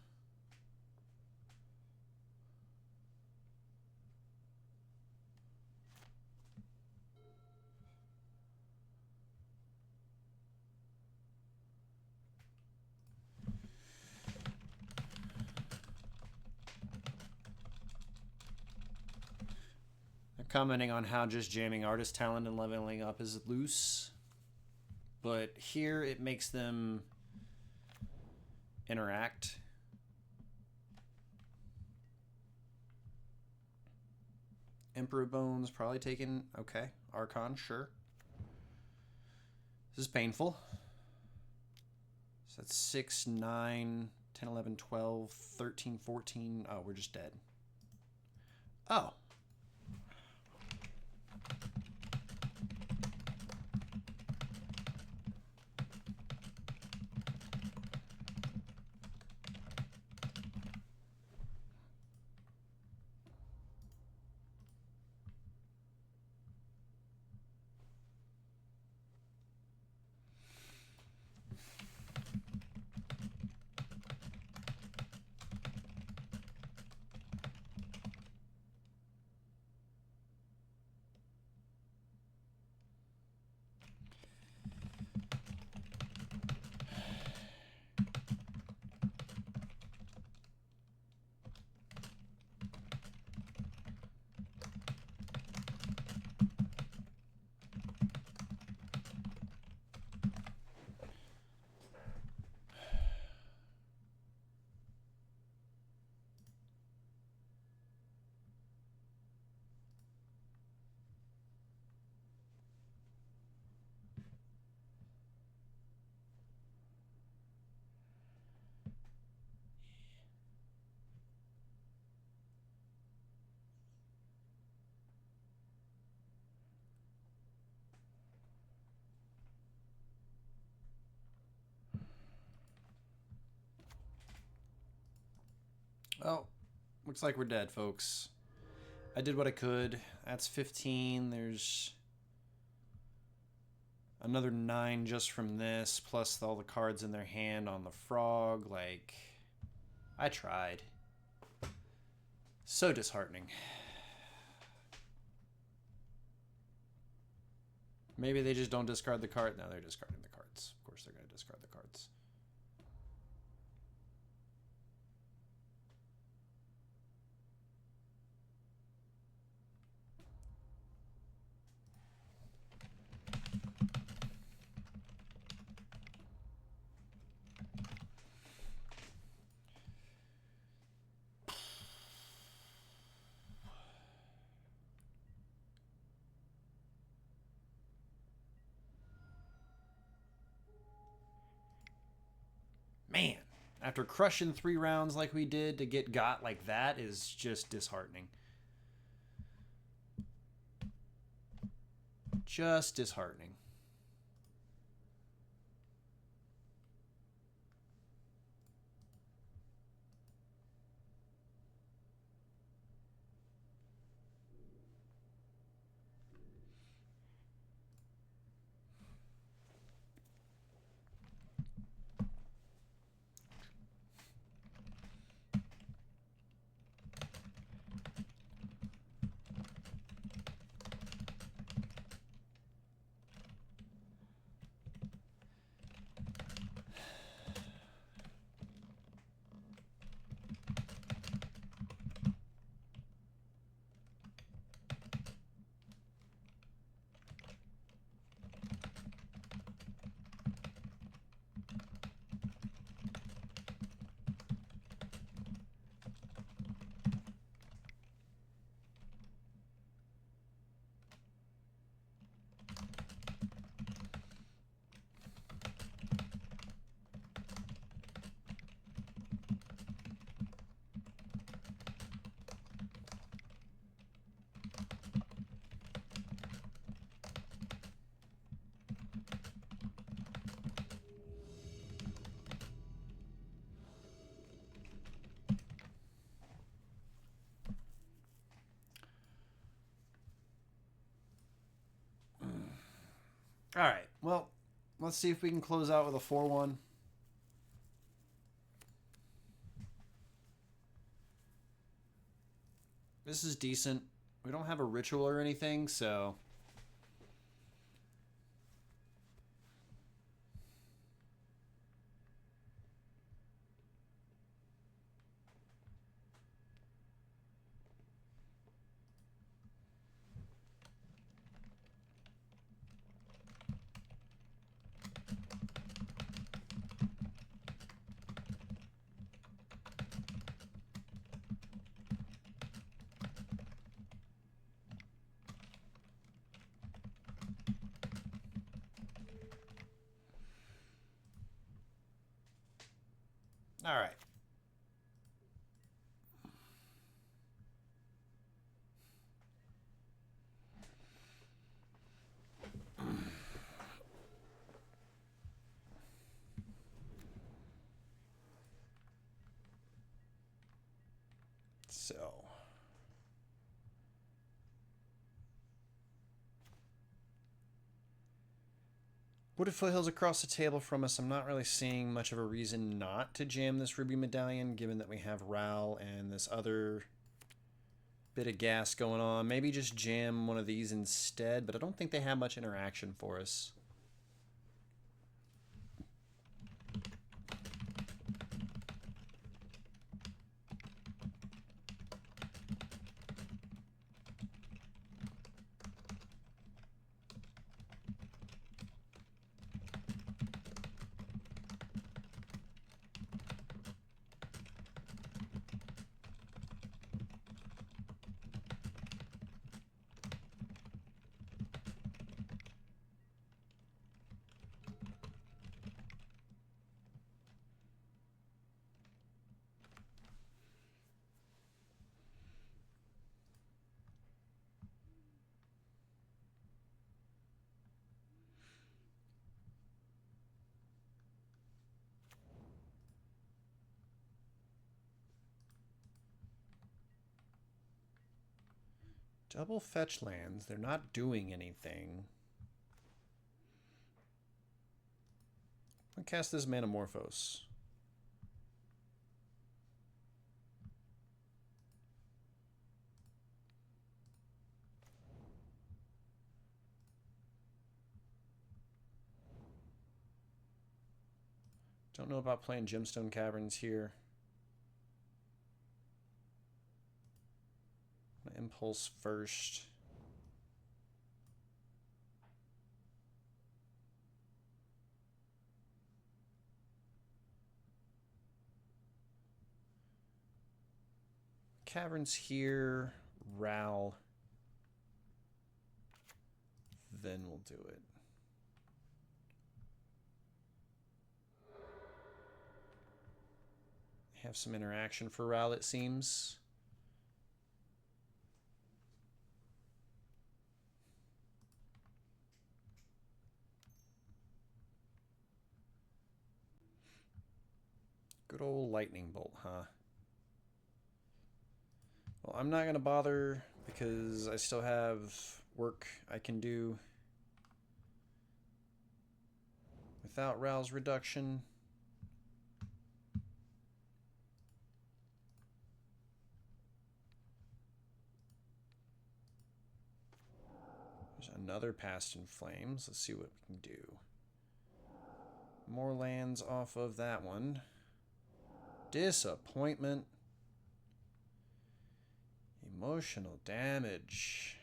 They're commenting on how just jamming Artist Talent and leveling up is loose. But here it makes them interact. Emperor Bones probably taken. Okay. Archon, sure. This is painful. So that's 6, 9, 10, 11, 12, 13, 14. Oh, we're just dead. Oh. Well, looks like we're dead, folks. I did what I could. That's 15. There's another 9 just from this, plus all the cards in their hand on the frog. Like, I tried. So disheartening. Maybe they just don't discard the card. No, they're discarding the cards. Of course they're going to discard the cards. Man, after crushing 3 rounds like we did, to get got like that is just disheartening. Just disheartening. All right. Well, let's see if we can close out with a 4-1. This is decent. We don't have a ritual or anything, so... All right. So. Wooded foothills across the table from us. I'm not really seeing much of a reason not to jam this Ruby Medallion, given that we have Ral and this other bit of gas going on. Maybe just jam one of these instead, but I don't think they have much interaction for us. Double fetch lands. They're not doing anything. I'll cast this Manamorphose. Don't know about playing Gemstone Caverns here. Impulse first. Caverns here, Ral. Then we'll do it. Have some interaction for Ral, it seems. Good old lightning bolt, huh? Well, I'm not going to bother because I still have work I can do without Ral's reduction. There's another Past in Flames. Let's see what we can do. More lands off of that one. Disappointment. Emotional damage.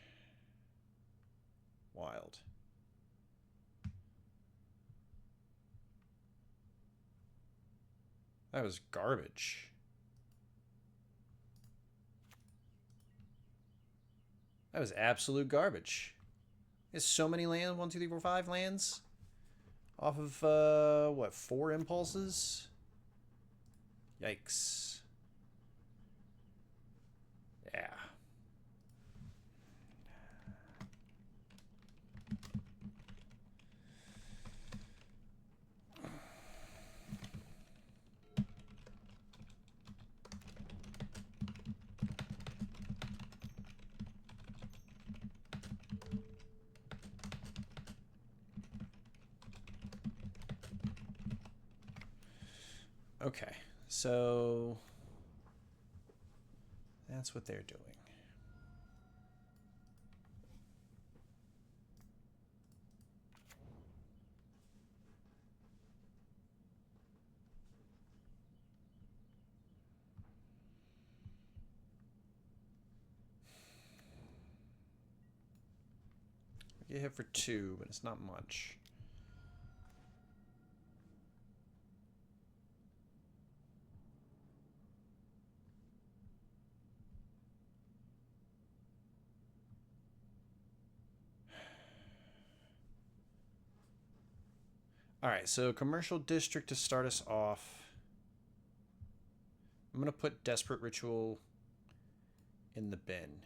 Wild. That was garbage. That was absolute garbage. There's so many lands. 1, 2, 3, 4, 5 lands. Off of, what, 4 impulses? Yikes. Yeah. Okay, so that's what they're doing. We get hit for 2, but it's not much. All right, so commercial district to start us off. I'm going to put Desperate Ritual in the bin.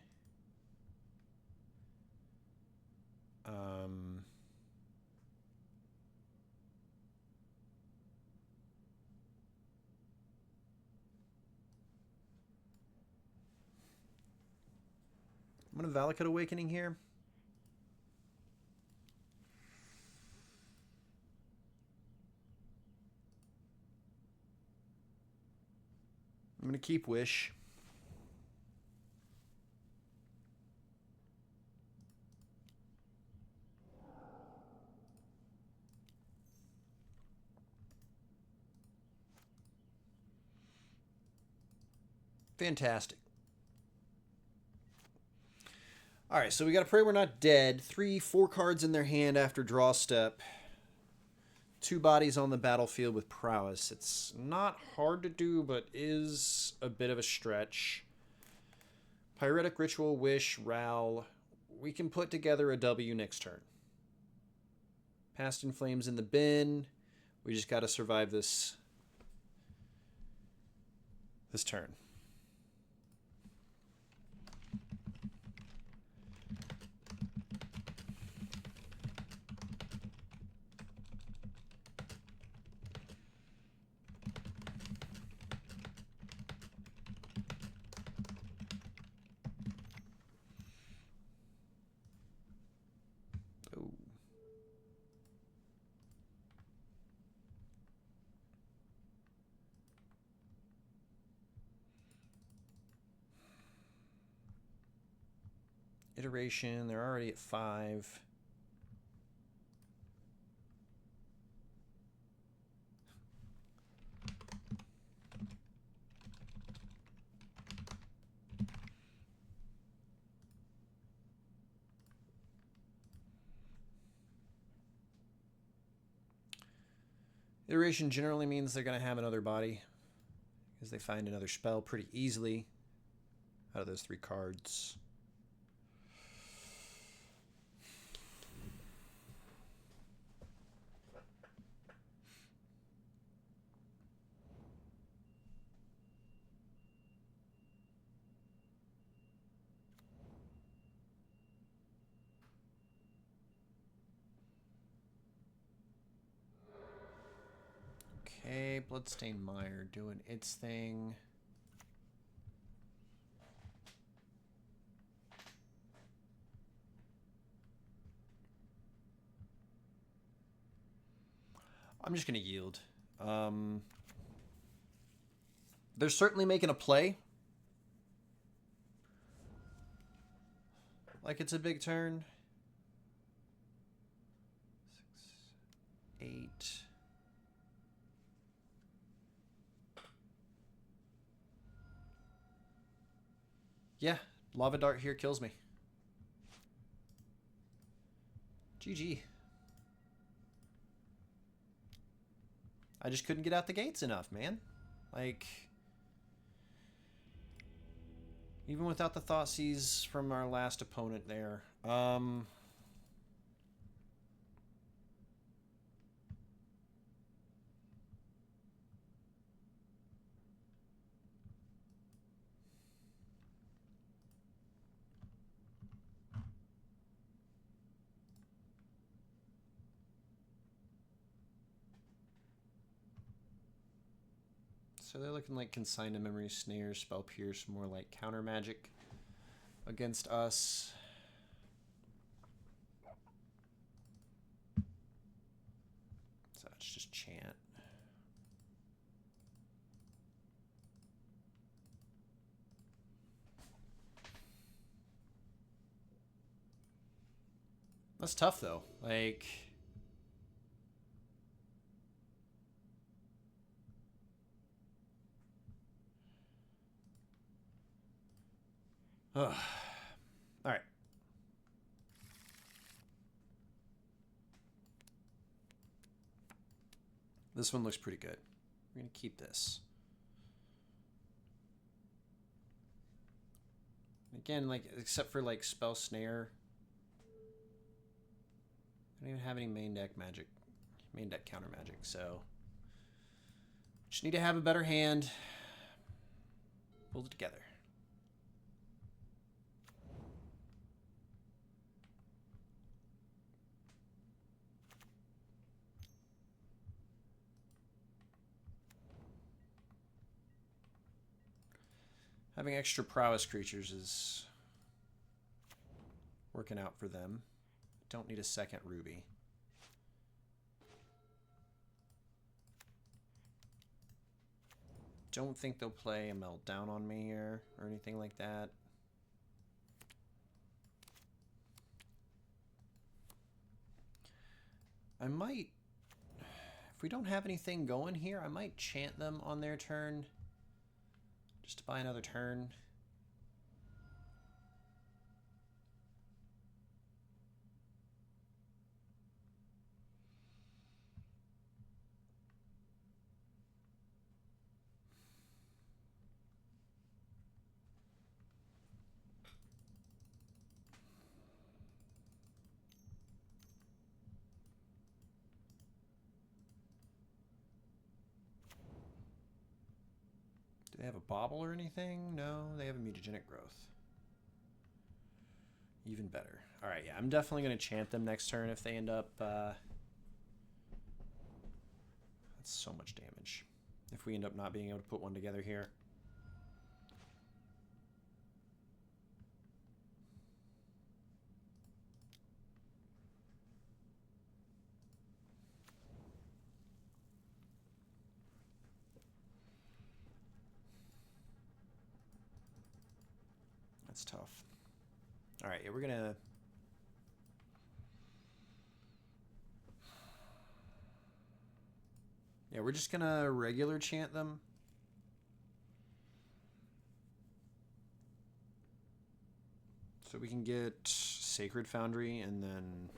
I'm going to Valakut Awakening here. I'm going to keep Wish. Fantastic. All right, so we got to pray we're not dead. 4 cards in their hand after draw step. 2 bodies on the battlefield with prowess. It's not hard to do, but is a bit of a stretch. Pyretic Ritual, Wish, Ral. We can put together a W next turn. Past in Flames in the bin. We just got to survive this turn. Iteration, they're already at 5. Iteration generally means they're going to have another body because they find another spell pretty easily out of those 3 cards. Okay, Bloodstained Mire doing its thing. I'm just going to yield. They're certainly making a play. Like it's a big turn. 6, 8. Yeah, Lava Dart here kills me. GG. I just couldn't get out the gates enough, man. Like, even without the Thoughtseize from our last opponent there. So they're looking like Consign to Memory, Snare, Spell Pierce, more like counter magic against us. So it's just chant. That's tough though. Like, ugh. All right. This one looks pretty good. We're going to keep this. Again, like, except for like Spell Snare, I don't even have any main deck magic, main deck counter magic, so just need to have a better hand. pulled it together. Having extra prowess creatures is working out for them. Don't need a second ruby. Don't think they'll play a meltdown on me here or anything like that. I might, if we don't have anything going here, I might chant them on their turn. Just to buy another turn. Do they have a bobble or anything? No, they have a mutagenic growth. Even better. Alright, yeah, I'm definitely going to chant them next turn if they end up... That's so much damage. If we end up not being able to put one together here. That's tough. Alright, yeah, we're gonna... Yeah, we're just gonna regular chant them. So we can get Sacred Foundry and then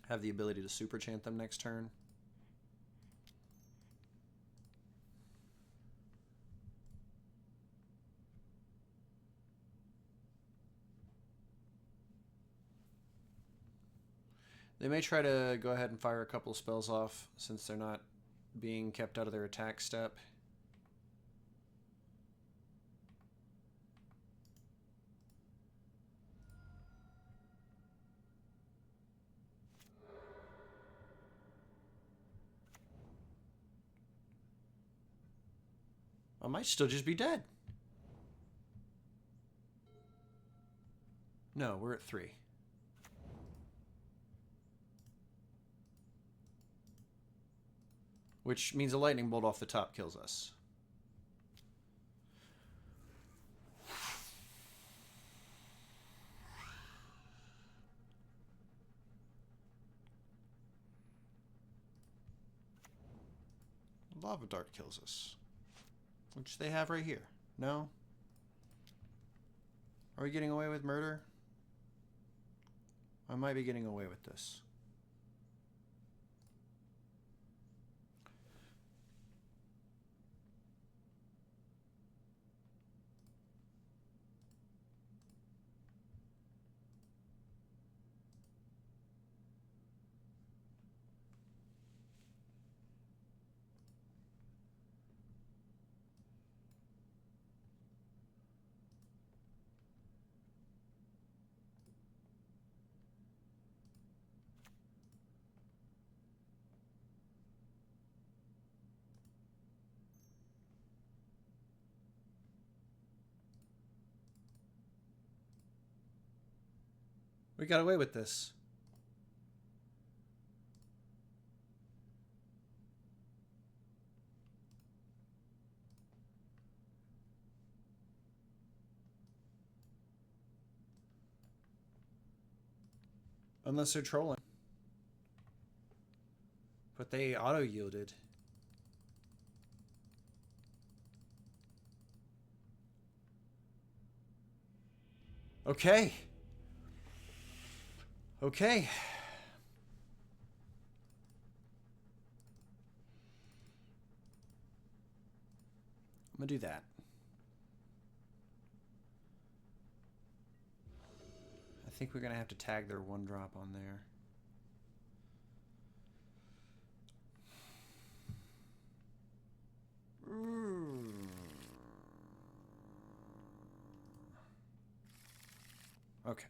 have the ability to super chant them next turn. They may try to go ahead and fire a couple of spells off since they're not being kept out of their attack step. I might still just be dead. No, we're at 3. Which means a lightning bolt off the top kills us. Lava Dart kills us. Which they have right here. No? Are we getting away with murder? I might be getting away with this. We got away with this. Unless they're trolling. But they auto-yielded. Okay. Okay. I'm gonna do that. I think we're gonna have to tag their 1-drop on there. Okay.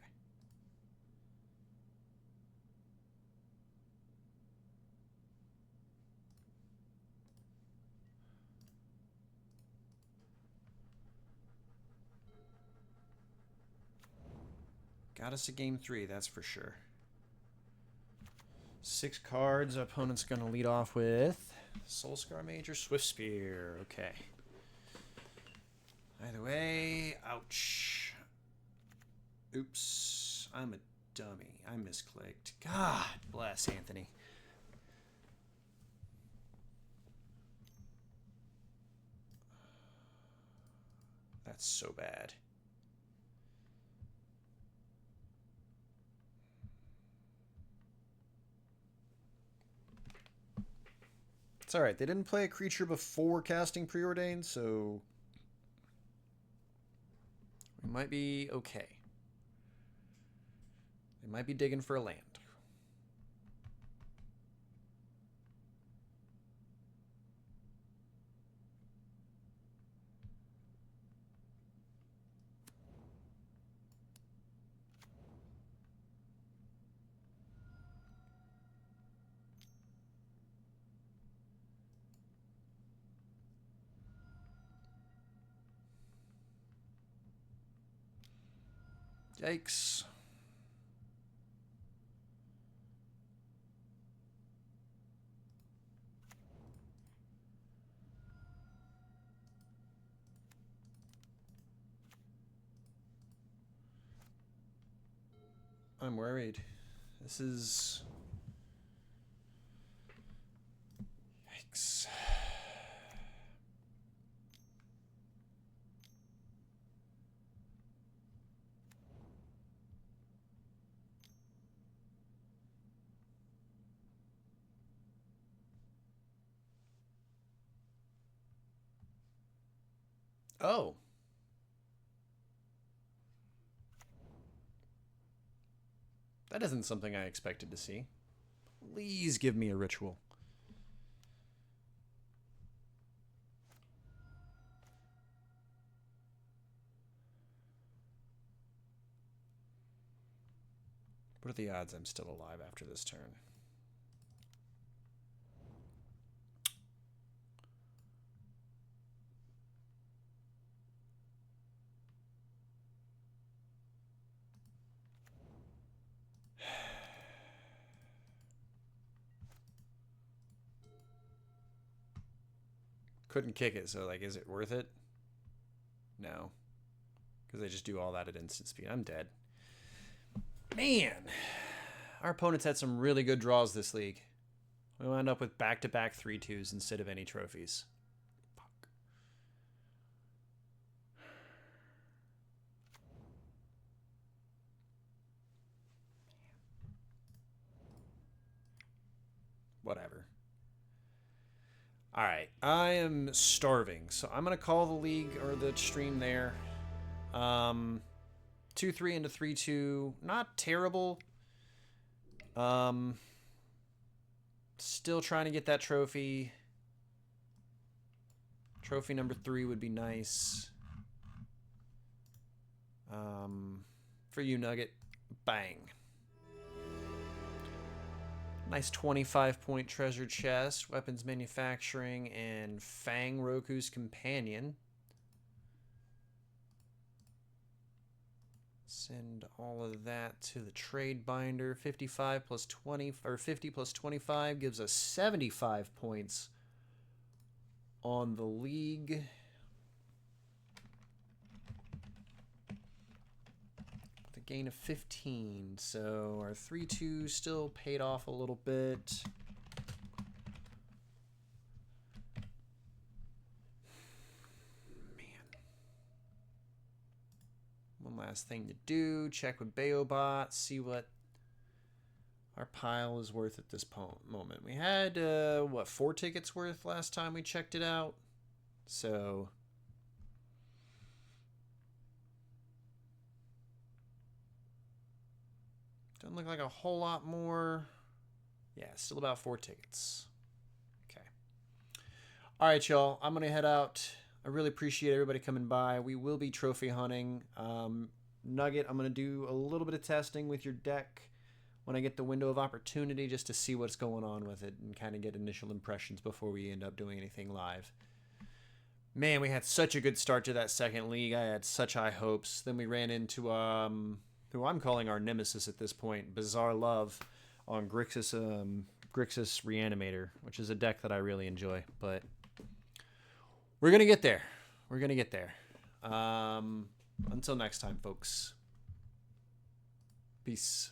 Got us a game 3, that's for sure. 6 cards. Opponent's going to lead off with Soulscar Mage or Swift Spear. Okay. Either way, ouch. Oops. I'm a dummy. I misclicked. God bless Anthony. That's so bad. It's alright. They didn't play a creature before casting Preordained, so we might be okay. They might be digging for a land. Yikes. I'm worried. This is... Yikes. Oh. That isn't something I expected to see. Please give me a ritual. What are the odds I'm still alive after this turn? Couldn't kick it, so like, is it worth it? No. Because they just do all that at instant speed. I'm dead. Man. Our opponents had some really good draws this league. We wound up with back-to-back 3-2s instead of any trophies. Fuck. Whatever. Alright, I am starving, so I'm going to call the league or the stream there. 2-3 into 3-2. Not terrible. Still trying to get that trophy. Trophy number 3 would be nice. For you, Nugget. Bang. Nice 25-point treasure chest, weapons manufacturing, and Fang Roku's companion. Send all of that to the trade binder. 55 plus 20, or 50 plus 25 gives us 75 points on the league. With a gain of 15, so our 3-2 still paid off a little bit. One last thing to do, check with Baobot, see what our pile is worth at this moment. We had, what, 4 tickets worth last time we checked it out? So... doesn't look like a whole lot more. Yeah, still about 4 tickets. Okay. All right, y'all. I'm going to head out. I really appreciate everybody coming by. We will be trophy hunting. Nugget, I'm going to do a little bit of testing with your deck when I get the window of opportunity just to see what's going on with it and kind of get initial impressions before we end up doing anything live. Man, we had such a good start to that second league. I had such high hopes. Then we ran into who I'm calling our nemesis at this point, Bizarre Love, on Grixis Reanimator, which is a deck that I really enjoy. But we're going to get there. We're going to get there. Until next time, folks. Peace.